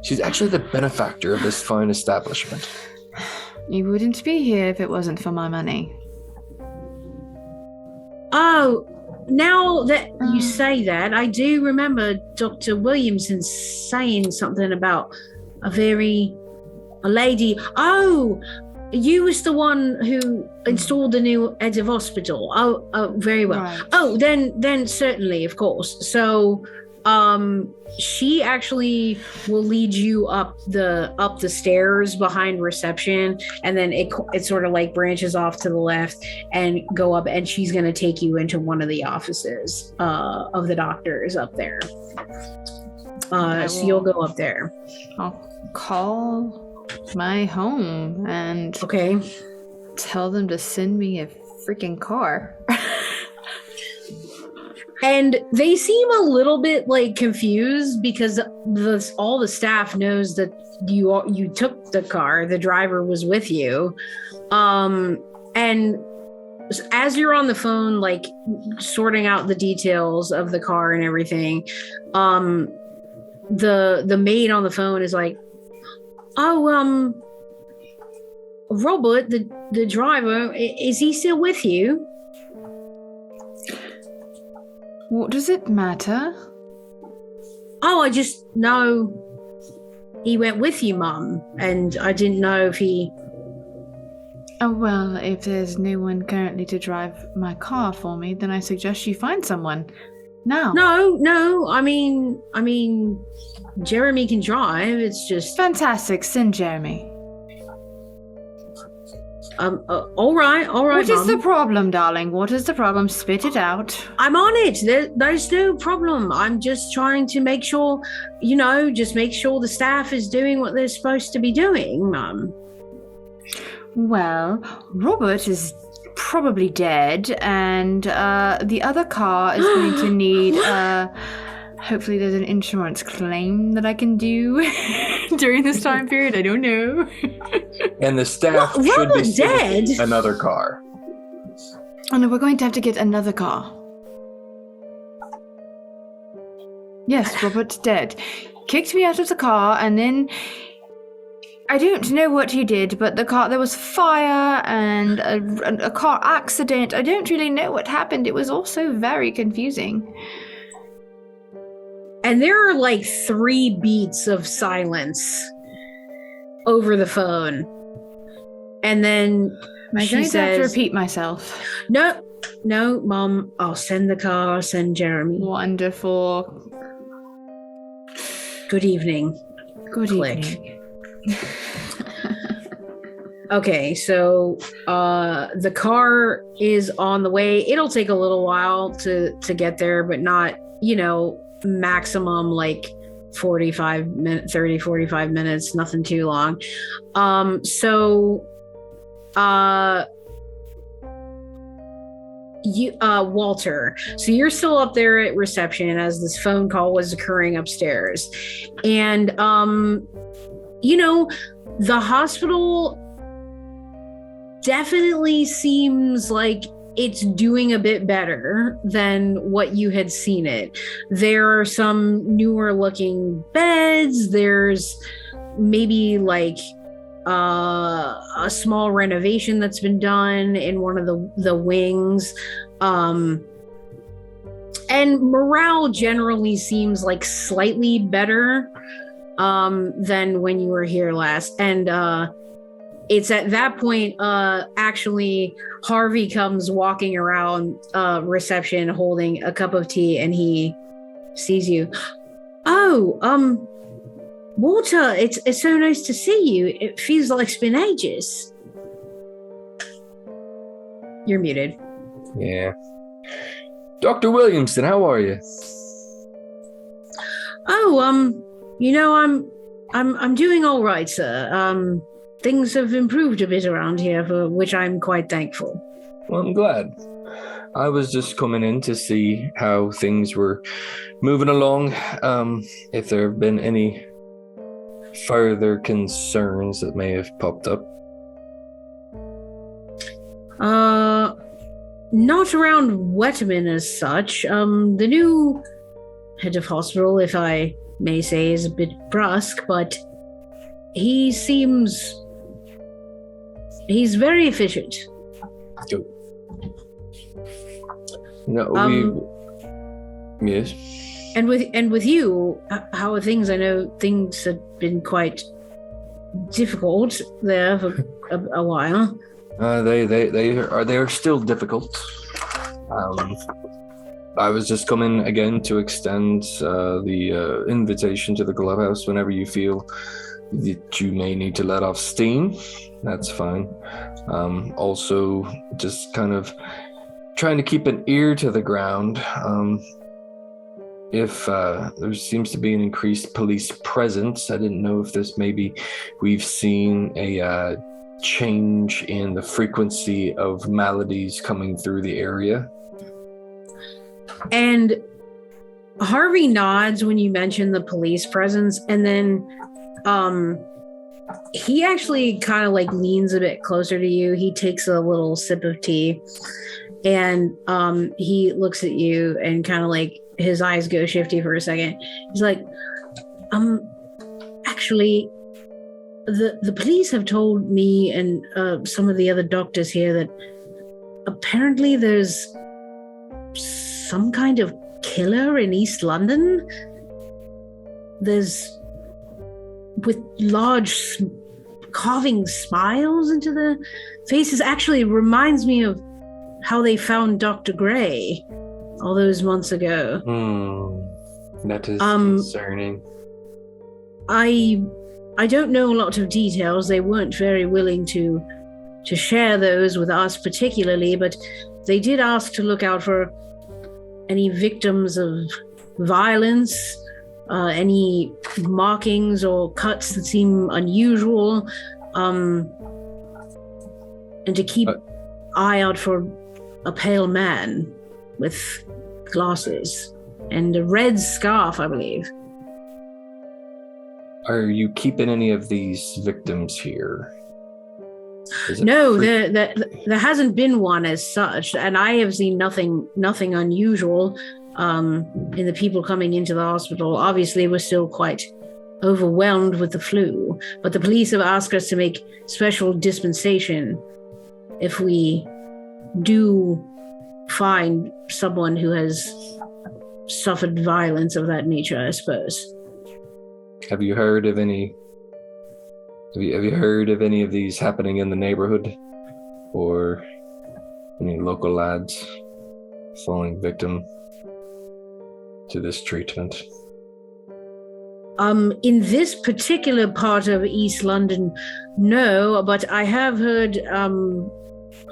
Speaker 2: She's actually the benefactor of this fine establishment.
Speaker 4: You wouldn't be here if it wasn't for my money.
Speaker 1: oh, now that you say that, I do remember Dr. Williamson saying something about a lady. Oh, you was the one who installed the new head of hospital. Oh, very well.
Speaker 4: Right.
Speaker 1: Oh, then certainly, of course. So, she actually will lead you up the stairs behind reception, and then it sort of like branches off to the left and go up, and she's going to take you into one of the offices of the doctors up there. So you'll go up there.
Speaker 4: I'll call my home and
Speaker 1: Okay.
Speaker 4: tell them to send me a freaking car.
Speaker 1: And they seem a little bit like confused because all the staff knows that you took the car. The driver was with you, and as you're on the phone, like sorting out the details of the car and everything, the maid on the phone is like, "Oh, Robert, the driver, is he still with you?"
Speaker 4: What does it matter?
Speaker 1: Oh, I just know he went with you, Mum, and I didn't know if he...
Speaker 4: Oh, well, if there's no one currently to drive my car for me, then I suggest you find someone. Now.
Speaker 1: No, I mean, Jeremy can drive, it's just...
Speaker 4: Fantastic, send Jeremy.
Speaker 1: All right,
Speaker 4: What is
Speaker 1: Mum.
Speaker 4: the problem, darling? What is the problem? Spit it out.
Speaker 1: I'm on it. There's no problem. I'm just trying to make sure, just make sure the staff is doing what they're supposed to be doing, Mum.
Speaker 4: Well, Robert is probably dead, and the other car is going to need... hopefully there's an insurance claim that I can do during this time period. I don't know.
Speaker 2: And the staff should be
Speaker 1: Robert's dead.
Speaker 2: Another car.
Speaker 4: Oh no, we're going to have to get another car. Yes, Robert's dead. Kicked me out of the car, and then I don't know what he did, but there was fire and a car accident. I don't really know what happened. It was also very confusing.
Speaker 1: And there are like 3 beats of silence over the phone. And then
Speaker 4: Am I
Speaker 1: she
Speaker 4: going to have to
Speaker 1: says,
Speaker 4: repeat myself?
Speaker 1: No, No, Mom, I'll send the car, I'll send Jeremy.
Speaker 4: Wonderful.
Speaker 1: Good evening.
Speaker 4: Good
Speaker 1: Click.
Speaker 4: evening.
Speaker 1: Okay, so the car is on the way. It'll take a little while to get there, but not, maximum like 45 minutes, 30, 45 minutes, nothing too long. Walter, so you're still up there at reception as this phone call was occurring upstairs. And the hospital definitely seems like it's doing a bit better than what you had seen it. There are some newer looking beds. There's maybe like a small renovation that's been done in one of the wings. And morale generally seems like slightly better than when you were here last. And it's at that point, actually, Harvey comes walking around reception holding a cup of tea, and he sees you. Oh, Walter, it's so nice to see you. It feels like it's been ages. You're muted.
Speaker 2: Yeah. Dr. Williamson, how are you?
Speaker 1: Oh, I'm doing all right, sir. Things have improved a bit around here, for which I'm quite thankful.
Speaker 2: Well, I'm glad. I was just coming in to see how things were moving along. If there have been any further concerns that may have popped up.
Speaker 1: Not around Wetterman as such. The new head of hospital, if I may say, is a bit brusque, but he's very efficient.
Speaker 2: Good. No, yes.
Speaker 1: And with you, how are things? I know things have been quite difficult there for a while.
Speaker 2: They're still difficult. I was just coming again to extend the invitation to the clubhouse whenever you feel that you may need to let off steam. That's fine. Also, just kind of trying to keep an ear to the ground. If there seems to be an increased police presence, I didn't know if we've seen a change in the frequency of maladies coming through the area.
Speaker 1: And Harvey nods when you mention the police presence, and then he actually kind of like leans a bit closer to you. He takes a little sip of tea, and he looks at you and kind of like his eyes go shifty for a second. He's like, actually, the police have told me and some of the other doctors here that apparently there's some kind of killer in East London. There's with large carving smiles into the faces. Actually, reminds me of how they found Dr. Gray all those months ago.
Speaker 2: That is concerning.
Speaker 1: I don't know a lot of details. They weren't very willing to share those with us particularly, but they did ask to look out for any victims of violence, any markings or cuts that seem unusual, and to keep eye out for a pale man with glasses and a red scarf, I believe.
Speaker 2: Are you keeping any of these victims here?
Speaker 1: No, there hasn't been one as such, and I have seen nothing unusual in the people coming into the hospital. Obviously, we're still quite overwhelmed with the flu, but the police have asked us to make special dispensation if we do find someone who has suffered violence of that nature, I suppose.
Speaker 2: Have you heard of any? Have you heard of any of these happening in the neighborhood, or Any local lads falling victim to this treatment?
Speaker 1: In this particular part of East London, no, but I have heard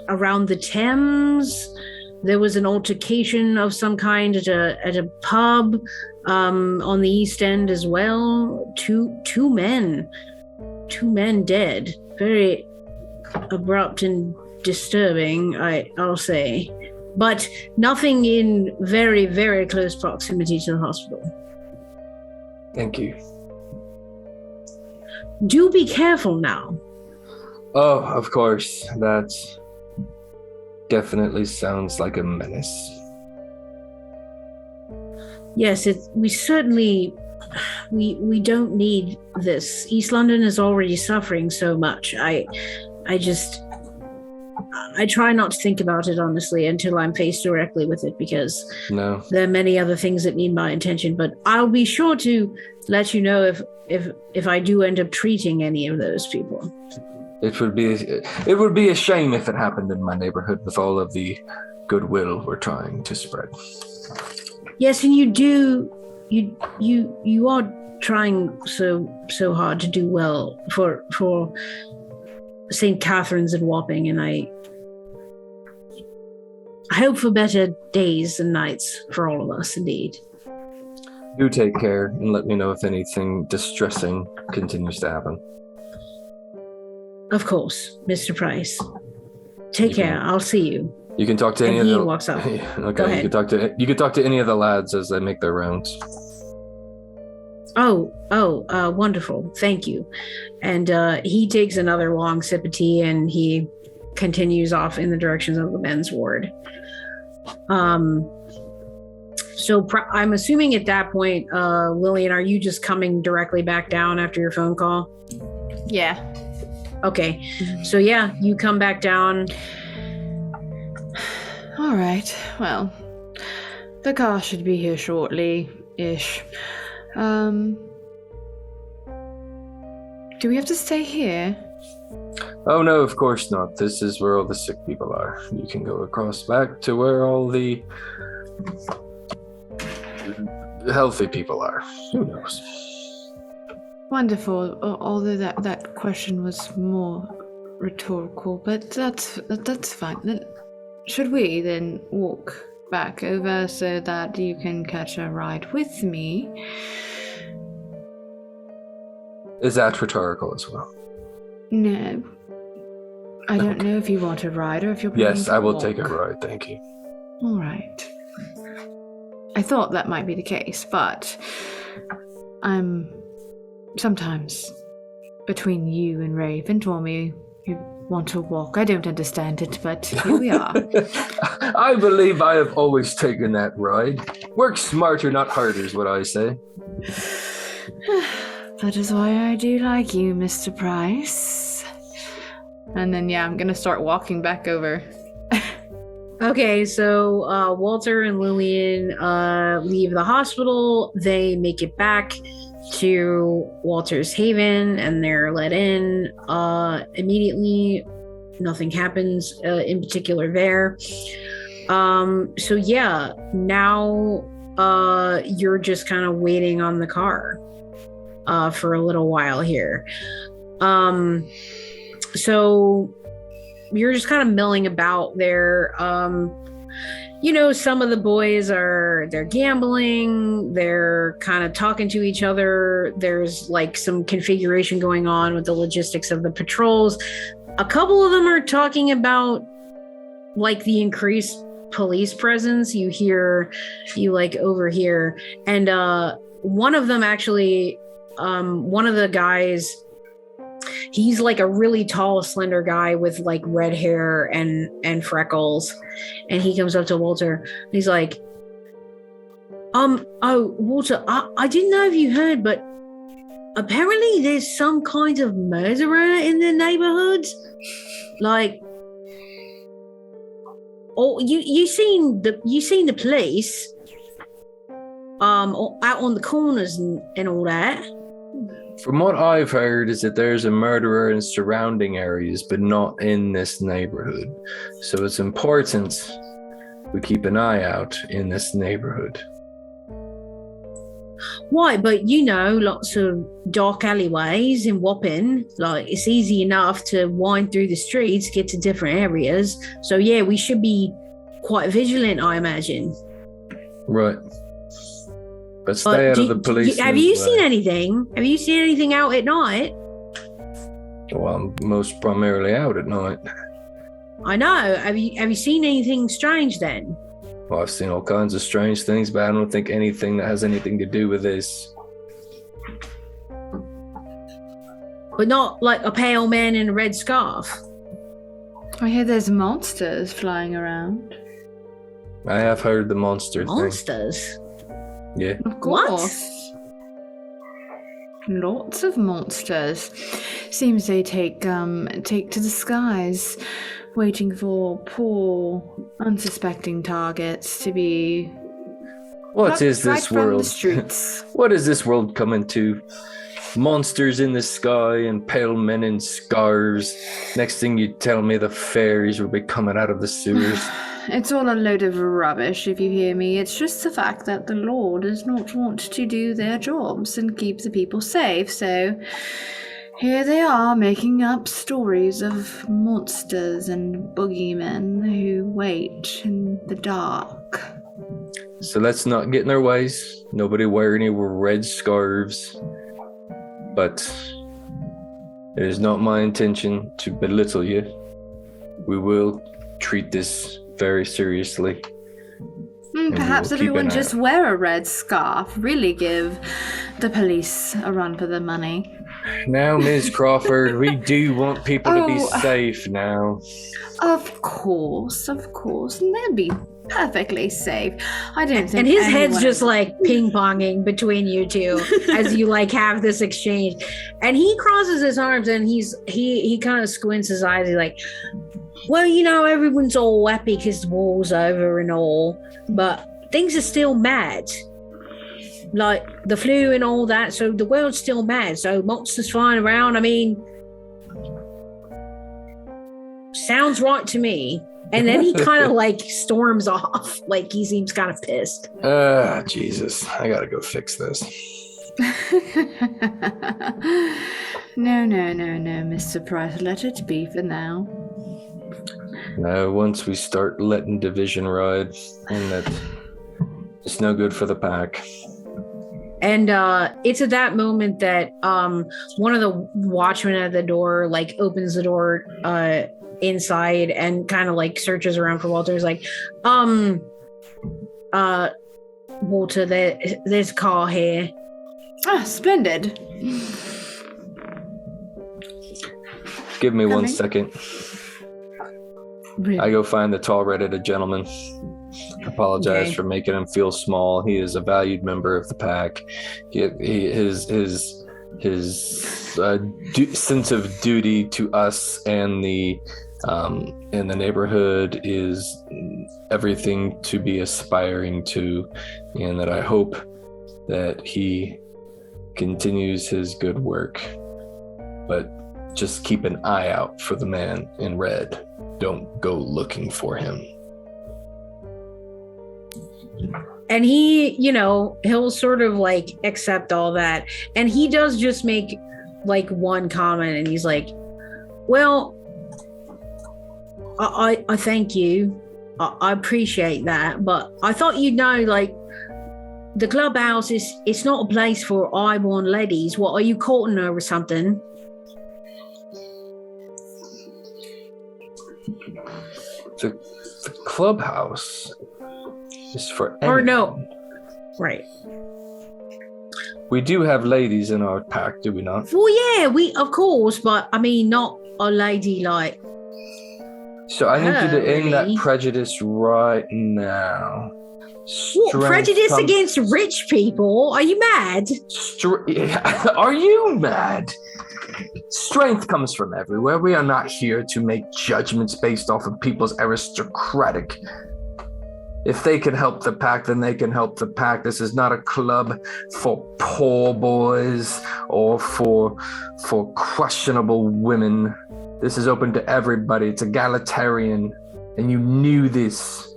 Speaker 1: around the Thames there was an altercation of some kind at a pub on the East End as well. Two men dead. Very abrupt and disturbing, I'll say, but nothing in very, very close proximity to the hospital.
Speaker 2: Thank you.
Speaker 1: Do be careful now.
Speaker 2: Oh, of course. That definitely sounds like a menace.
Speaker 1: Yes, we certainly we don't need this. East London is already suffering so much. I try not to think about it, honestly, until I'm faced directly with it, because there are many other things that need my attention. But I'll be sure to let you know if I do end up treating any of those people.
Speaker 2: It would be a shame if it happened in my neighborhood with all of the goodwill we're trying to spread.
Speaker 1: Yes, and you are trying so hard to do well for St. Catherine's and Wapping, and I hope for better days and nights for all of us, indeed.
Speaker 2: Do take care and let me know if anything distressing continues to happen.
Speaker 1: Of course, Mr. Price. Take care. I'll see you.
Speaker 2: You can talk to any
Speaker 1: and
Speaker 2: of
Speaker 1: he
Speaker 2: the.
Speaker 1: walks up.
Speaker 2: Okay,
Speaker 1: Go ahead.
Speaker 2: you can talk to any of the lads as they make their rounds.
Speaker 1: Wonderful. Thank you. And he takes another long sip of tea and he continues off in the direction of the men's ward. So I'm assuming at that point, Lillian, are you just coming directly back down after your phone call?
Speaker 4: Yeah.
Speaker 1: Okay. So yeah, you come back down.
Speaker 4: All right. Well, the car should be here shortly-ish. Do we have to stay here?
Speaker 2: Oh no, of course not. This is where all the sick people are. You can go across back to where all the healthy people are. Who knows?
Speaker 4: Wonderful. Although that question was more rhetorical, but that's fine. Should we then walk back over so that you can catch a ride with me?
Speaker 2: Is that rhetorical as well?
Speaker 4: No. I don't know if you want a ride or if you're planning
Speaker 2: Yes,
Speaker 4: to
Speaker 2: I will
Speaker 4: walk.
Speaker 2: take a ride, thank you.
Speaker 4: All right. I thought that might be the case, but I'm sometimes between you and Raven told me you want to walk. I don't understand it, but here we are.
Speaker 2: I believe I have always taken that ride. Work smarter, not harder, is what I say.
Speaker 4: That is why I do like you, Mr. Price. And then, yeah, I'm gonna start walking back over.
Speaker 1: Okay, so Walter and Lillian leave the hospital. They make it back to Walter's Haven and they're let in immediately. Nothing happens in particular there. So yeah, now you're just kind of waiting on the car for a little while here. So you're just kind of milling about there. Some of the boys they're gambling, they're kind of talking to each other. There's like some configuration going on with the logistics of the patrols. A couple of them are talking about like the increased police presence. You overhear. And one of them actually, one of the guys, he's like a really tall, slender guy with like red hair and freckles. And he comes up to Walter. He's like, Walter, I didn't know if you heard, but apparently there's some kind of murderer in the neighborhood. Like, you seen the police out on the corners and all that?
Speaker 2: From what I've heard is that there's a murderer in surrounding areas, but not in this neighborhood. So it's important we keep an eye out in this neighborhood.
Speaker 1: Why? But you know, lots of dark alleyways in Wapping. Like, it's easy enough to wind through the streets, get to different areas. So yeah, we should be quite vigilant, I imagine.
Speaker 2: Right. But stay out of the police.
Speaker 1: Have you seen anything? Have you seen anything out at night?
Speaker 2: Well, I'm most primarily out at night.
Speaker 1: I know. Have you seen anything strange then?
Speaker 2: Well, I've seen all kinds of strange things, but I don't think anything that has anything to do with this.
Speaker 1: But not like a pale man in a red scarf.
Speaker 4: I hear there's monsters flying around.
Speaker 2: I have heard the monster thing.
Speaker 1: Monsters?
Speaker 2: Yeah.
Speaker 4: Of course. Lots of monsters. Seems they take to the skies, waiting for poor, unsuspecting targets to be.
Speaker 2: What is
Speaker 4: right
Speaker 2: this
Speaker 4: from
Speaker 2: world?
Speaker 4: The streets.
Speaker 2: What is this world coming to? Monsters in the sky and pale men in scarves. Next thing you tell me, the fairies will be coming out of the sewers.
Speaker 4: It's all a load of rubbish, if you hear me. It's just the fact that the Lord does not want to do their jobs and keep the people safe, so here they are making up stories of monsters and boogeymen who wait in the dark.
Speaker 2: So let's not get in their ways. Nobody wear any red scarves. But it is not my intention to belittle you. We will treat this very seriously.
Speaker 4: Perhaps everyone just wear a red scarf. Really give the police a run for their money.
Speaker 2: Now, Ms. Crawford, we do want people to be safe now.
Speaker 4: Of course. And they'll be perfectly safe. I don't think.
Speaker 1: And his head's just like ping-ponging between you two as you like have this exchange. And he crosses his arms and he kind of squints his eyes. He's like, well, you know, everyone's all happy because the war's over and all, but things are still mad. Like the flu and all that, so the world's still mad. So monsters flying around, I mean, sounds right to me. And then he kind of like storms off, like he seems kind of pissed.
Speaker 2: Jesus, I gotta go fix this.
Speaker 4: No, Mr. Price, let it be for now.
Speaker 2: No, once we start letting division ride, and that it's no good for the pack.
Speaker 1: And it's at that moment that one of the watchmen at the door like opens the door inside and kind of like searches around for Walter. He's like, Walter, there's a car here.
Speaker 4: Ah, splendid.
Speaker 2: Give me 1 second.
Speaker 4: Really?
Speaker 2: I go find the tall red-headed gentleman. Apologize for making him feel small. He is a valued member of the pack. His sense of duty to us and the in the neighborhood is everything to be aspiring to, and that I hope that he continues his good work. But just keep an eye out for the man in red. Don't go looking for him.
Speaker 1: And he, you know, he'll sort of like accept all that. And he does just make like one comment and he's like, well, I thank you. I appreciate that. But I thought you'd know, like, the clubhouse it's not a place for I-born ladies. What, are you courting her or something?
Speaker 2: The clubhouse is for anyone.
Speaker 1: Or no. Right.
Speaker 2: We do have ladies in our pack, do we not?
Speaker 1: Well, yeah, we, of course, but I mean, not a lady like.
Speaker 2: So I need you to end that
Speaker 1: really?
Speaker 2: prejudice right now.
Speaker 1: What, prejudice against rich people? Are you mad?
Speaker 2: Are you mad? Strength comes from everywhere. We are not here to make judgments based off of people's aristocratic If they can help the pack, then they can help the pack. This is not a club for poor boys or for questionable women. This is open to everybody. It's egalitarian, and you knew this.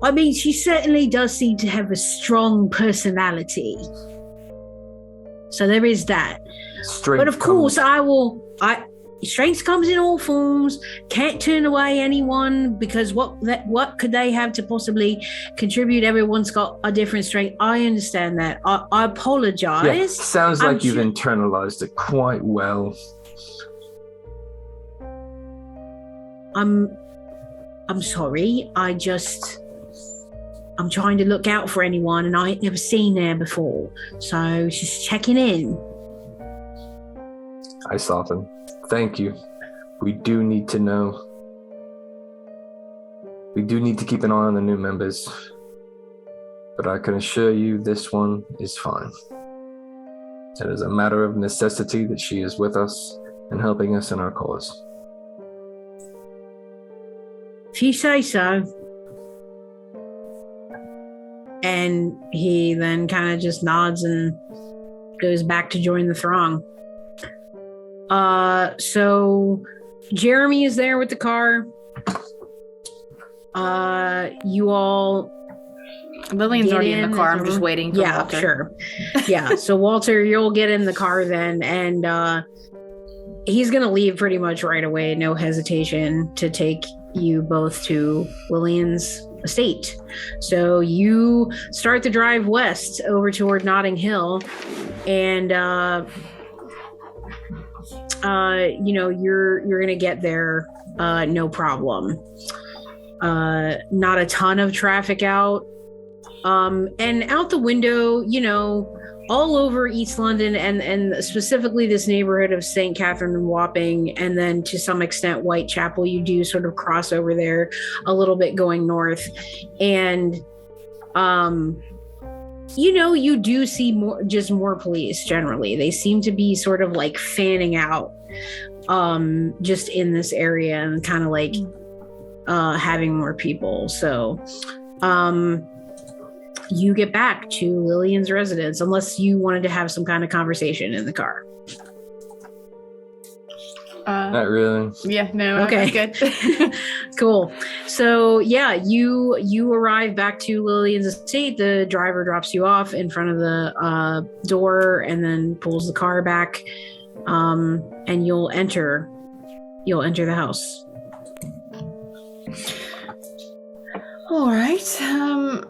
Speaker 1: I mean, she certainly does seem to have a strong personality. So there is that.
Speaker 2: Strength
Speaker 1: But of course, strength comes in all forms. Can't turn away anyone because what could they have to possibly contribute? Everyone's got a different strength. I understand that. I apologize.
Speaker 2: Yeah, sounds like you've internalized it quite well.
Speaker 1: I'm sorry. I'm trying to look out for anyone, and I ain't never seen her before. So just checking in.
Speaker 2: I soften. Thank you. We do need to know. We do need to keep an eye on the new members. But I can assure you this one is fine. It is a matter of necessity that she is with us and helping us in our cause.
Speaker 1: If you say so. And he then kind of just nods and goes back to join the throng. So Jeremy is there with the car. You all.
Speaker 4: Lillian's already in the car. I'm just waiting for Walter.
Speaker 1: Sure. Yeah. So Walter, you'll get in the car then, and he's gonna leave pretty much right away, no hesitation, to take you both to Lillian's estate. So you start the drive west over toward Notting Hill, and you're gonna get there no problem. Not a ton of traffic out, and out the window, all over East London and specifically this neighborhood of St. Catherine and Wapping, and then to some extent Whitechapel, you do sort of cross over there a little bit going north, and you do see more police generally. They seem to be sort of like fanning out just in this area and kind of like having more people. So you get back to Lillian's residence, unless you wanted to have some kind of conversation in the car.
Speaker 2: Not really.
Speaker 4: Yeah, no,
Speaker 1: okay.
Speaker 4: Good.
Speaker 1: Cool. So yeah, you arrive back to Lillian's estate. The driver drops you off in front of the door and then pulls the car back, and you'll enter the house.
Speaker 4: All right.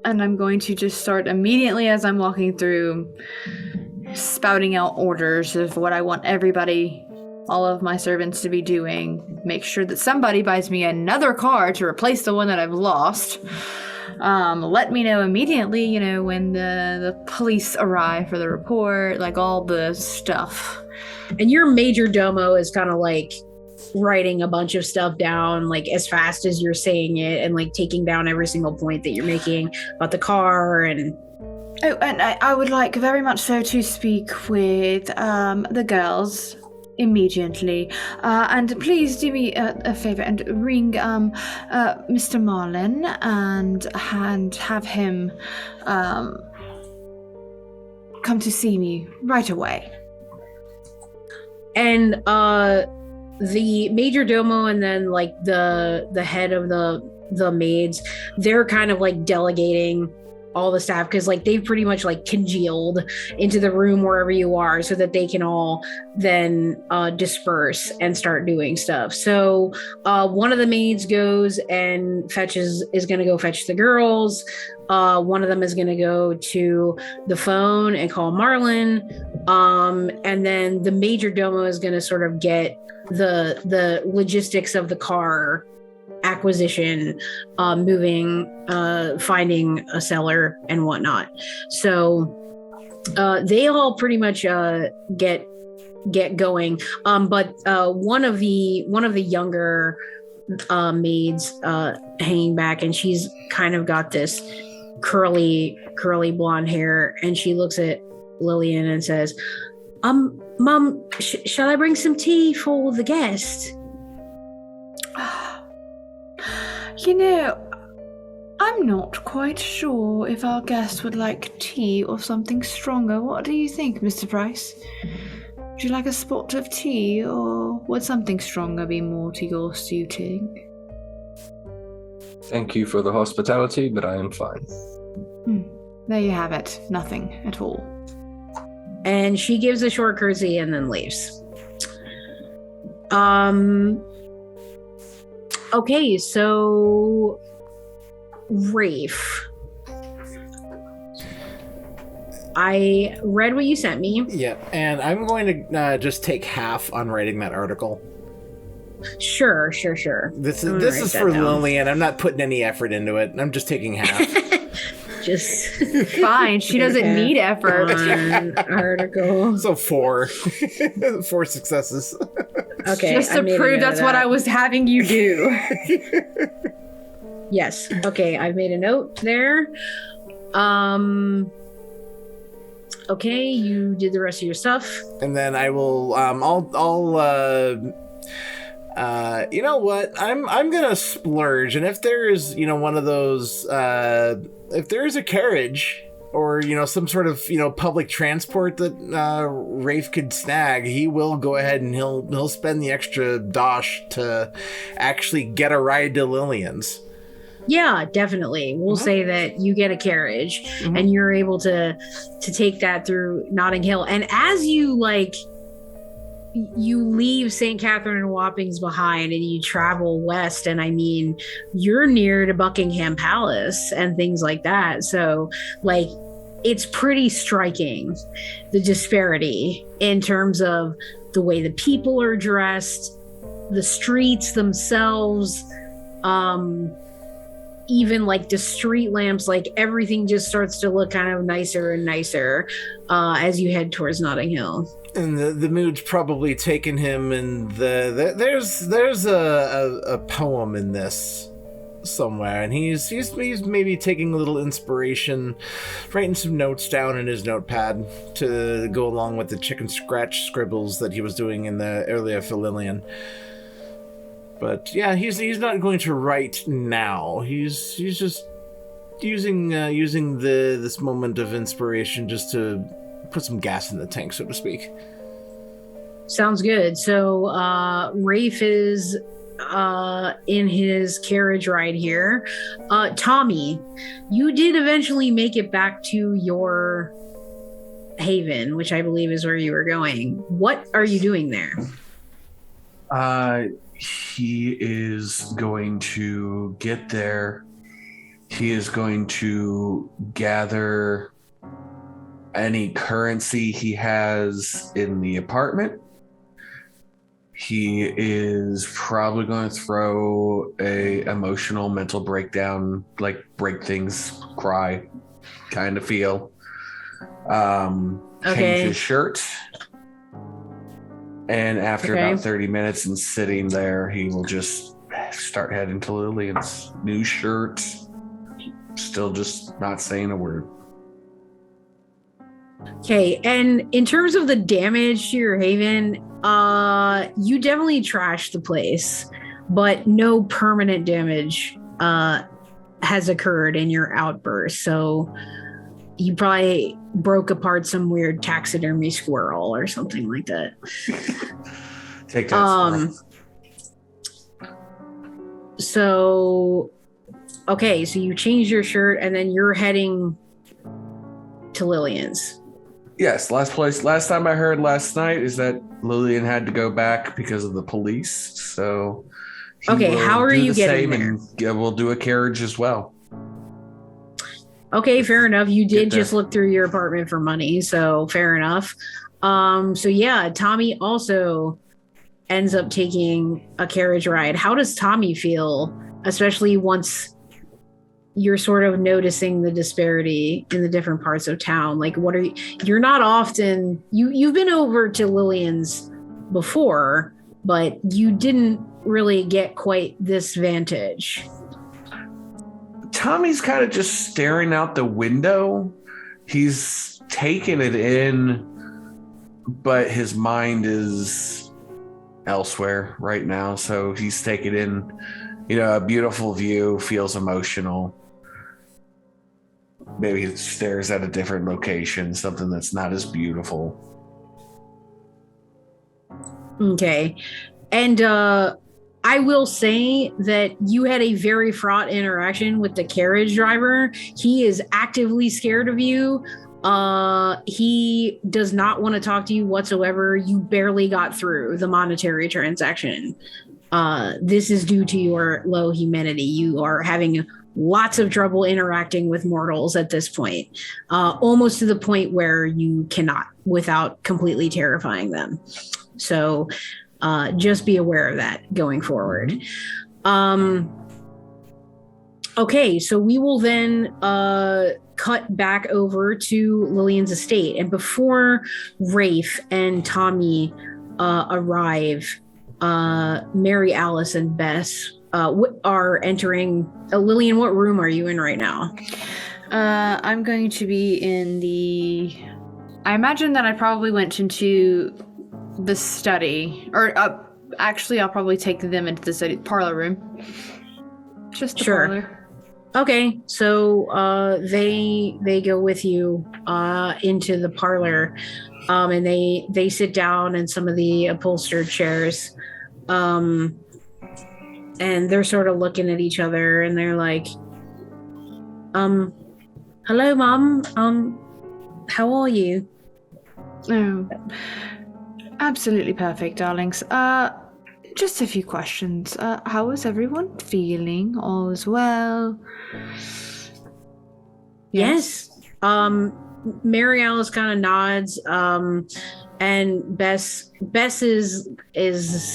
Speaker 4: And I'm going to just start immediately as I'm walking through, spouting out orders of what I want everybody, all of my servants to be doing. Make sure that somebody buys me another car to replace the one that I've lost. Let me know immediately, when the police arrive for the report, like all the stuff.
Speaker 1: And your major domo is kind of like writing a bunch of stuff down like as fast as you're saying it, and like taking down every single point that you're making about the car. And
Speaker 4: I would like very much so to speak with the girls immediately, and please do me a favor and ring Mr. Marlin and have him come to see me right away.
Speaker 1: And the major domo and then like the head of the maids, they're kind of like delegating all the staff, because like they've pretty much like congealed into the room wherever you are so that they can all then disperse and start doing stuff. So one of the maids goes and is going to go fetch the girls. One of them is going to go to the phone and call Marlin. And then the major domo is going to sort of get the logistics of the car acquisition, moving, finding a seller and whatnot. So they all pretty much get going. But one of the younger maids hanging back, and she's kind of got this curly blonde hair, and she looks at Lillian and says, Mum, shall I bring some tea for the guest?
Speaker 4: You know, I'm not quite sure if our guest would like tea or something stronger. What do you think, Mr. Price? Would you like a spot of tea, or would something stronger be more to your suiting?
Speaker 2: Thank you for the hospitality, but I am fine.
Speaker 4: There you have it. Nothing at all.
Speaker 1: And she gives a short curtsy and then leaves. Okay, so Rafe. I read what you sent me.
Speaker 3: Yeah, and I'm going to just take half on writing that article.
Speaker 1: Sure.
Speaker 3: This is for Lillian. I'm not putting any effort into it. I'm just taking half.
Speaker 1: Just
Speaker 4: Fine, she doesn't need effort.
Speaker 1: one article.
Speaker 3: So 4. 4 successes.
Speaker 1: Okay.
Speaker 4: Just to
Speaker 1: I made a
Speaker 4: prove
Speaker 1: note
Speaker 4: that's
Speaker 1: of
Speaker 4: what
Speaker 1: that.
Speaker 4: I was having you do.
Speaker 1: Yes. Okay, I've made a note there. Okay, you did the rest of your stuff.
Speaker 3: And then I will you know what? I'm gonna splurge, and if there is, one of those if there is a carriage or, some sort of, public transport that Rafe could snag, he will go ahead and he'll spend the extra dosh to actually get a ride to Lillian's.
Speaker 1: Yeah, definitely. We'll say that you get a carriage and you're able to take that through Notting Hill. And as you you leave St. Catherine and Wappings behind and you travel west, and I mean, you're near to Buckingham Palace and things like that. So it's pretty striking, the disparity in terms of the way the people are dressed, the streets themselves, even the street lamps, everything just starts to look kind of nicer and nicer as you head towards Notting Hill.
Speaker 3: And the mood's probably taken him, and there's a poem in this somewhere, and he's maybe taking a little inspiration, writing some notes down in his notepad to go along with the chicken scratch scribbles that he was doing earlier for Lillian. But yeah, he's not going to write now. He's just using this moment of inspiration just to put some gas in the tank, so to speak.
Speaker 1: Sounds good. So Rafe is in his carriage ride here. Tommy, you did eventually make it back to your haven, which I believe is where you were going. What are you doing there?
Speaker 5: He is going to get there. He is going to gather any currency he has in the apartment. He is probably going to throw a emotional mental breakdown, break things, cry kind of feel. Change his shirt. And after about 30 minutes and sitting there, he will just start heading to Lillian's. New shirt. Still just not saying a word.
Speaker 1: Okay, and in terms of the damage to your haven, you definitely trashed the place, but no permanent damage has occurred in your outburst. So you probably broke apart some weird taxidermy squirrel or something like that.
Speaker 5: Take that.
Speaker 1: So, okay, so you changed your shirt and then you're heading to Lillian's.
Speaker 5: Yes, last time I heard last night is that Lillian had to go back because of the police. So
Speaker 1: okay, how are you getting there?
Speaker 5: And we'll do a carriage as well.
Speaker 1: Okay, fair enough. You did just look through your apartment for money, so fair enough. So yeah, Tommy also ends up taking a carriage ride. How does Tommy feel, especially once you're sort of noticing the disparity in the different parts of town? You're not often, you've been over to Lillian's before, but you didn't really get quite this vantage.
Speaker 5: Tommy's kind of just staring out the window. He's taking it in, but his mind is elsewhere right now. So he's taking in a beautiful view, feels emotional. Maybe it stares at a different location, something that's not as beautiful.
Speaker 1: Okay. And I will say that you had a very fraught interaction with the carriage driver. He is actively scared of you. He does not want to talk to you whatsoever. You barely got through the monetary transaction. This is due to your low humanity. You are having lots of trouble interacting with mortals at this point, almost to the point where you cannot without completely terrifying them. So just be aware of that going forward. Okay, so we will then cut back over to Lillian's estate. And before Rafe and Tommy arrive, Mary Alice and Bess are entering. Lillian, what room are you in right now?
Speaker 4: I'm going to be in I imagine that I probably went into the study. Or actually, I'll probably take them into the study parlor room. Just the parlor.
Speaker 1: Okay, so they go with you into the parlor, and they sit down in some of the upholstered chairs, and they're sort of looking at each other, and they're like, "Hello, Mom. How are you?"
Speaker 4: Oh, absolutely perfect, darlings. Just a few questions. How is everyone feeling? All is well?
Speaker 1: Yes. Mary Alice kind of nods. And Bess is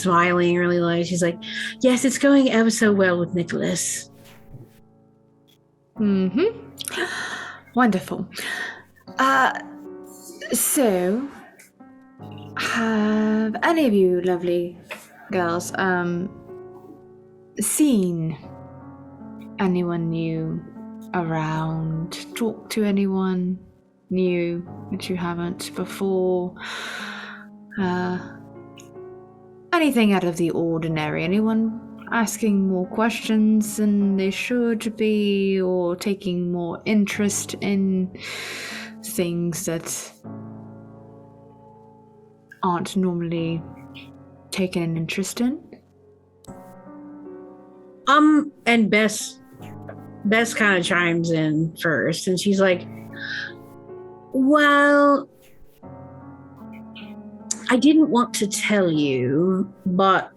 Speaker 1: smiling really like. She's like, yes, it's going ever so well with Nicholas.
Speaker 4: Mm-hmm. Wonderful. So, have any of you lovely girls seen anyone new around? Talked to anyone new that you haven't before? Anything out of the ordinary? Anyone asking more questions than they should be, or taking more interest in things that aren't normally taken an interest in?
Speaker 1: And Bess kind of chimes in first, and she's like, well, I didn't want to tell you, but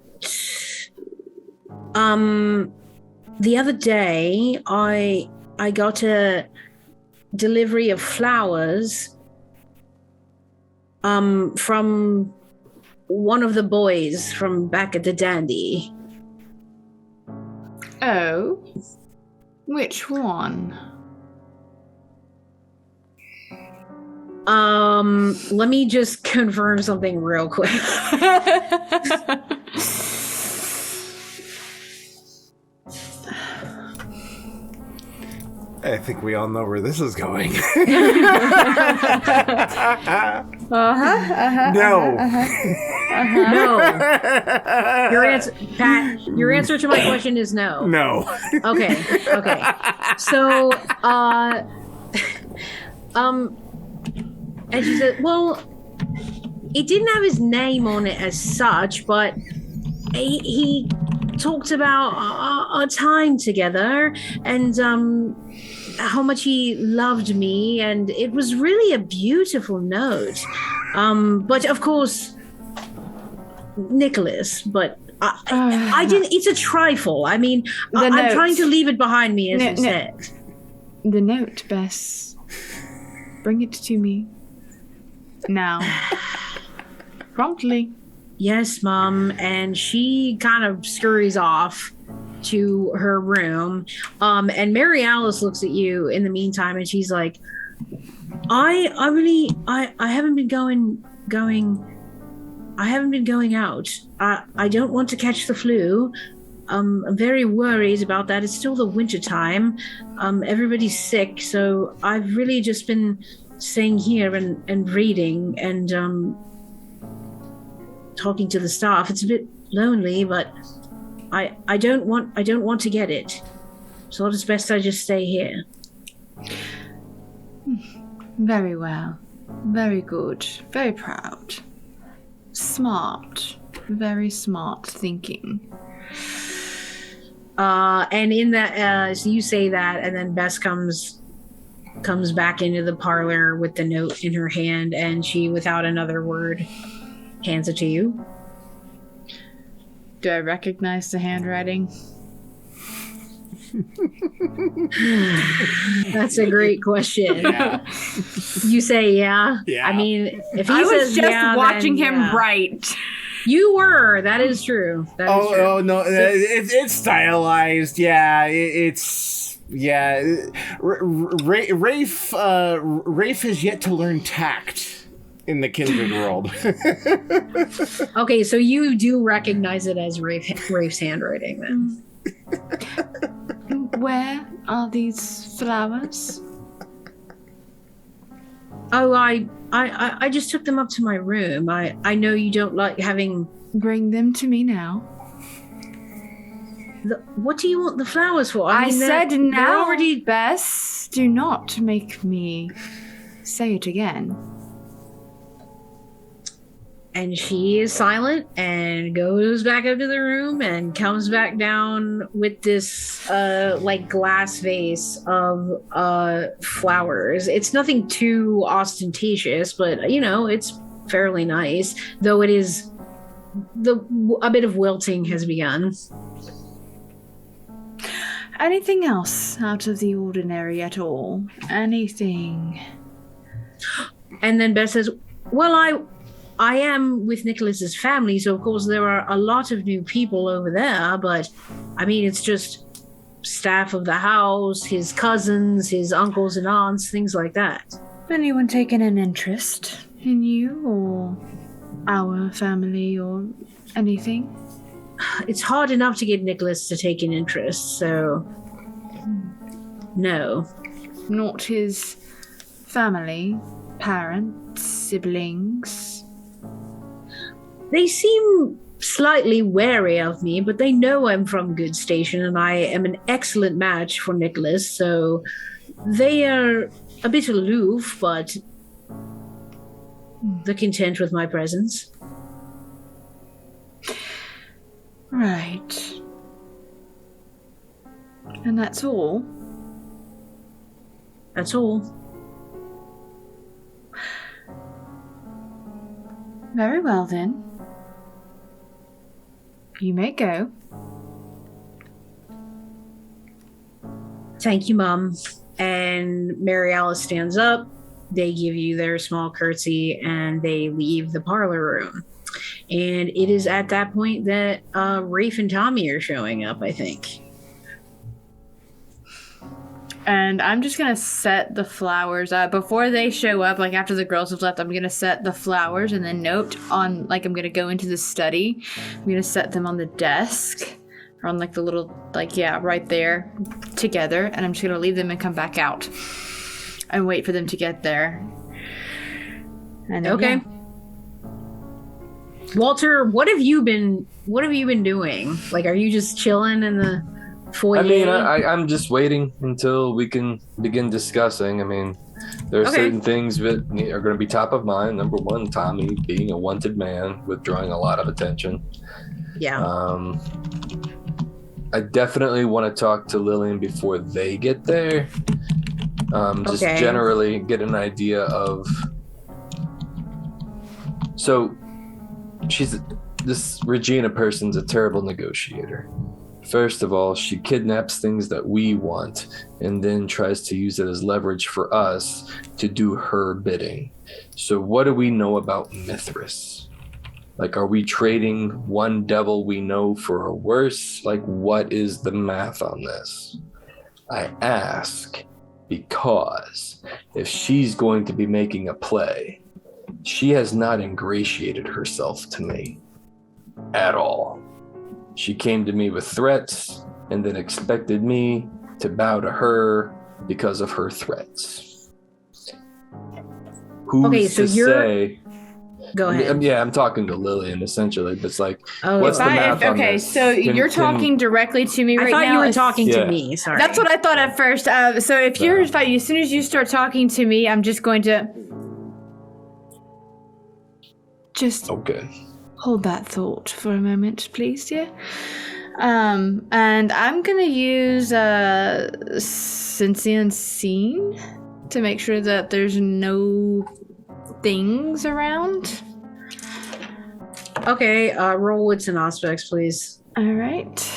Speaker 1: the other day I got a delivery of flowers from one of the boys from back at the Dandy.
Speaker 4: Oh? Which one?
Speaker 1: Let me just confirm something real quick.
Speaker 3: I think we all know where this is going. No.
Speaker 1: No. Your answer, Pat, your answer to my question is no.
Speaker 3: No.
Speaker 1: Okay. So, and she said, well, it didn't have his name on it as such, but he talked about our time together and how much he loved me, and it was really a beautiful note. But of course, Nicholas, but I didn't. It's a trifle. I mean, I'm trying to leave it behind me, as you said.
Speaker 4: The note, Bess. Bring it to me. Now. Promptly.
Speaker 1: Yes, Mom. And she kind of scurries off to her room. And Mary Alice looks at you in the meantime, and she's like, I haven't been going out. I don't want to catch the flu. I'm very worried about that. It's still the winter time. Everybody's sick, so I've really just been staying here and reading and talking to the staff. It's a bit lonely, but I don't want to get it. So it's best I just stay here.
Speaker 4: Very well. Very good. Very proud. Smart. Very smart thinking.
Speaker 1: And in that, so you say that, and then Bess comes back into the parlor with the note in her hand, and she, without another word, hands it to you.
Speaker 4: Do I recognize the handwriting?
Speaker 1: That's a great question.
Speaker 3: Yeah.
Speaker 1: You say yeah?
Speaker 3: Yeah.
Speaker 1: I mean, if he
Speaker 4: I was
Speaker 1: says
Speaker 4: just
Speaker 1: yeah,
Speaker 4: watching
Speaker 1: then
Speaker 4: him
Speaker 1: yeah.
Speaker 4: write.
Speaker 1: You were. That is true. That is true.
Speaker 3: Oh no, it's stylized. Yeah, it's yeah. Rafe has yet to learn tact in the kindred world.
Speaker 1: Okay, so you do recognize it as Rafe's handwriting then.
Speaker 4: Where are these flowers?
Speaker 1: Oh, I just took them up to my room. I know you don't like having.
Speaker 4: Bring them to me now.
Speaker 1: What do you want the flowers for?
Speaker 4: I
Speaker 1: mean,
Speaker 4: said
Speaker 1: they're
Speaker 4: now,
Speaker 1: already.
Speaker 4: Bess. Do not make me say it again.
Speaker 1: And she is silent and goes back up to the room and comes back down with this like glass vase of flowers. It's nothing too ostentatious, but you know, it's fairly nice, though it is a bit of wilting has begun.
Speaker 4: Anything else out of the ordinary at all? Anything?
Speaker 1: And then Beth says, well, I am with Nicholas's family, so of course there are a lot of new people over there, but I mean, it's just staff of the house, his cousins, his uncles and aunts, things like that.
Speaker 4: Anyone taken an interest in you or our family or anything?
Speaker 1: It's hard enough to get Nicholas to take an interest, so no.
Speaker 4: Not his family, parents, siblings?
Speaker 1: They seem slightly wary of me, but they know I'm from good station and I am an excellent match for Nicholas, so they are a bit aloof, but they're content with my presence.
Speaker 4: Right. And that's all?
Speaker 1: That's all.
Speaker 4: Very well then. You may go.
Speaker 1: Thank you, Mom. And Mary Alice stands up. They give you their small curtsy and they leave the parlor room. And it is at that point that Rafe and Tommy are showing up, I think.
Speaker 4: And I'm just going to set the flowers up. Before they show up, like after the girls have left, I'm going to set the flowers and then note on, like I'm going to go into the study. I'm going to set them on the desk. Or on like the little, like, yeah, right there together. And I'm just going to leave them and come back out. And wait for them to get there. And then,
Speaker 1: Okay.
Speaker 4: yeah.
Speaker 1: Walter, what have you been doing? Like, are you just chilling in the foyer?
Speaker 2: I mean, I'm just waiting until we can begin discussing. I mean, there are certain things that are going to be top of mind. Number one, Tommy being a wanted man, withdrawing a lot of attention.
Speaker 1: Yeah.
Speaker 2: I definitely want to talk to Lillian before they get there. Just generally get an idea of. So, this Regina person's a terrible negotiator. First of all, she kidnaps things that we want and then tries to use it as leverage for us to do her bidding. So what do we know about Mithras? Like, are we trading one devil we know for a worse? Like, what is the math on this? I ask because if she's going to be making a play, she has not ingratiated herself to me at all. She came to me with threats and then expected me to bow to her because of her threats. Who's to say
Speaker 1: Go ahead.
Speaker 2: I'm talking to Lillian essentially. But it's like,
Speaker 1: Oh,
Speaker 2: what's the math on
Speaker 4: okay,
Speaker 2: this?
Speaker 4: so you're talking directly to me right
Speaker 1: I thought
Speaker 4: now.
Speaker 1: you were talking to
Speaker 2: Yeah.
Speaker 1: me. Sorry.
Speaker 4: That's what I thought at first. So if you're, as soon as you start talking to me, I'm just going to just
Speaker 2: Okay.
Speaker 4: hold that thought for a moment, please, dear. And I'm gonna use sentient scene to make sure that there's no things around.
Speaker 1: Okay, roll wits and aspects, please.
Speaker 4: All right.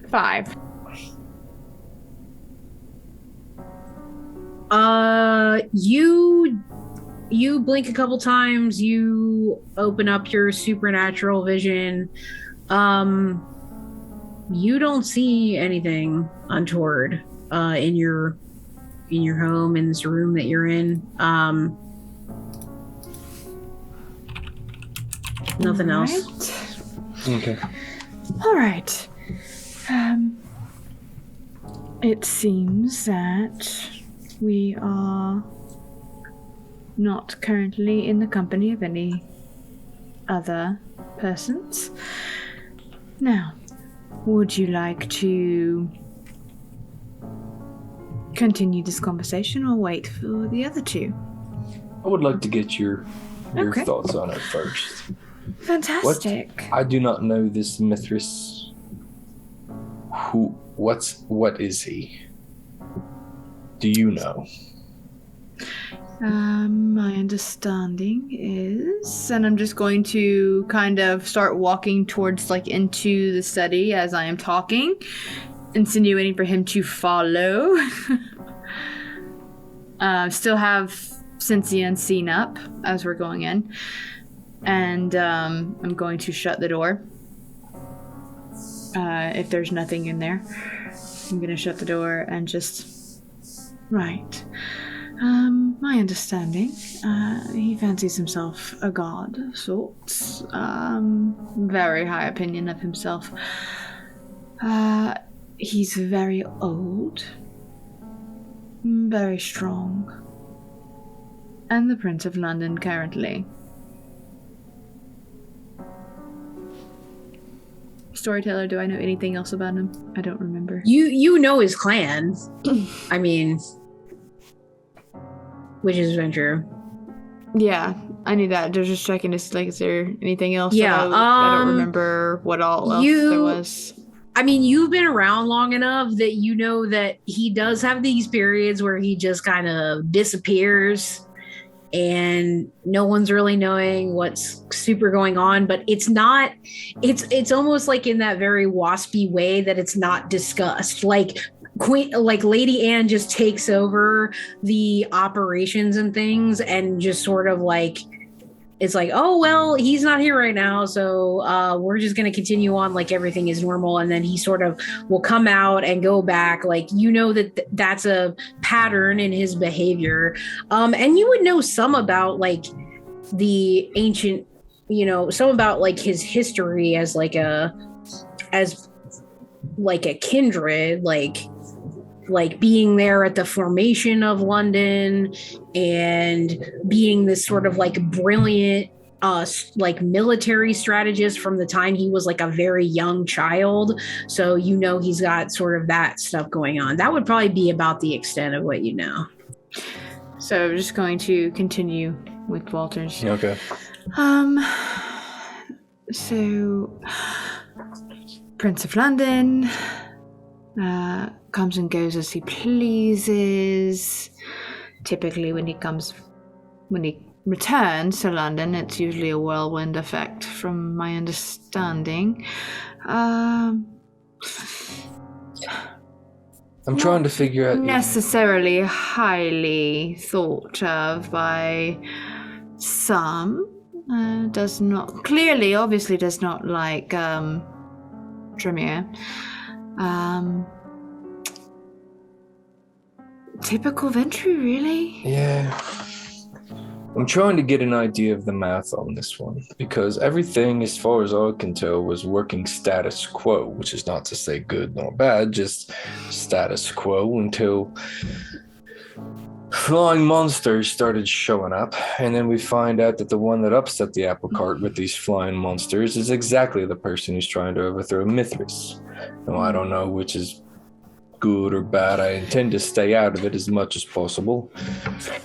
Speaker 4: Five.
Speaker 1: You blink a couple times, you open up your supernatural vision. You don't see anything untoward in your home, in this room that you're in. Nothing else.
Speaker 2: Okay.
Speaker 4: All right. It seems that we are not currently in the company of any other persons. Now, would you like to continue this conversation or wait for the other two?
Speaker 2: I would like to get your
Speaker 4: Okay.
Speaker 2: thoughts on it first.
Speaker 4: Fantastic.
Speaker 2: I do not know this Mithras. What is he? Do you know?
Speaker 4: My understanding is, and I'm just going to kind of start walking towards, into the study as I am talking, insinuating for him to follow. Still have Cincy and Scene up as we're going in. And I'm going to shut the door. If there's nothing in there, I'm going to shut the door and just... Right. My understanding, he fancies himself a god of sorts. Very high opinion of himself. He's very old. Very strong. And the Prince of London currently. Storyteller, do I know anything else about him? I don't remember.
Speaker 1: You know his clan. I mean, which is true.
Speaker 4: Yeah, I knew that. Just checking to see, is there anything else?
Speaker 1: Yeah,
Speaker 4: I don't remember what all else there was.
Speaker 1: I mean, you've been around long enough that you know that he does have these periods where he just kind of disappears and no one's really knowing what's super going on, but it's almost like in that very waspy way that it's not discussed. Like Lady Anne just takes over the operations and things and just sort of it's like, oh, well, he's not here right now, so we're just going to continue on like everything is normal. And then he sort of will come out and go back. That's a pattern in his behavior. And you would know some about the ancient, some about his history as a kindred, being there at the formation of London and being this sort of brilliant military strategist from the time he was a very young child. So he's got sort of that stuff going on. That would probably be about the extent of what you know.
Speaker 4: So I'm just going to continue with Walter's.
Speaker 2: Okay.
Speaker 4: So Prince of London comes and goes as he pleases. Typically when he returns to London, it's usually a whirlwind effect from my understanding.
Speaker 2: I'm trying to figure out...
Speaker 4: Necessarily highly thought of by some. Obviously does not like Tremere. Typical Ventry, really?
Speaker 2: Yeah. I'm trying to get an idea of the math on this one, because everything, as far as I can tell, was working status quo, which is not to say good nor bad, just status quo until flying monsters started showing up, and then we find out that the one that upset the apple cart with these flying monsters is exactly the person who's trying to overthrow Mithras. Now, I don't know which is good or bad. I intend to stay out of it as much as possible.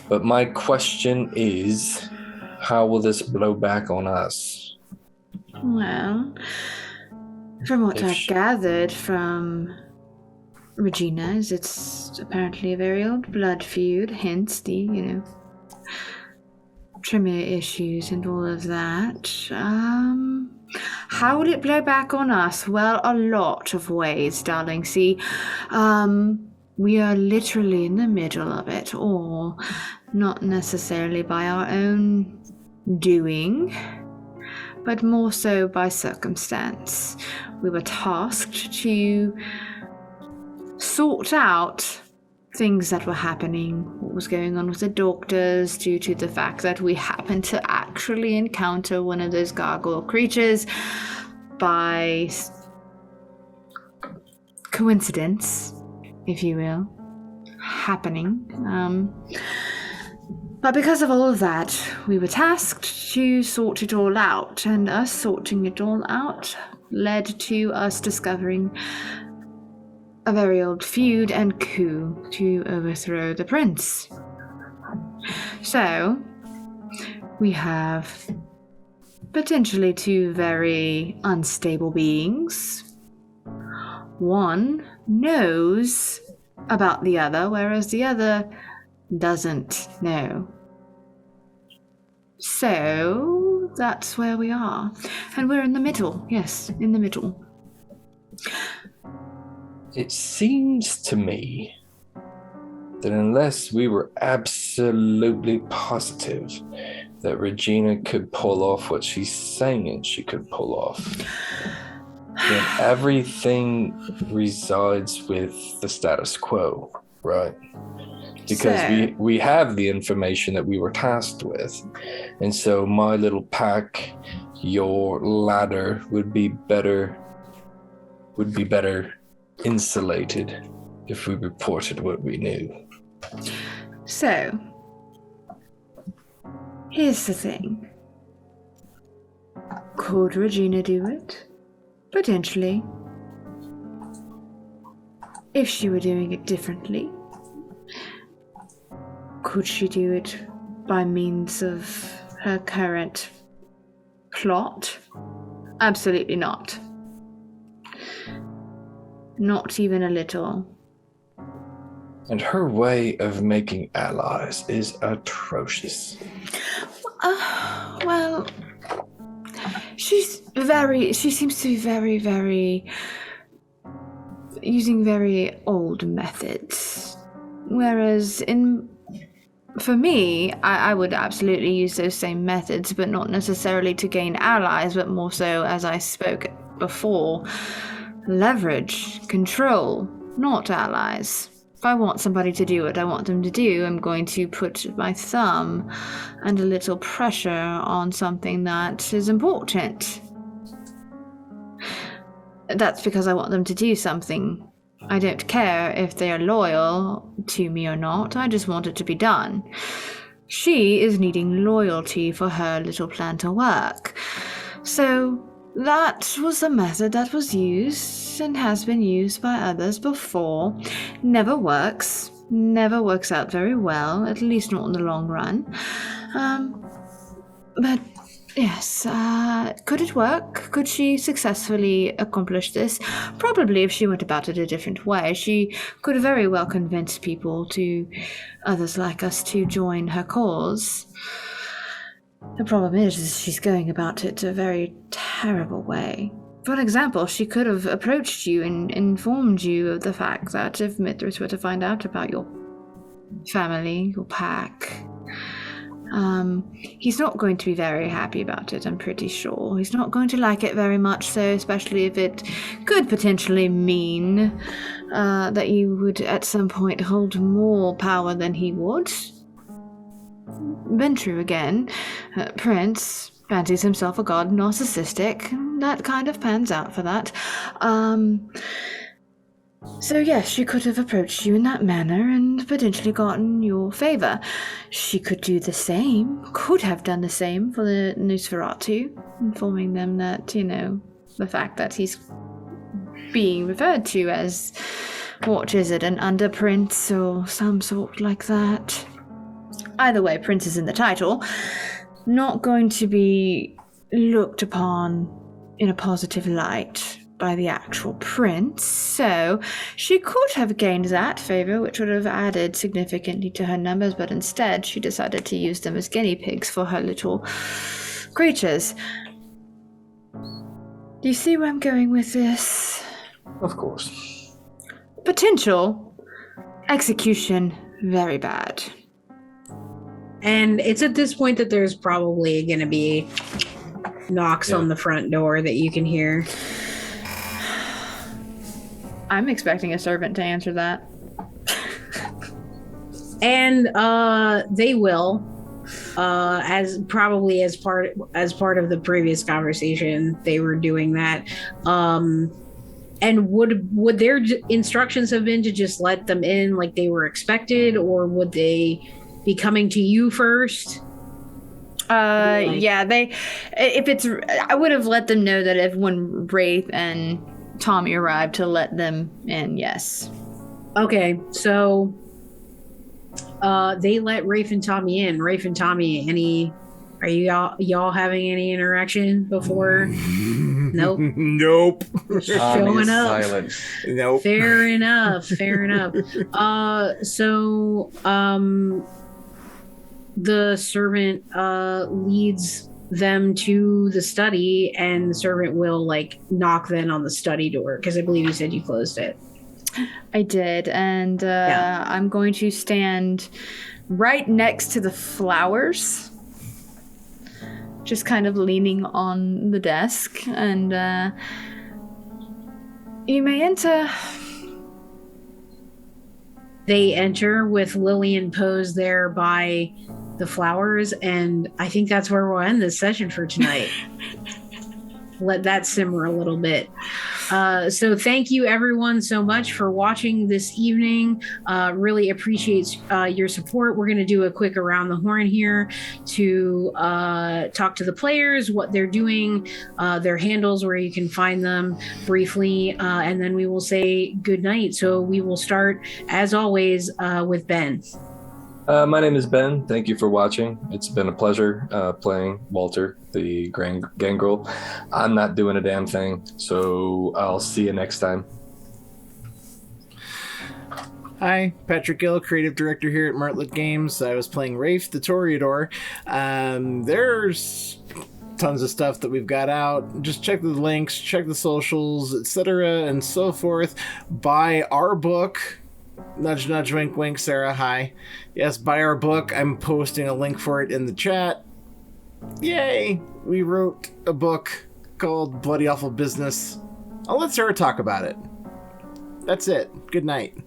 Speaker 2: But my question is, how will this blow back on us?
Speaker 4: Well, from what I've gathered from Regina's, it's apparently a very old blood feud, hence the, Tremere issues and all of that. How will it blow back on us? Well, a lot of ways, darling. See, we are literally in the middle of it all, not necessarily by our own doing, but more so by circumstance. We were tasked to sort out things that were happening, what was going on with the doctors, due to the fact that we happened to actually encounter one of those gargoyle creatures by coincidence, if you will, happening. But because of all of that, we were tasked to sort it all out, and us sorting it all out led to us discovering a very old feud and coup to overthrow the prince. So, we have potentially two very unstable beings. One knows about the other, whereas the other doesn't know. So, that's where we are. And we're in the middle. Yes, in the middle.
Speaker 2: It seems to me that unless we were absolutely positive that Regina could pull off what she's saying she could pull off, then everything resides with the status quo, right? Because we have the information that we were tasked with. And so my little pack, your ladder would be better insulated if we reported what we knew.
Speaker 4: So, here's the thing. Could Regina do it? Potentially. If she were doing it differently. Could she do it by means of her current plot? Absolutely not. Not even a little.
Speaker 2: And her way of making allies is atrocious.
Speaker 4: Well, she seems to be very, very using very old methods. Whereas for me, I would absolutely use those same methods, but not necessarily to gain allies, but more so, as I spoke before, leverage, control, not allies. If I want somebody to do what I want them to do, I'm going to put my thumb and a little pressure on something that is important. That's because I want them to do something. I don't care if they are loyal to me or not, I just want it to be done. She is needing loyalty for her little plan to work. So that was a method that was used and has been used by others before. Never works out very well, at least not in the long run. But yes, could it work? Could she successfully accomplish this? Probably, if she went about it a different way. She could very well convince others like us to join her cause. The problem is she's going about it a very terrible way. For example, she could have approached you and informed you of the fact that if Mithras were to find out about your family, your pack, he's not going to be very happy about it, I'm pretty sure. He's not going to like it very much, so especially if it could potentially mean that you would at some point hold more power than he would. been true again. Prince fancies himself a god, narcissistic. That kind of pans out for that. So yes, she could have approached you in that manner and potentially gotten your favor. She could do the same, could have done the same for the Nosferatu, informing them that, the fact that he's being referred to as, what is it, an underprince or some sort like that. Either way, prince is in the title. Not going to be looked upon in a positive light by the actual prince, so she could have gained that favor, which would have added significantly to her numbers, but instead she decided to use them as guinea pigs for her little creatures. Do you see where I'm going with this?
Speaker 2: Of course.
Speaker 4: Potential. Execution, very bad.
Speaker 1: And it's at this point that there's probably going to be knocks on the front door that you can hear.
Speaker 4: I'm expecting a servant to answer that.
Speaker 1: And they will, as part of the previous conversation, they were doing that. And would their instructions have been to just let them in like they were expected, or would they be coming to you first?
Speaker 4: I would have let them know that if when Wraith and Tommy arrived to let them in, yes.
Speaker 1: Okay, so they let Rafe and Tommy in. Rafe and Tommy, are y'all having any interaction before? Nope.
Speaker 3: Nope.
Speaker 1: Showing up.
Speaker 5: Silent.
Speaker 3: Nope.
Speaker 1: Fair enough. So the servant leads them to the study, and the servant will knock then on the study door, because I believe you said you closed it.
Speaker 4: I did, and I'm going to stand right next to the flowers, just kind of leaning on the desk, and you may enter.
Speaker 1: They enter with Lillian posed there by the flowers, and I think that's where we'll end this session for tonight. Let that simmer a little bit. So thank you everyone so much for watching this evening. Really appreciate your support. We're going to do a quick around the horn here to talk to the players, what they're doing, their handles, where you can find them briefly, and then we will say good night. So we will start, as always, with Ben.
Speaker 2: My name is Ben. Thank you for watching. It's been a pleasure playing Walter, the gangrel. I'm not doing a damn thing, so I'll see you next time.
Speaker 3: Hi, Patrick Gill, creative director here at Martlet Games. I was playing Rafe, the Toreador. There's tons of stuff that we've got out. Just check the links, check the socials, etc., and so forth. Buy our book. Nudge, nudge, wink, wink, Sarah, hi. Yes, buy our book. I'm posting a link for it in the chat. Yay! We wrote a book called Bloody Awful Business. I'll let Sarah talk about it. That's it. Good night.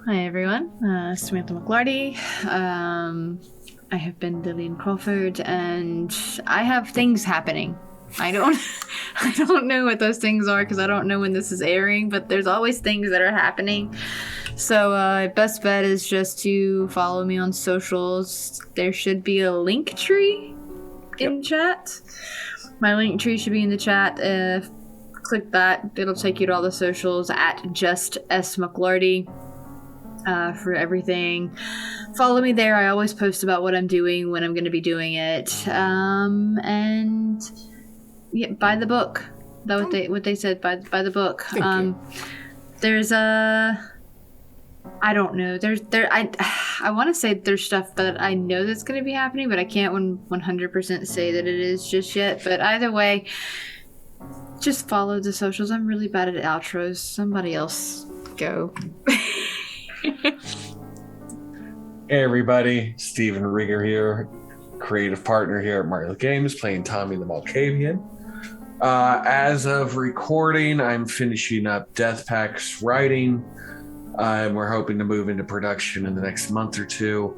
Speaker 4: Hi, everyone. Samantha McLarty. I have been Lillian Crawford, and I have things happening. I don't know what those things are, because I don't know when this is airing, but there's always things that are happening. So best bet is just to follow me on socials. There should be a link tree in chat. My link tree should be in the chat. Click that. It'll take you to all the socials at just S McLarty for everything. Follow me there. I always post about what I'm doing, when I'm going to be doing it. And yeah, buy the book. That what they said. Buy the book.
Speaker 3: Thank you.
Speaker 4: There's I don't know. I want to say there's stuff that I know that's going to be happening, but I can't 100% say that it is just yet. But either way, just follow the socials. I'm really bad at outros. Somebody else go.
Speaker 5: Hey everybody, Stephen Rieger here, creative partner here at Martlet Games, playing Tommy the Malkavian. As of recording, I'm finishing up Death Pack's writing. and we're hoping to move into production in the next month or two.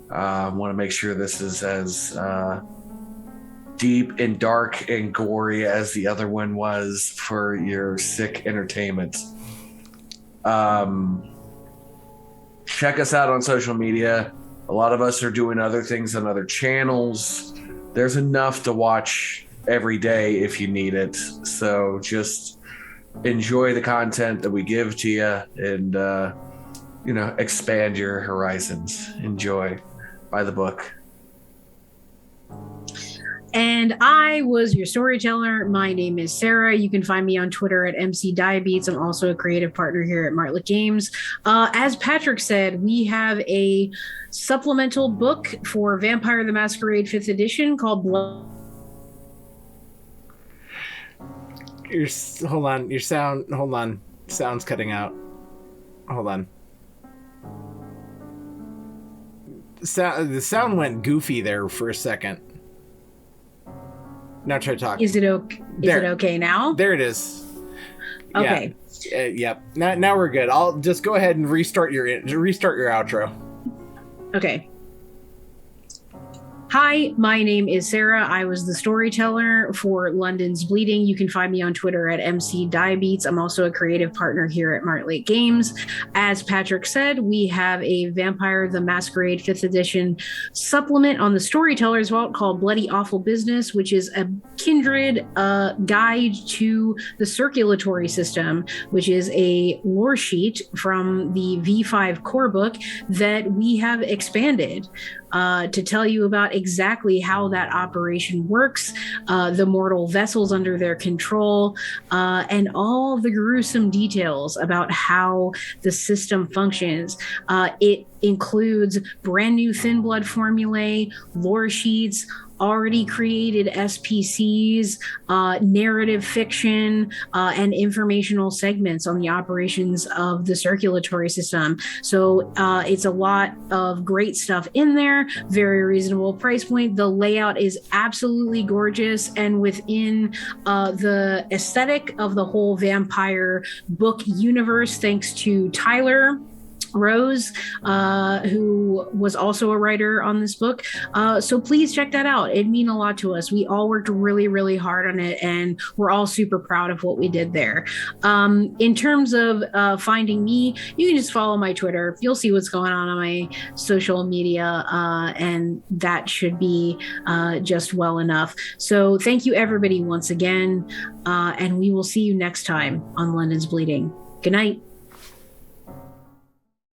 Speaker 5: Want to make sure this is as deep and dark and gory as the other one was for your sick entertainment. Check us out on social media. A lot of us are doing other things on other channels. There's enough to watch every day if you need it. So just enjoy the content that we give to you and, expand your horizons. Enjoy. Buy the book.
Speaker 1: And I was your storyteller. My name is Sarah. You can find me on Twitter at MC Diabetes. I'm also a creative partner here at Martlet Games. As Patrick said, we have a supplemental book for Vampire the Masquerade 5th edition called Blood.
Speaker 3: Hold on. Sound's cutting out. Hold on. The sound went goofy there for a second. Now try to talk.
Speaker 1: Is it okay now?
Speaker 3: There it is.
Speaker 1: Okay.
Speaker 3: Yeah. Yep. Now we're good. I'll just go ahead and restart your outro.
Speaker 1: Okay. Hi, my name is Sarah. I was the storyteller for London's Bleeding. You can find me on Twitter at MC Diabetes. I'm also a creative partner here at Martlet Games. As Patrick said, we have a Vampire the Masquerade 5th edition supplement on the Storyteller's Vault called Bloody Awful Business, which is a kindred guide to the circulatory system, which is a lore sheet from the V5 core book that we have expanded to tell you about exactly how that operation works, the mortal vessels under their control, and all the gruesome details about how the system functions. It includes brand new thin blood formulae, lore sheets, already created SPCs, narrative fiction, and informational segments on the operations of the circulatory system. So it's a lot of great stuff in there, very reasonable price point. The layout is absolutely gorgeous, and within the aesthetic of the whole vampire book universe, thanks to Tyler Rose, who was also a writer on this book. So please check that out. It'd mean a lot to us. We all worked really, really hard on it, and we're all super proud of what we did there. In terms of finding me, you can just follow my Twitter. You'll see what's going on my social media, and that should be just well enough. So thank you, everybody, once again, and we will see you next time on London's Bleeding. Good night.